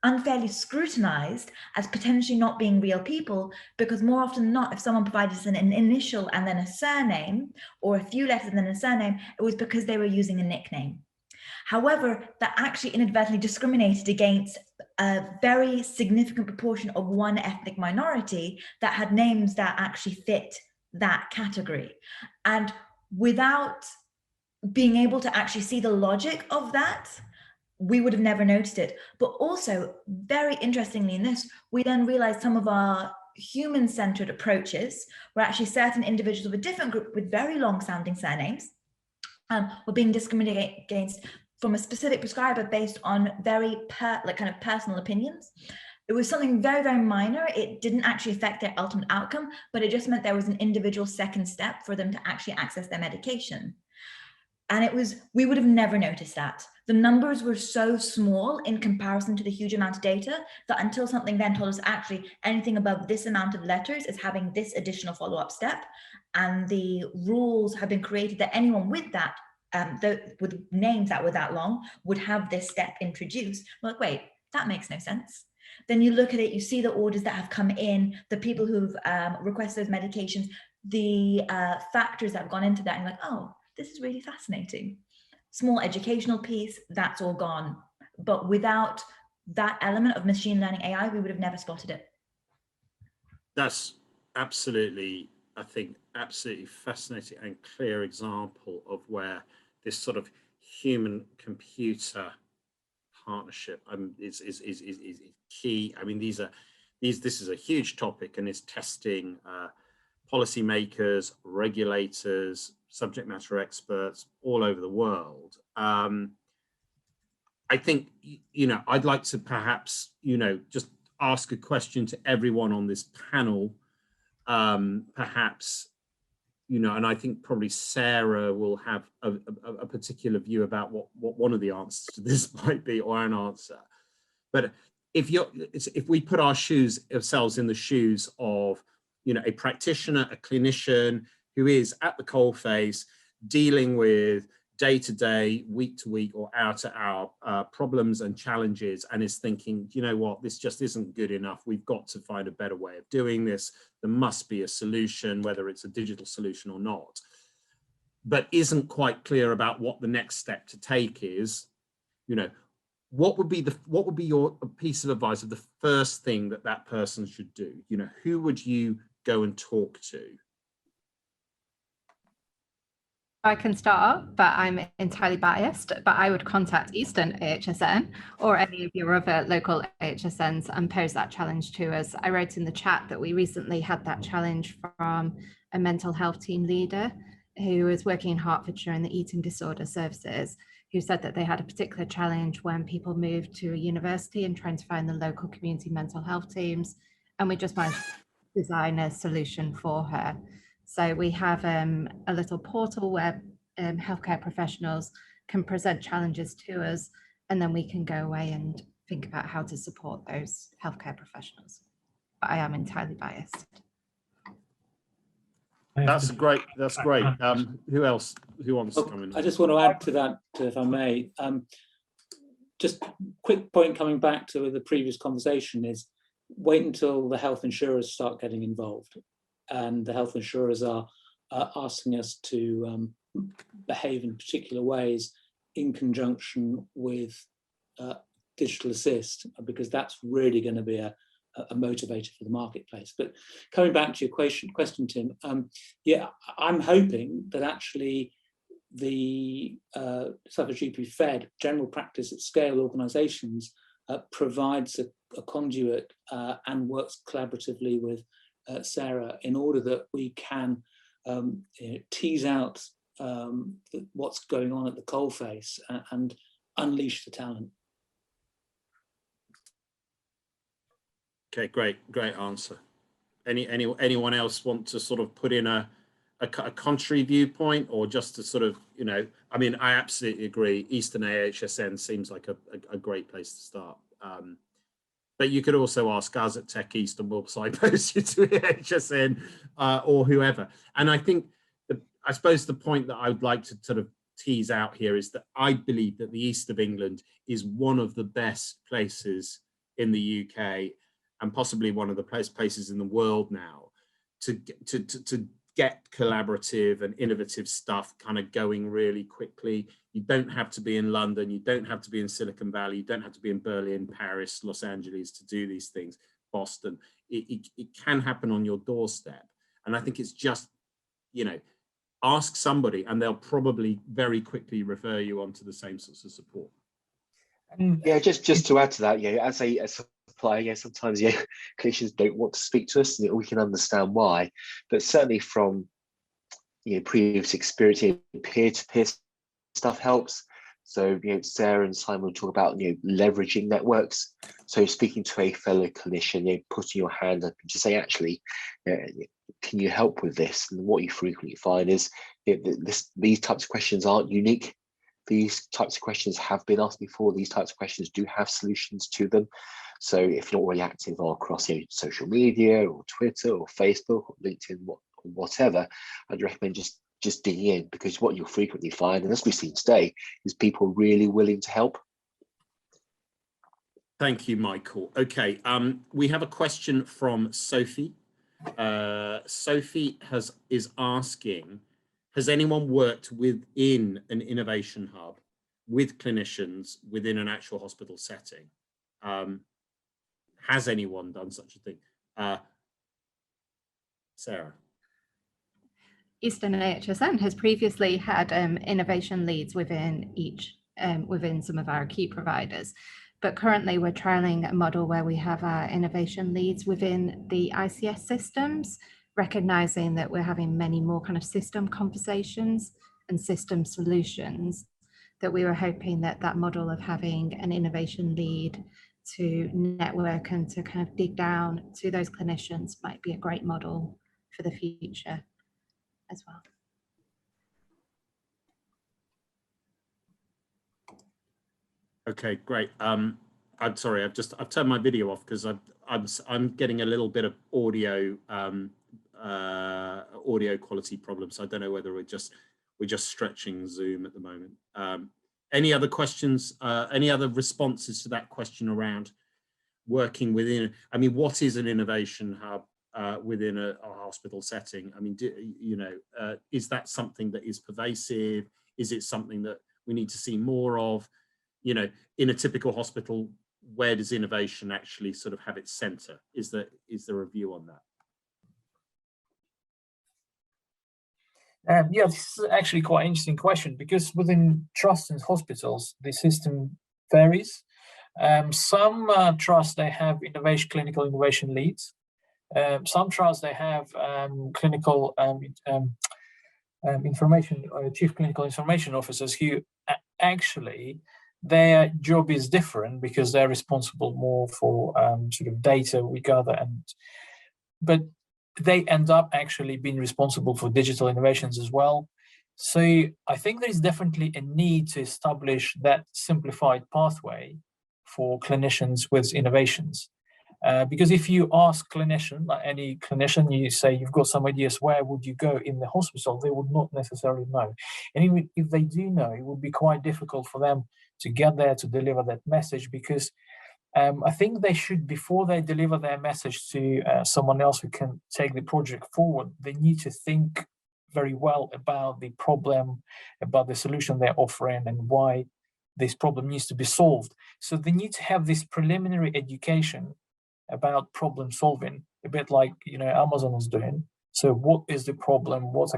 unfairly scrutinized as potentially not being real people, because more often than not, if someone provided us an initial and then a surname, or a few letters and then a surname, it was because they were using a nickname. However, that actually inadvertently discriminated against a very significant proportion of one ethnic minority that had names that actually fit that category. And without being able to actually see the logic of that, we would have never noticed it. But also, very interestingly in this, we then realized some of our human-centered approaches were actually certain individuals of a different group with very long-sounding surnames were being discriminated against from a specific prescriber based on very kind of personal opinions. It was something very, very minor. It didn't actually affect their ultimate outcome, but it just meant there was an individual second step for them to actually access their medication. And we would have never noticed that. The numbers were so small in comparison to the huge amount of data that until something then told us actually anything above this amount of letters is having this additional follow-up step. And the rules have been created that anyone with that, with names that were that long, would have this step introduced. We're like, wait, that makes no sense. Then you look at it, you see the orders that have come in, the people who've requested those medications, the factors that have gone into that, and you're like, oh, this is really fascinating. Small educational piece, that's all gone. But without that element of machine learning AI, we would have never spotted it. That's absolutely, I think, absolutely fascinating and clear example of where this sort of human-computer partnership is key. I mean, this is a huge topic, and it's testing policymakers, regulators, subject matter experts all over the world. I think, you know, I'd like to perhaps, you know, just ask a question to everyone on this panel, perhaps, you know, and I think probably Sarah will have a particular view about what one of the answers to this might be, or an answer. But if we put ourselves in the shoes of, you know, a practitioner, a clinician who is at the coalface dealing with day-to-day, week-to-week, or hour-to-hour problems and challenges, and is thinking, you know what, this just isn't good enough. We've got to find a better way of doing this. There must be a solution, whether it's a digital solution or not, but isn't quite clear about what the next step to take is. You know, what would be your piece of advice of the first thing that person should do? You know, who would you go and talk to? I can start, but I'm entirely biased, but I would contact Eastern EAHSN or any of your other local EAHSNs and pose that challenge to us. I wrote in the chat that we recently had that challenge from a mental health team leader who was working in Hertfordshire in the eating disorder services, who said that they had a particular challenge when people moved to a university and trying to find the local community mental health teams. And we just managed to design a solution for her. So we have a little portal where healthcare professionals can present challenges to us, and then we can go away and think about how to support those healthcare professionals. But I am entirely biased. That's great. That's great. Who else? Who wants to come in? I just want to add to that, if I may. Just a quick point coming back to the previous conversation is wait until the health insurers start getting involved. And the health insurers are asking us to behave in particular ways in conjunction with digital assist, because that's really going to be a motivator for the marketplace. But coming back to your question, Tim, yeah, I'm hoping that actually the GP Fed, general practice at scale organisations, provides a conduit and works collaboratively with Sarah in order that we can tease out what's going on at the coalface and unleash the talent. Okay, great answer. Anyone else want to sort of put in a contrary viewpoint, or just to sort of, you know, I mean, I absolutely agree. Eastern EAHSN seems like a great place to start. But you could also ask us at Tech East, and we'll signpost you to EAHSN or whoever. And I think, I suppose the point that I would like to sort of tease out here is that I believe that the East of England is one of the best places in the UK, and possibly one of the places in the world now, to get collaborative and innovative stuff kind of going really quickly. You don't have to be in London, you don't have to be in Silicon Valley, you don't have to be in Berlin, Paris, Los Angeles to do these things, Boston. It can happen on your doorstep. And I think it's just, you know, ask somebody and they'll probably very quickly refer you on to the same sorts of support. Yeah, just to add to that, yeah, as a supplier, yeah, sometimes clinicians don't want to speak to us, and we can understand why. But certainly from previous experience, peer-to-peer stuff helps. So Sarah and Simon will talk about leveraging networks. So speaking to a fellow clinician, putting your hand up and just say, actually, can you help with this? And what you frequently find is these types of questions aren't unique. These types of questions have been asked before. These types of questions do have solutions to them. So if you're not already active across social media or Twitter or Facebook or LinkedIn, whatever, I'd recommend just digging in, because what you'll frequently find, and as we've seen today, is people really willing to help. Thank you, Michael. Okay, we have a question from Sophie. Sophie is asking, has anyone worked within an innovation hub with clinicians within an actual hospital setting? Has anyone done such a thing? Sarah. Eastern EAHSN has previously had innovation leads within within some of our key providers, but currently we're trialing a model where we have our innovation leads within the ICS systems, recognizing that we're having many more kind of system conversations and system solutions, that we were hoping that that model of having an innovation lead to network and to kind of dig down to those clinicians might be a great model for the future as well. Okay, great. I'm sorry, I've turned my video off because I'm getting a little bit of audio audio quality problems. So I don't know whether we're just stretching Zoom at the moment. Any other questions? Any other responses to that question around working within? I mean, what is an innovation hub within a hospital setting? I mean, is that something that is pervasive? Is it something that we need to see more of? You know, in a typical hospital, where does innovation actually sort of have its center? Is there a view on that? Yeah, this is actually quite an interesting question, because within trusts and hospitals, the system varies. Some trusts, they have clinical innovation leads. Some trusts, they have clinical chief clinical information officers who actually their job is different because they're responsible more for sort of data we gather, but they end up actually being responsible for digital innovations as well. So I think there is definitely a need to establish that simplified pathway for clinicians with innovations. Because if you ask clinician, like any clinician, you say you've got some ideas, where would you go in the hospital? They would not necessarily know. And even if they do know, it would be quite difficult for them to get there to deliver that message, because I think they should, before they deliver their message to someone else who can take the project forward, they need to think very well about the problem, about the solution they're offering, and why this problem needs to be solved. So they need to have this preliminary education about problem solving, a bit like Amazon is doing. So what is the problem? What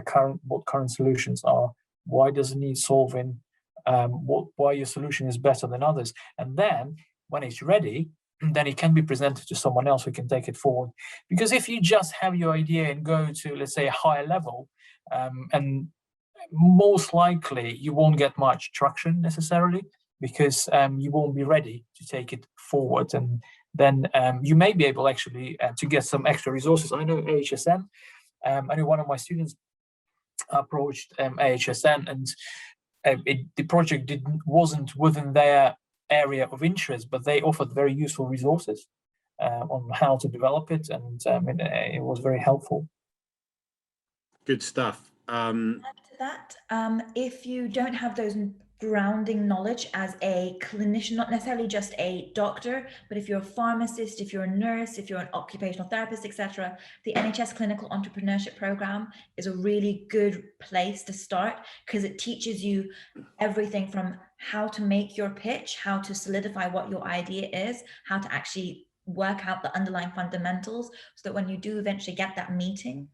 current solutions are? Why does it need solving? Why your solution is better than others? And then when it's ready, then it can be presented to someone else who can take it forward. Because if you just have your idea and go to, let's say, a higher level, and most likely you won't get much traction necessarily, because you won't be ready to take it forward. And then you may be able actually to get some extra resources. I know EAHSN, I know one of my students approached EAHSN, and the project wasn't within their area of interest, but they offered very useful resources on how to develop it, and it was very helpful. Good stuff. Add to that, if you don't have those grounding knowledge as a clinician, not necessarily just a doctor, but if you're a pharmacist, if you're a nurse, if you're an occupational therapist, etc., the NHS Clinical Entrepreneurship Program is a really good place to start, because it teaches you everything from how to make your pitch, how to solidify what your idea is, how to actually work out the underlying fundamentals, so that when you do eventually get that meeting,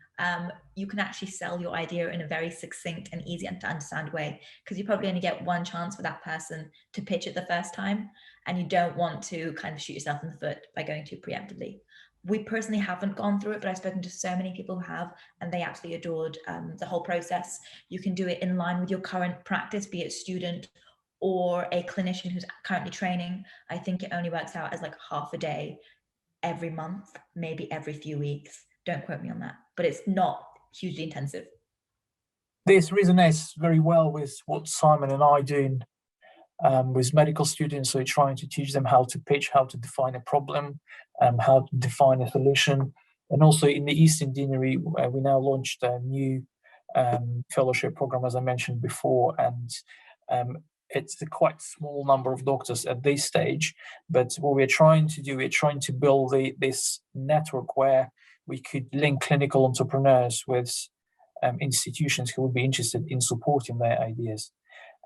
you can actually sell your idea in a very succinct and easy to understand way, because you probably only get one chance for that person to pitch it the first time, and you don't want to kind of shoot yourself in the foot by going too preemptively. We personally haven't gone through it, but I've spoken to so many people who have, and they absolutely adored the whole process. You can do it in line with your current practice, be it student or a clinician who's currently training. I think it only works out as like half a day every month, maybe every few weeks. Don't quote me on that, but it's not hugely intensive. This resonates very well with what Simon and I do with medical students. So we're trying to teach them how to pitch, how to define a problem, how to define a solution. And also in the Eastern Deanery, we now launched a new fellowship program, as I mentioned before. And it's a quite small number of doctors at this stage. But what we're trying to do, we're trying to build this network where we could link clinical entrepreneurs with institutions who would be interested in supporting their ideas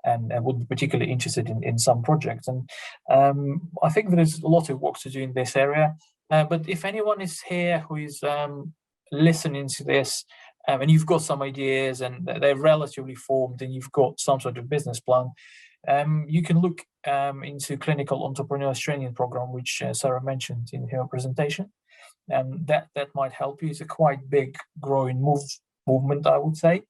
and would be particularly interested in some projects. And I think there is a lot of work to do in this area. But if anyone is here who is listening to this, and you've got some ideas and they're relatively formed and you've got some sort of business plan, you can look into Clinical Entrepreneurs Training Program, which Sarah mentioned in her presentation. That might help you. It's a quite big growing movement, I would say,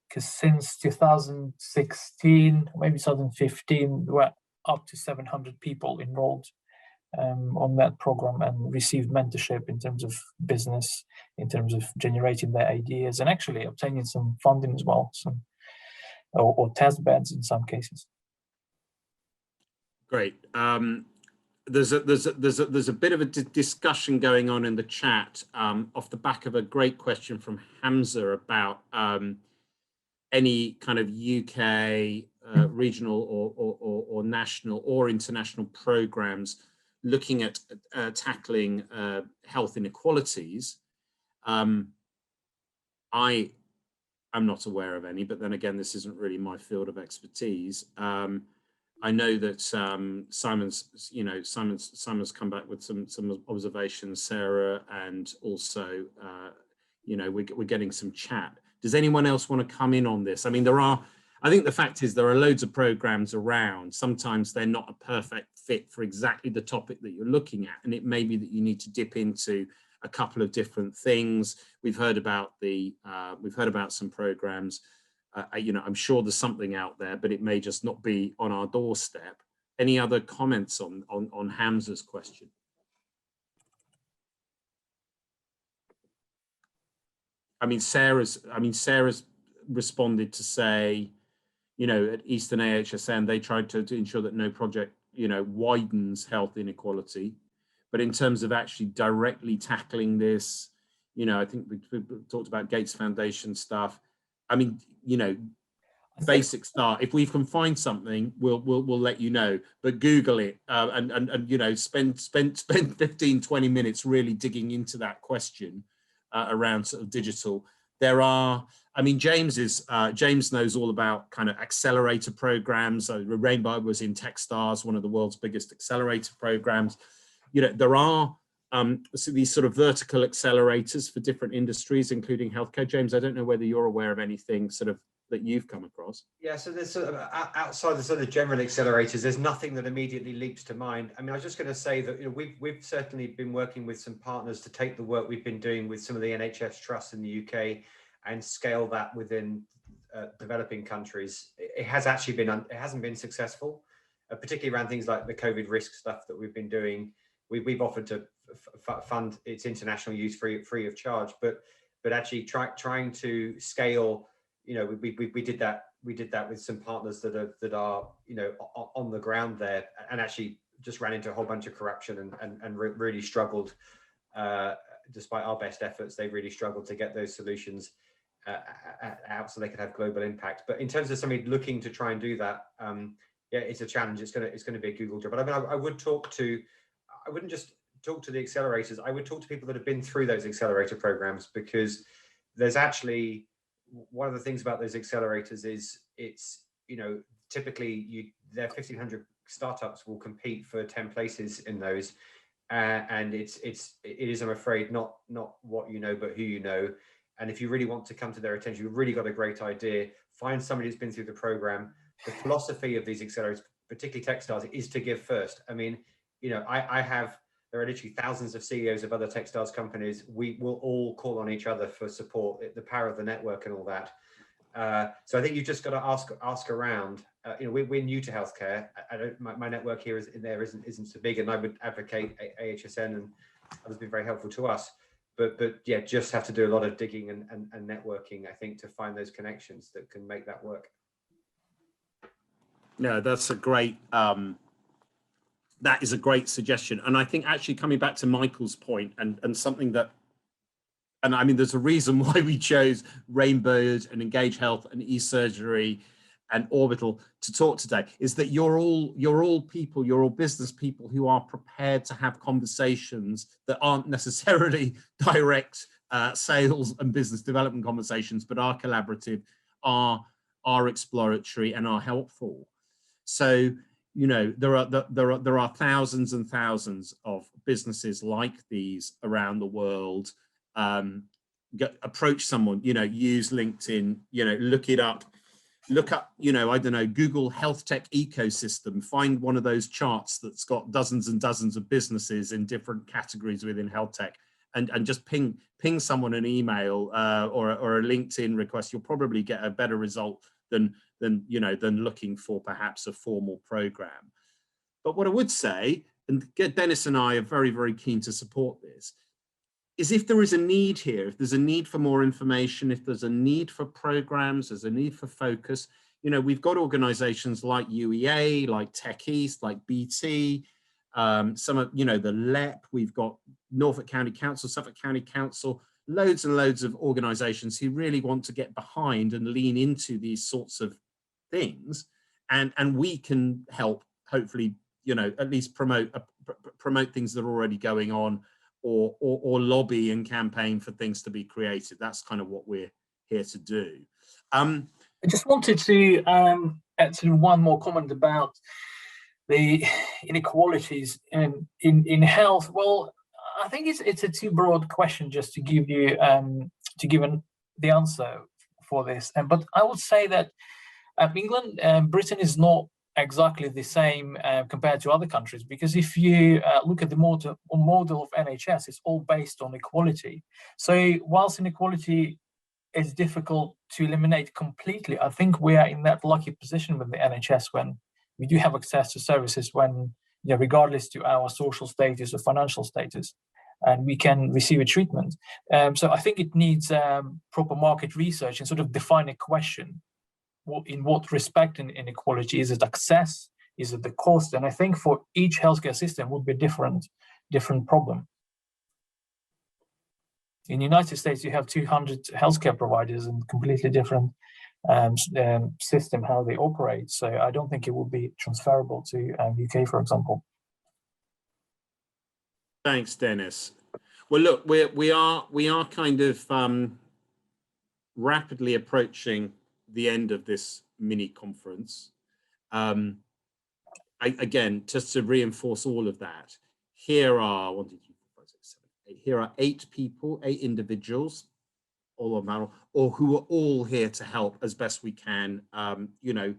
because since 2016, maybe 2015, there were up to 700 people enrolled on that program and received mentorship in terms of business, in terms of generating their ideas and actually obtaining some funding as well, or test beds in some cases. Great. There's a bit of a discussion going on in the chat off the back of a great question from Hamza about any kind of UK regional or national or international programs looking at tackling health inequalities. I am not aware of any, but then again, this isn't really my field of expertise. I know that Simon's come back with some observations, Sarah, and also we're getting some chat. Does anyone else want to come in on this? I mean, I think the fact is there are loads of programs around. Sometimes they're not a perfect fit for exactly the topic that you're looking at, and it may be that you need to dip into a couple of different things. We've heard about some programs. I'm sure there's something out there, but it may just not be on our doorstep. Any other comments on Hamza's question? I mean, Sarah's responded to say, at Eastern EAHSN, they tried to ensure that no project, widens health inequality. But in terms of actually directly tackling this, I think we talked about Gates Foundation stuff. I mean, basic start. If we can find something, we'll let you know. But Google it and spend 15, 20 minutes really digging into that question around sort of digital. There are, James knows all about kind of accelerator programs. So Rainbow was in Techstars, one of the world's biggest accelerator programs. There are so these sort of vertical accelerators for different industries, including healthcare. James, I don't know whether you're aware of anything sort of that you've come across. Yeah, so there's sort of outside the sort of general accelerators, there's nothing that immediately leaps to mind. I was just going to say that we've certainly been working with some partners to take the work we've been doing with some of the NHS trusts in the UK and scale that within developing countries. It hasn't been successful, particularly around things like the COVID risk stuff that we've been doing. We've offered to fund its international use free of charge, but actually trying to scale. We did that with some partners that are on the ground there, and actually just ran into a whole bunch of corruption and really struggled. Despite our best efforts, they really struggled to get those solutions out so they could have global impact. But in terms of somebody looking to try and do that, it's a challenge. It's going to be a Google job. But I wouldn't just talk to the accelerators. I would talk to people that have been through those accelerator programs, because there's actually one of the things about those accelerators is it's typically their 1,500 startups will compete for 10 places in those, and it is, I'm afraid, not what you know, but who you know. And if you really want to come to their attention, you've really got a great idea, find somebody who's been through the program. The philosophy of these accelerators, particularly Techstars, is to give first. There are literally thousands of CEOs of other Techstars companies. We will all call on each other for support, the power of the network and all that. So I think you've just got to ask around. We're new to healthcare. My network here isn't so big, and I would advocate EAHSN, and others have been very helpful to us. But yeah, just have to do a lot of digging and networking, I think, to find those connections that can make that work. No, that's a great. That is a great suggestion. And I think actually coming back to Michael's point and something that, and there's a reason why we chose Rainbird and Engage Health and eSurgery and Orbital to talk today, is that you're all people, you're all business people who are prepared to have conversations that aren't necessarily direct sales and business development conversations, but are collaborative, are exploratory, and are helpful. So, you know, there are thousands and thousands of businesses like these around the world. Approach someone, you know, use LinkedIn, you know, look it up. Look up, you know, I don't know, Google health tech ecosystem, find one of those charts that's got dozens and dozens of businesses in different categories within health tech, and just ping someone an email or a LinkedIn request. You'll probably get a better result than looking for perhaps a formal program. But what I would say, and Dennis and I are very, very keen to support this, is if there is a need here, if there's a need for more information, if there's a need for programs, there's a need for focus, you know, we've got organizations like UEA, like Tech East, like BT, some of, you know, the LEP, we've got Norfolk County Council, Suffolk County Council, loads and loads of organizations who really want to get behind and lean into these sorts of things. And we can help, hopefully, you know, at least promote things that are already going on, or lobby and campaign for things to be created. That's kind of what we're here to do. I just wanted to add one more comment about the inequalities in health. Well, I think it's a too broad question just to give you the answer for this. But I would say that England and Britain is not exactly the same compared to other countries, because if you look at the model of NHS, it's all based on equality. So whilst inequality is difficult to eliminate completely, I think we are in that lucky position with the NHS when we do have access to services when, you know, regardless to our social status or financial status, and we can receive a treatment. So I think it needs proper market research and sort of define a question. In what respect in inequality? Is it access? Is it the cost? And I think for each healthcare system would be different problem. In the United States, you have 200 healthcare providers and completely different system how they operate. So I don't think it would be transferable to UK, for example. Thanks, Dennis. Well, look, we are kind of rapidly approaching the end of this mini conference. Again, just to reinforce all of that, here are 1, 2, 3, 4, 5, 6, 7, 8. Here are 8 people, 8 individuals, all on panel, or who are all here to help as best we can. You know,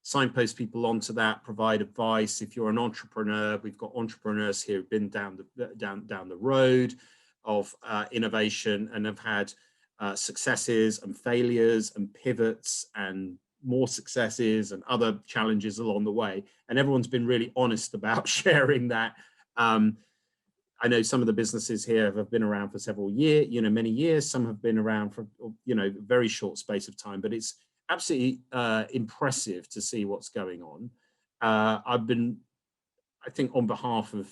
signpost people onto that, provide advice. If you're an entrepreneur, we've got entrepreneurs here who've been down the road of innovation and have had successes and failures and pivots and more successes and other challenges along the way, and everyone's been really honest about sharing that. I know some of the businesses here have been around for several years, you know, many years. Some have been around for, you know, very short space of time, but it's absolutely impressive to see what's going on. I think on behalf of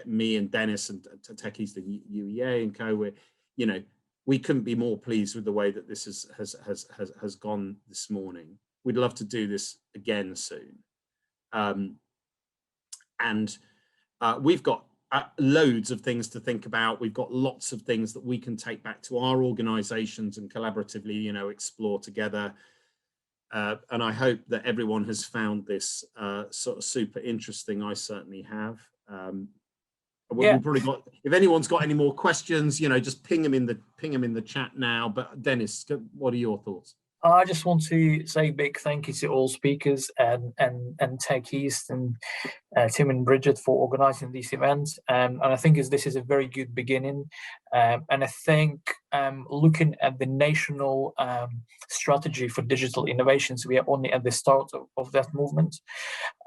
me and Dennis and Tech East and UEA and co, you know, we couldn't be more pleased with the way that this has gone this morning. We'd love to do this again soon. We've got loads of things to think about. We've got lots of things that we can take back to our organizations and collaboratively, you know, explore together. And I hope that everyone has found this sort of super interesting. I certainly have. We've probably got, if anyone's got any more questions, you know, just ping them in the chat now. But Dennis, what are your thoughts? I just want to say a big thank you to all speakers and Tech East and Tim and Bridget for organising these events. And I think this is a very good beginning. And I think looking at the national strategy for digital innovations, we are only at the start of that movement,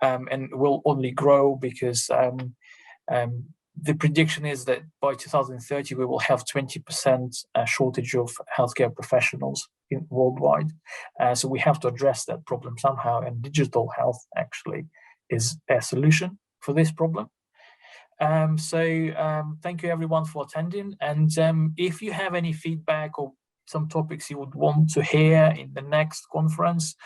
and will only grow because the prediction is that by 2030, we will have 20% shortage of healthcare professionals worldwide. So we have to address that problem somehow, and digital health actually is a solution for this problem. So thank you everyone for attending. And if you have any feedback or some topics you would want to hear in the next conference,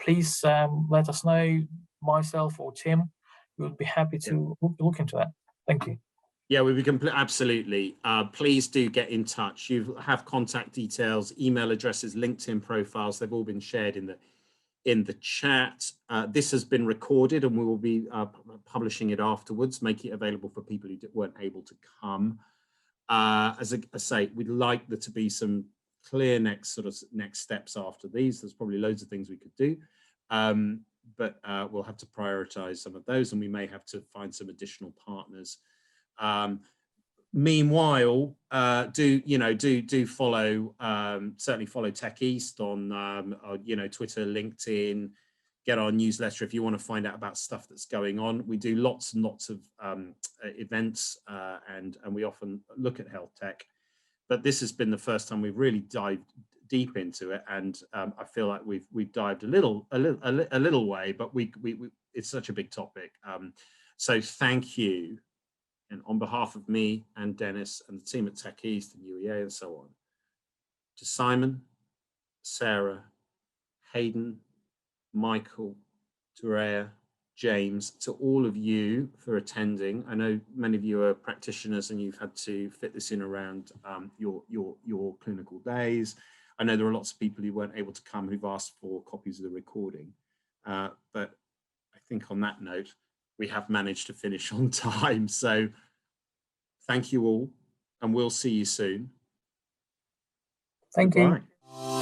please let us know, myself or Tim. We would be happy to look into that. Thank you. Yeah, we can absolutely. Please do get in touch. You have contact details, email addresses, LinkedIn profiles. They've all been shared in the chat. This has been recorded, and we will be publishing it afterwards, making it available for people who weren't able to come. As I say, we'd like there to be some clear next steps after these. There's probably loads of things we could do, but we'll have to prioritize some of those, and we may have to find some additional partners. Meanwhile, do follow, certainly follow Tech East on Twitter, LinkedIn. Get our newsletter if you want to find out about stuff that's going on. We do lots and lots of events, and we often look at health tech, but this has been the first time we've really dived deep into it, and I feel like we've dived a little way, but we it's such a big topic. So thank you. And on behalf of me and Dennis and the team at Tech East and UEA and so on, to Simon, Sarah, Hayden, Michael, Durea, James, to all of you for attending. I know many of you are practitioners and you've had to fit this in around your clinical days. I know there are lots of people who weren't able to come who've asked for copies of the recording. But I think on that note, we have managed to finish on time. So thank you all, and we'll see you soon. Thank Goodbye. you.